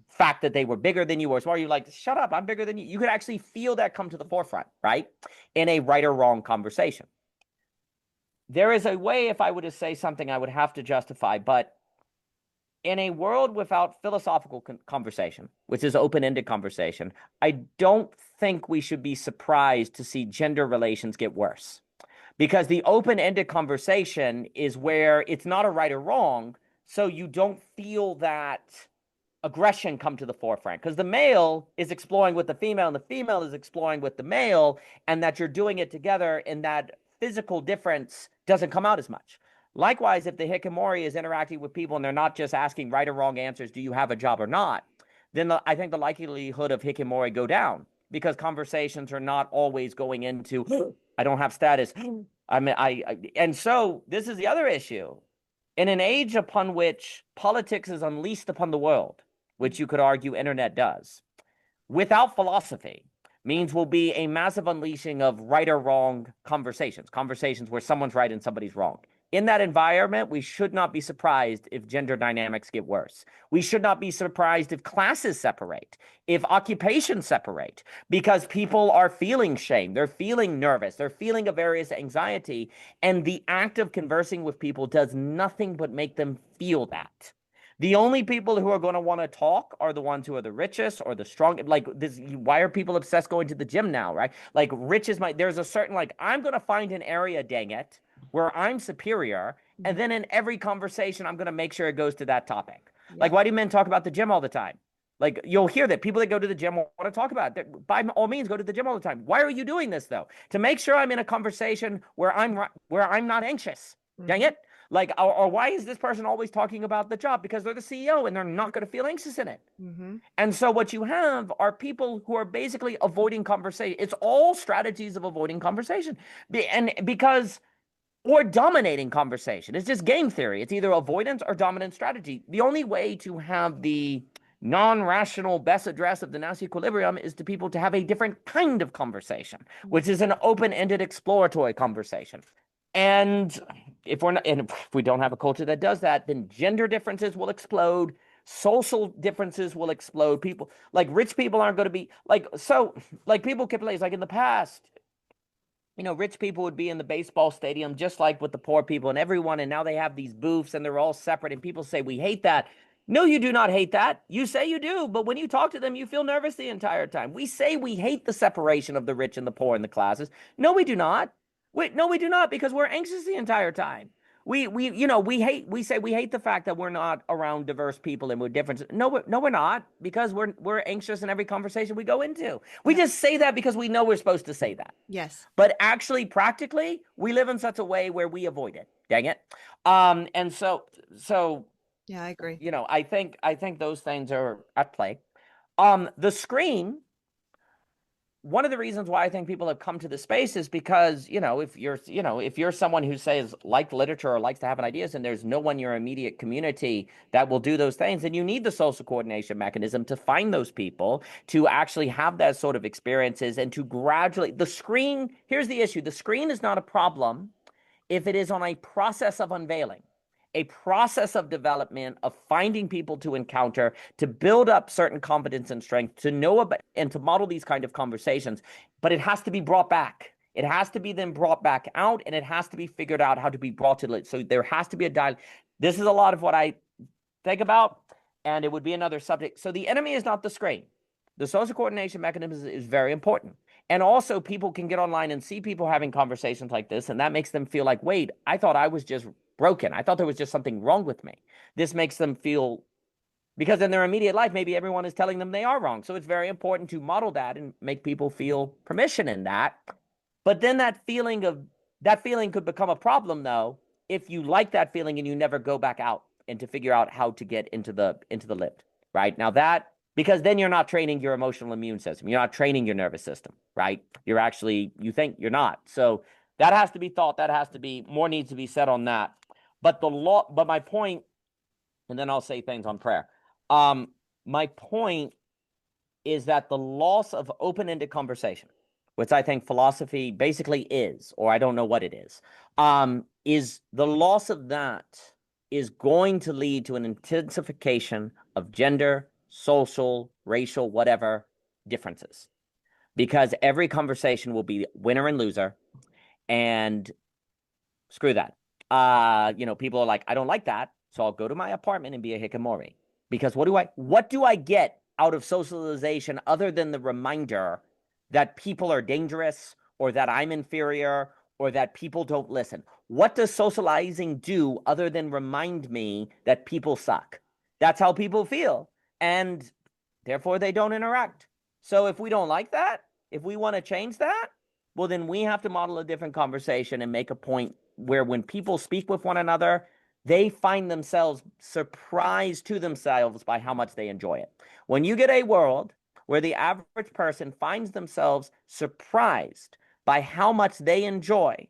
fact that they were bigger than you, or so are you like, shut up, I'm bigger than you. You could actually feel that come to the forefront, right? In a right or wrong conversation. There is a way, if I were to say something, I would have to justify, but in a world without philosophical conversation, which is open-ended conversation, I don't think we should be surprised to see gender relations get worse. Because the open-ended conversation is where it's not a right or wrong, so you don't feel that aggression come to the forefront, because the male is exploring with the female and the female is exploring with the male, and that you're doing it together, and that physical difference doesn't come out as much. Likewise, if the hikikomori is interacting with people and they're not just asking right or wrong answers, do you have a job or not, then I think the likelihood of hikikomori go down, because conversations are not always going into I don't have status. And so this is the other issue. In an age upon which politics is unleashed upon the world, which you could argue internet does, without philosophy, means will be a massive unleashing of right or wrong conversations where someone's right and somebody's wrong. In that environment, we should not be surprised if gender dynamics get worse. We should not be surprised if classes separate, if occupations separate, because people are feeling shame, they're feeling nervous, they're feeling a various anxiety, and the act of conversing with people does nothing but make them feel that. The only people who are going to want to talk are the ones who are the richest or the strongest. Like this, why are people obsessed going to the gym now, right? Like rich is there's a certain, I'm going to find an area, dang it, where I'm superior. And then in every conversation, I'm going to make sure it goes to that topic. Yeah. Like, why do men talk about the gym all the time? Like, you'll hear that people that go to the gym want to talk about it. By all means, go to the gym all the time. Why are you doing this, though? To make sure I'm in a conversation where I'm not anxious. Mm-hmm. Dang it. Like, or why is this person always talking about the job? Because they're the CEO and they're not going to feel anxious in it. Mm-hmm. And so what you have are people who are basically avoiding conversation. It's all strategies of avoiding conversation. Or dominating conversation. It's just game theory. It's either avoidance or dominant strategy. The only way to have the non-rational best address of the now equilibrium is to people to have a different kind of conversation, which is an open-ended exploratory conversation. And if we don't have a culture that does that, then gender differences will explode. Social differences will explode. People, like rich people aren't going to be people can play, like in the past, rich people would be in the baseball stadium just like with the poor people and everyone, and now they have these booths and they're all separate, and people say, we hate that. No, you do not hate that. You say you do, but when you talk to them, you feel nervous the entire time. We say we hate the separation of the rich and the poor and the classes. No, we do not. No, we do not, because we're anxious the entire time. we say we hate the fact that we're not around diverse people and we're different. No, we're not, because we're anxious in every conversation we go into. We just say that because we know we're supposed to say that. Yes. But actually, practically, we live in such a way where we avoid it. Dang it. And so yeah, I agree. I think those things are at play. The screen, one of the reasons why I think people have come to the space is because, if you're someone who says like literature or likes to have ideas and there's no one in your immediate community that will do those things, then you need the social coordination mechanism to find those people, to actually have that sort of experiences and to gradually, here's the issue. The screen is not a problem if it is on a process of unveiling, a process of development, of finding people to encounter, to build up certain confidence and strength, to know about and to model these kind of conversations. But it has to be brought back. It has to be then brought back out, and it has to be figured out how to be brought to it. So there has to be a dialogue. This is a lot of what I think about, and it would be another subject. So the enemy is not the screen. The social coordination mechanism is very important. And also, people can get online and see people having conversations like this, and that makes them feel like, wait, I thought I was just broken. I thought there was just something wrong with me. This makes them feel, because in their immediate life, maybe everyone is telling them they are wrong. So it's very important to model that and make people feel permission in that. But then that feeling could become a problem, though, if you like that feeling and you never go back out and to figure out how to get into the lift, right? Now because then you're not training your emotional immune system. You're not training your nervous system, right? You think you're not. So that has to be thought. More needs to be said on that. But my point, and then I'll say things on prayer. My point is that the loss of open-ended conversation, which I think philosophy basically is, or I don't know what it is the loss of that is going to lead to an intensification of gender, social, racial, whatever differences. Because every conversation will be winner and loser, and screw that. People are like, I don't like that, so I'll go to my apartment and be a hikikomori. Because what do I get out of socialization other than the reminder that people are dangerous, or that I'm inferior, or that people don't listen? What does socializing do other than remind me that people suck? That's how people feel, and therefore they don't interact. So if we don't like that, if we want to change that, well, then we have to model a different conversation and make a point where when people speak with one another, they find themselves surprised to themselves by how much they enjoy it. When you get a world where the average person finds themselves surprised by how much they enjoy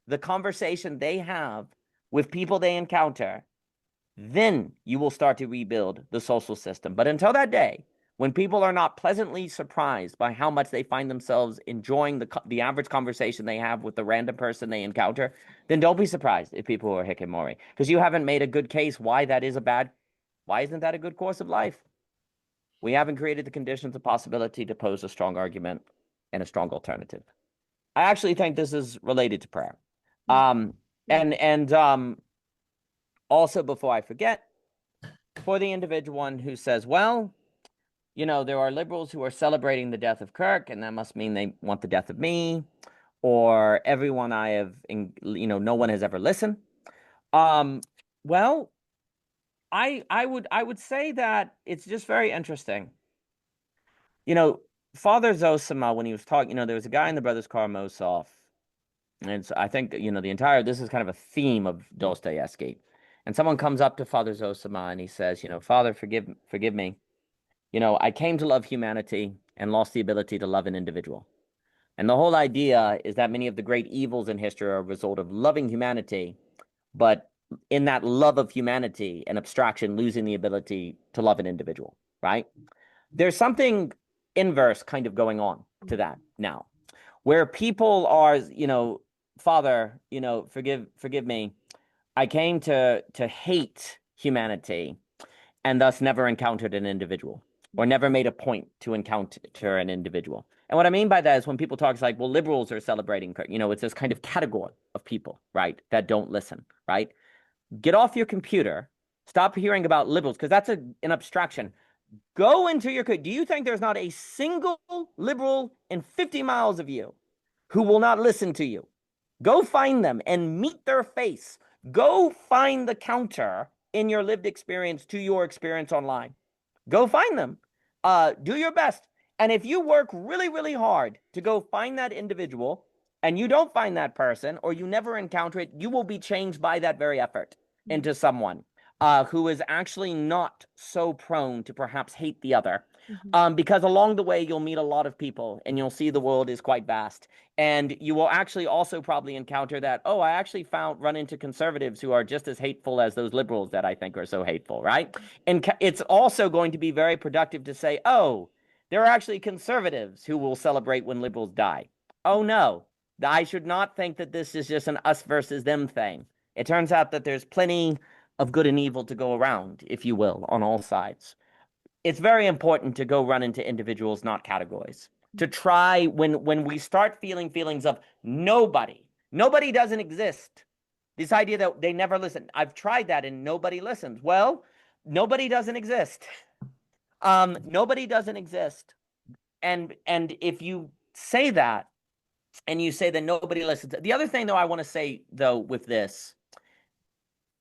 the conversation they have with people they encounter, then you will start to rebuild the social system. But until that day, when people are not pleasantly surprised by how much they find themselves enjoying the average conversation they have with the random person they encounter, then don't be surprised if people are hikikomori, because you haven't made a good case why isn't that a good course of life? We haven't created the conditions of possibility to pose a strong argument and a strong alternative. I actually think this is related to prayer. Also, before I forget, for the individual one who says, well, there are liberals who are celebrating the death of Kirk, and that must mean they want the death of me, or everyone no one has ever listened. Well, I would say that it's just very interesting. Father Zosima, when he was talking, there was a guy in the Brothers Karamazov, and so I think, this is kind of a theme of Dostoevsky. And someone comes up to Father Zosima and he says, Father, forgive me. I came to love humanity and lost the ability to love an individual. And the whole idea is that many of the great evils in history are a result of loving humanity, but in that love of humanity and abstraction, losing the ability to love an individual, right? There's something inverse kind of going on to that now, where people are, Father, forgive me. I came to hate humanity and thus never encountered an individual, or never made a point to encounter an individual. And what I mean by that is when people talk, it's like, well, liberals are celebrating, it's this kind of category of people, right, that don't listen, right? Get off your computer. Stop hearing about liberals, because that's an abstraction. Go into your... Do you think there's not a single liberal in 50 miles of you who will not listen to you? Go find them and meet their face. Go find the counter in your lived experience to your experience online. Go find them. Do your best. And if you work really, really hard to go find that individual and you don't find that person or you never encounter it, you will be changed by that very effort into someone who is actually not so prone to perhaps hate the other. Because along the way, you'll meet a lot of people and you'll see the world is quite vast. And you will actually also probably encounter that, oh, I actually run into conservatives who are just as hateful as those liberals that I think are so hateful, right? And it's also going to be very productive to say, oh, there are actually conservatives who will celebrate when liberals die. Oh, no, I should not think that this is just an us versus them thing. It turns out that there's plenty of good and evil to go around, if you will, on all sides. It's very important to go run into individuals, not categories. To try when we start feeling feelings of nobody doesn't exist. This idea that they never listen. I've tried that and nobody listens. Well, nobody doesn't exist. Nobody doesn't exist. And if you say that and you say that nobody listens, the other thing though I want to say though with this,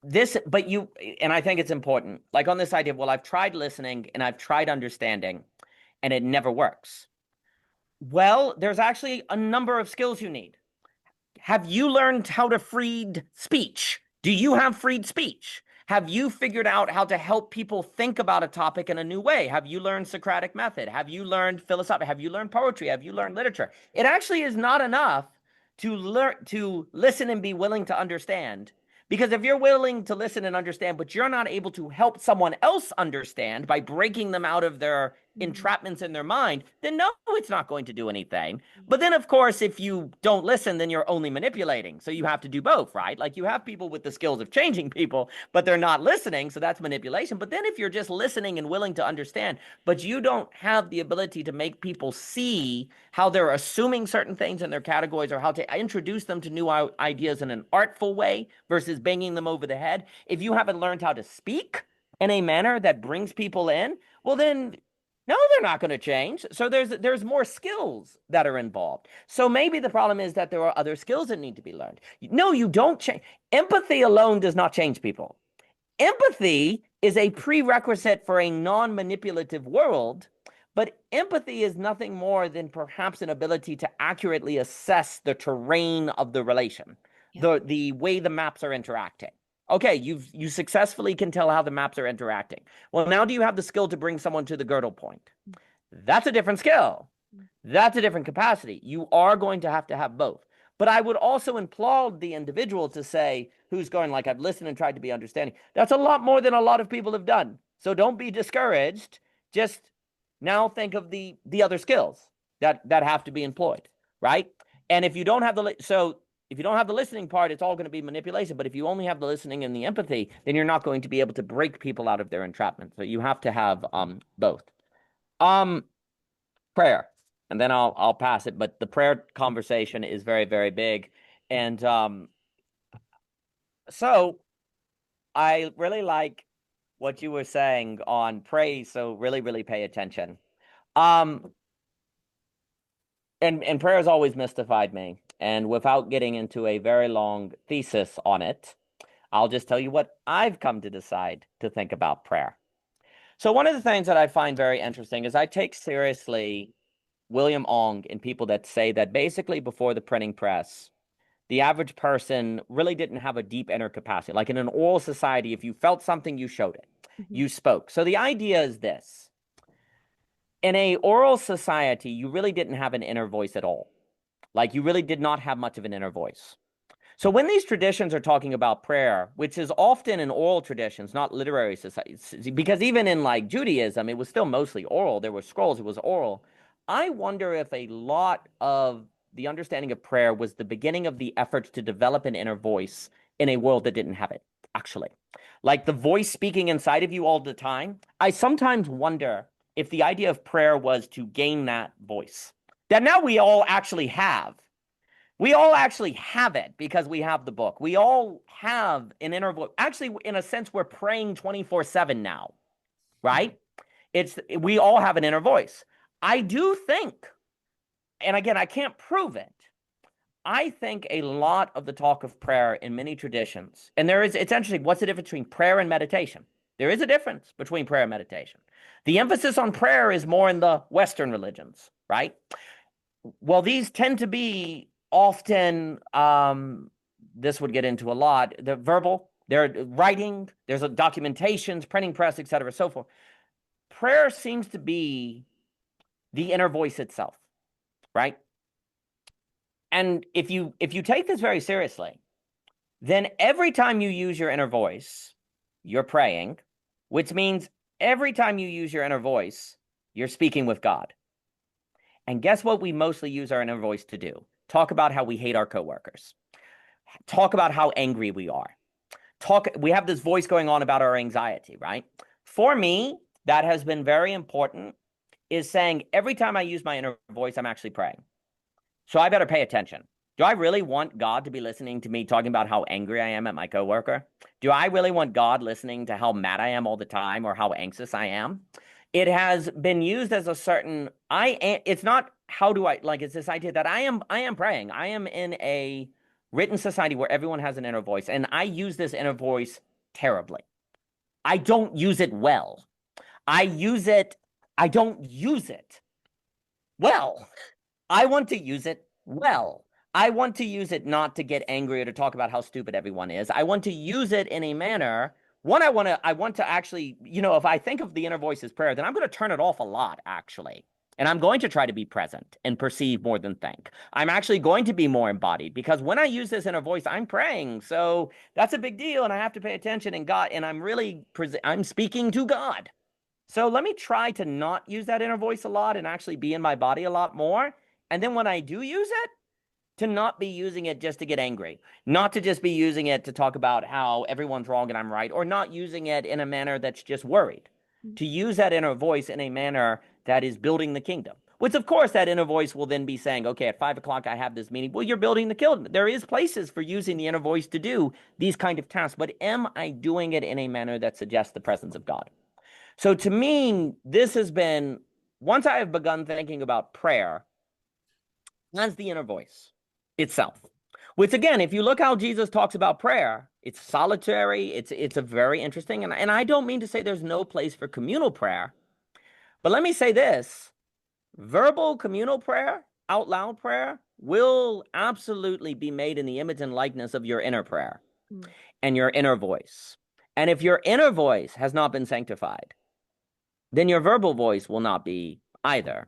and I think it's important, like on this idea of, well, I've tried listening and I've tried understanding and it never works. Well, there's actually a number of skills you need. Have you learned how to freed speech? Do you have freed speech? Have you figured out how to help people think about a topic in a new way? Have you learned Socratic method? Have you learned philosophy? Have you learned poetry? Have you learned literature? It actually is not enough to listen and be willing to understand. Because if you're willing to listen and understand, but you're not able to help someone else understand by breaking them out of their entrapments in their mind, then no, it's not going to do anything. But then, of course, if you don't listen, then you're only manipulating. So you have to do both, right? Like you have people with the skills of changing people, but they're not listening. So that's manipulation. But then if you're just listening and willing to understand, but you don't have the ability to make people see how they're assuming certain things in their categories or how to introduce them to new ideas in an artful way versus banging them over the head. If you haven't learned how to speak in a manner that brings people in, well, then no, they're not going to change. So there's more skills that are involved. So maybe the problem is that there are other skills that need to be learned. No, you don't change. Empathy alone does not change people. Empathy is a prerequisite for a non-manipulative world, but empathy is nothing more than perhaps an ability to accurately assess the terrain of the relation, the way the maps are interacting. Okay, you successfully can tell how the maps are interacting. Well, now do you have the skill to bring someone to the girdle point? That's a different skill. That's a different capacity. You are going to have both. But I would also applaud the individual to say, who's going like, I've listened and tried to be understanding. That's a lot more than a lot of people have done. So don't be discouraged. Just now think of the other skills that have to be employed, right? And if you don't have if you don't have the listening part, it's all going to be manipulation. But if you only have the listening and the empathy, then you're not going to be able to break people out of their entrapment. So you have to have both. Prayer, and then I'll pass it. But the prayer conversation is very, very big, and so I really like what you were saying on praise. So really, really pay attention. And prayer has always mystified me. And without getting into a very long thesis on it, I'll just tell you what I've come to decide to think about prayer. So one of the things that I find very interesting is I take seriously William Ong and people that say that basically before the printing press, the average person really didn't have a deep inner capacity. Like in an oral society, if you felt something, you showed it. You spoke. So the idea is this. In a oral society, you really didn't have an inner voice at all. Like you really did not have much of an inner voice. So when these traditions are talking about prayer, which is often in oral traditions, not literary societies, because even in like Judaism, it was still mostly oral. There were scrolls, it was oral. I wonder if a lot of the understanding of prayer was the beginning of the effort to develop an inner voice in a world that didn't have it, actually. Like the voice speaking inside of you all the time. I sometimes wonder if the idea of prayer was to gain that voice that now we all actually have. We all actually have it because we have the book. We all have an inner voice. Actually, in a sense, we're praying 24/7 now, right? We all have an inner voice. I do think, and again, I can't prove it. I think a lot of the talk of prayer in many traditions, and it's interesting, what's the difference between prayer and meditation? There is a difference between prayer and meditation. The emphasis on prayer is more in the Western religions, right? Well, these tend to be often, this would get into a lot, the verbal, they're writing, there's documentations, printing press, et cetera, so forth. Prayer seems to be the inner voice itself, right? And if you take this very seriously, then every time you use your inner voice, you're praying, which means every time you use your inner voice, you're speaking with God. And guess what we mostly use our inner voice to do? Talk about how we hate our coworkers. Talk about how angry we are. We have this voice going on about our anxiety, right? For me, that has been very important, is saying every time I use my inner voice, I'm actually praying. So I better pay attention. Do I really want God to be listening to me talking about how angry I am at my coworker? Do I really want God listening to how mad I am all the time or how anxious I am? It has been used as a certain, it's not how do I, like, it's this idea that I am praying. I am in a written society where everyone has an inner voice, and I use this inner voice terribly. I don't use it well. I don't use it well. I want to use it well. I want to use it not to get angry or to talk about how stupid everyone is. I want to use it in a manner. One, I want to actually, if I think of the inner voice as prayer, then I'm going to turn it off a lot, actually. And I'm going to try to be present and perceive more than think. I'm actually going to be more embodied, because when I use this inner voice, I'm praying. So that's a big deal, and I have to pay attention, and I'm speaking to God. So let me try to not use that inner voice a lot and actually be in my body a lot more. And then when I do use it, to not be using it just to get angry, not to just be using it to talk about how everyone's wrong and I'm right, or not using it in a manner that's just worried. To use that inner voice in a manner that is building the kingdom, which of course that inner voice will then be saying, okay, at 5 o'clock I have this meeting. Well, you're building the kingdom. There is places for using the inner voice to do these kind of tasks, but am I doing it in a manner that suggests the presence of God? So to me, this has been, once I have begun thinking about prayer as the inner voice itself, which again, if you look how Jesus talks about prayer, it's solitary, it's a very interesting, and I don't mean to say there's no place for communal prayer, but let me say this, verbal communal prayer, out loud prayer, will absolutely be made in the image and likeness of your inner prayer and your inner voice. And if your inner voice has not been sanctified, then your verbal voice will not be either.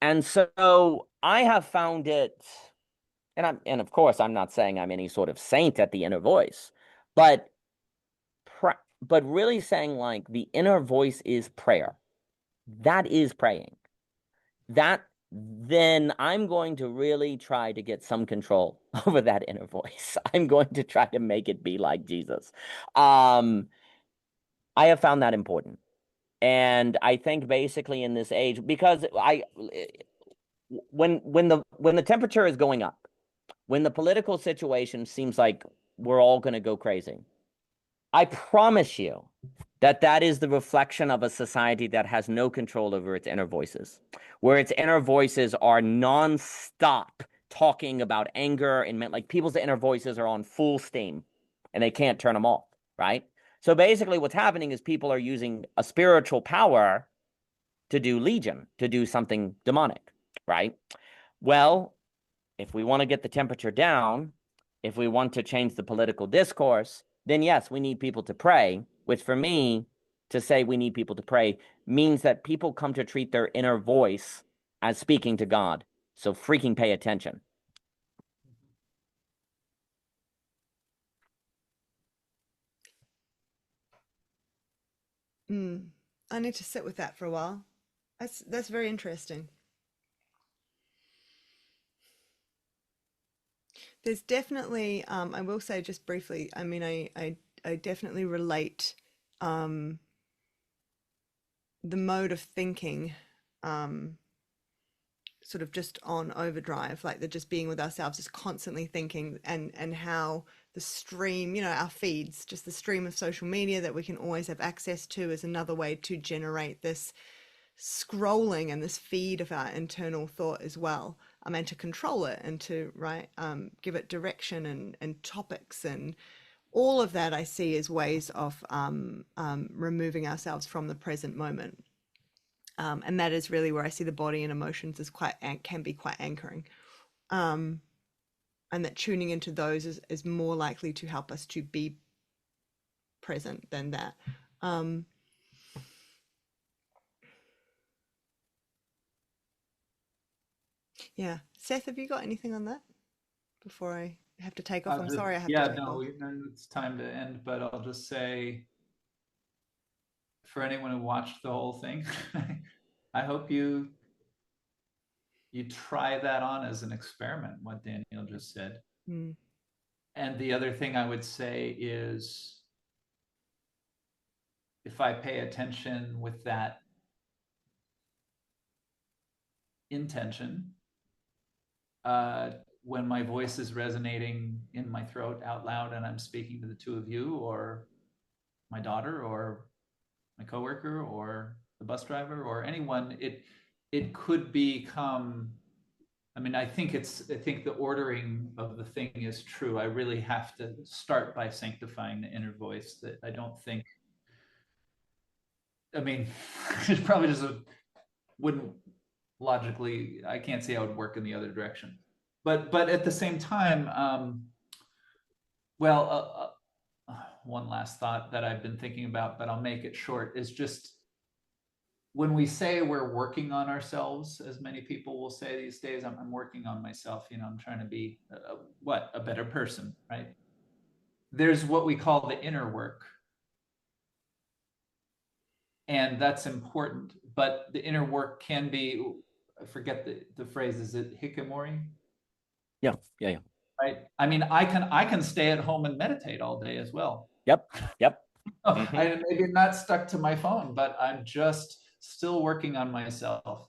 And so I have found it, and of course, I'm not saying I'm any sort of saint at the inner voice, but really saying like the inner voice is prayer. That is praying. Then I'm going to really try to get some control over that inner voice. I'm going to try to make it be like Jesus. I have found that important. And I think basically in this age, because when the temperature is going up, when the political situation seems like we're all going to go crazy, I promise you that is the reflection of a society that has no control over its inner voices, where its inner voices are nonstop talking about anger, and like people's inner voices are on full steam and they can't turn them off, right? So basically what's happening is people are using a spiritual power to do legion, to do something demonic, right? Well, if we want to get the temperature down, if we want to change the political discourse, then yes, we need people to pray, which for me, to say we need people to pray means that people come to treat their inner voice as speaking to God. So freaking pay attention. I need to sit with that for a while. That's very interesting. There's definitely, I will say just briefly, I mean, I definitely relate the mode of thinking sort of just on overdrive, like the just being with ourselves, just constantly thinking, and how the stream, our feeds, just the stream of social media that we can always have access to is another way to generate this scrolling and this feed of our internal thought as well. and to control it and to give it direction and topics and all of that I see as ways of removing ourselves from the present moment. And that is really where I see the body and emotions as can be quite anchoring. And that tuning into those is more likely to help us to be present than that. Yeah. Seth, have you got anything on that before I have to take off? I'm sorry I have to take off. It's time to end, but I'll just say, for anyone who watched the whole thing, I hope you try that on as an experiment, what Danielle just said. Mm. And the other thing I would say is, if I pay attention with that intention, when my voice is resonating in my throat out loud and I'm speaking to the two of you or my daughter or my coworker or the bus driver or anyone, it could become, I mean, I think the ordering of the thing is true. I really have to start by sanctifying the inner voice. That I don't think, I mean, it probably just wouldn't logically, I can't see how it would work in the other direction. But at the same time, one last thought that I've been thinking about, but I'll make it short, is just when we say we're working on ourselves, as many people will say these days, I'm working on myself, I'm trying to be a better person, right? There's what we call the inner work. And that's important, but the inner work can be, I forget the phrase, is it hikikomori? Yeah. Right. I mean, I can stay at home and meditate all day as well. Yep. Mm-hmm. I maybe not stuck to my phone, but I'm just still working on myself.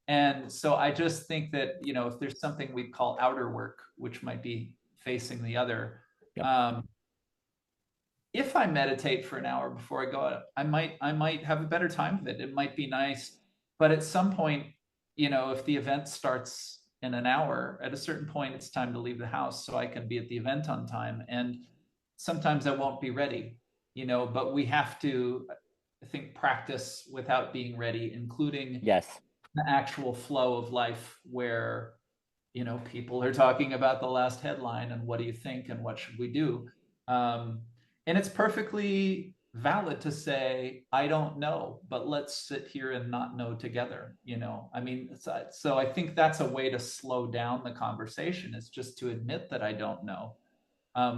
And so I just think that, if there's something we call outer work, which might be facing the other, if I meditate for an hour before I go out, I might have a better time of it. It might be nice, but at some point, if the event starts in an hour, at a certain point, it's time to leave the house so I can be at the event on time. And sometimes I won't be ready, but we have to, I think, practice without being ready, including the actual flow of life where, people are talking about the last headline and what do you think and what should we do? And it's perfectly valid to say, I don't know, but let's sit here and not know together. I mean, so I think that's a way to slow down the conversation, is just to admit that I don't know,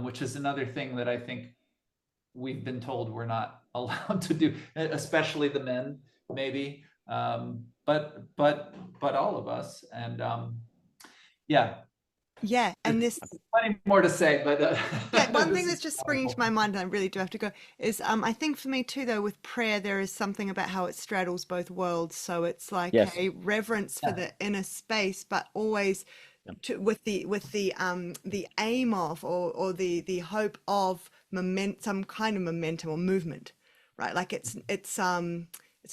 which is another thing that I think we've been told we're not allowed to do, especially the men, maybe, but all of us. And and this plenty more to say, but one thing that's just springing to my mind, and I really do have to go, is I think for me too, though, with prayer, there is something about how it straddles both worlds. So it's like a reverence for the inner space, but always with the aim of or the hope of some kind of momentum or movement, right? Like it's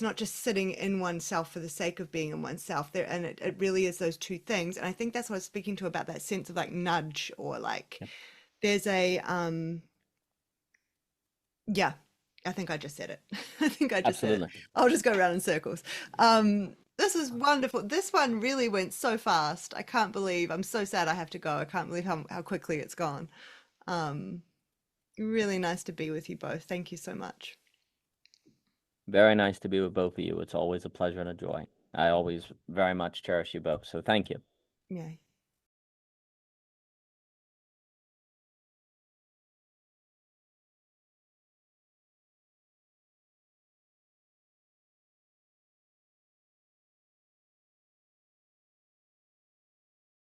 not just sitting in oneself for the sake of being in oneself there. And it really is those two things. And I think that's what I was speaking to about, that sense of like nudge, or like there's a, I think I just said it. I think I just said it. I'll just go around in circles. This is wonderful. This one really went so fast. I can't believe, I'm so sad I have to go. I can't believe how quickly it's gone. Really nice to be with you both. Thank you so much. Very nice to be with both of you. It's always a pleasure and a joy. I always very much cherish you both. So thank you. Yeah.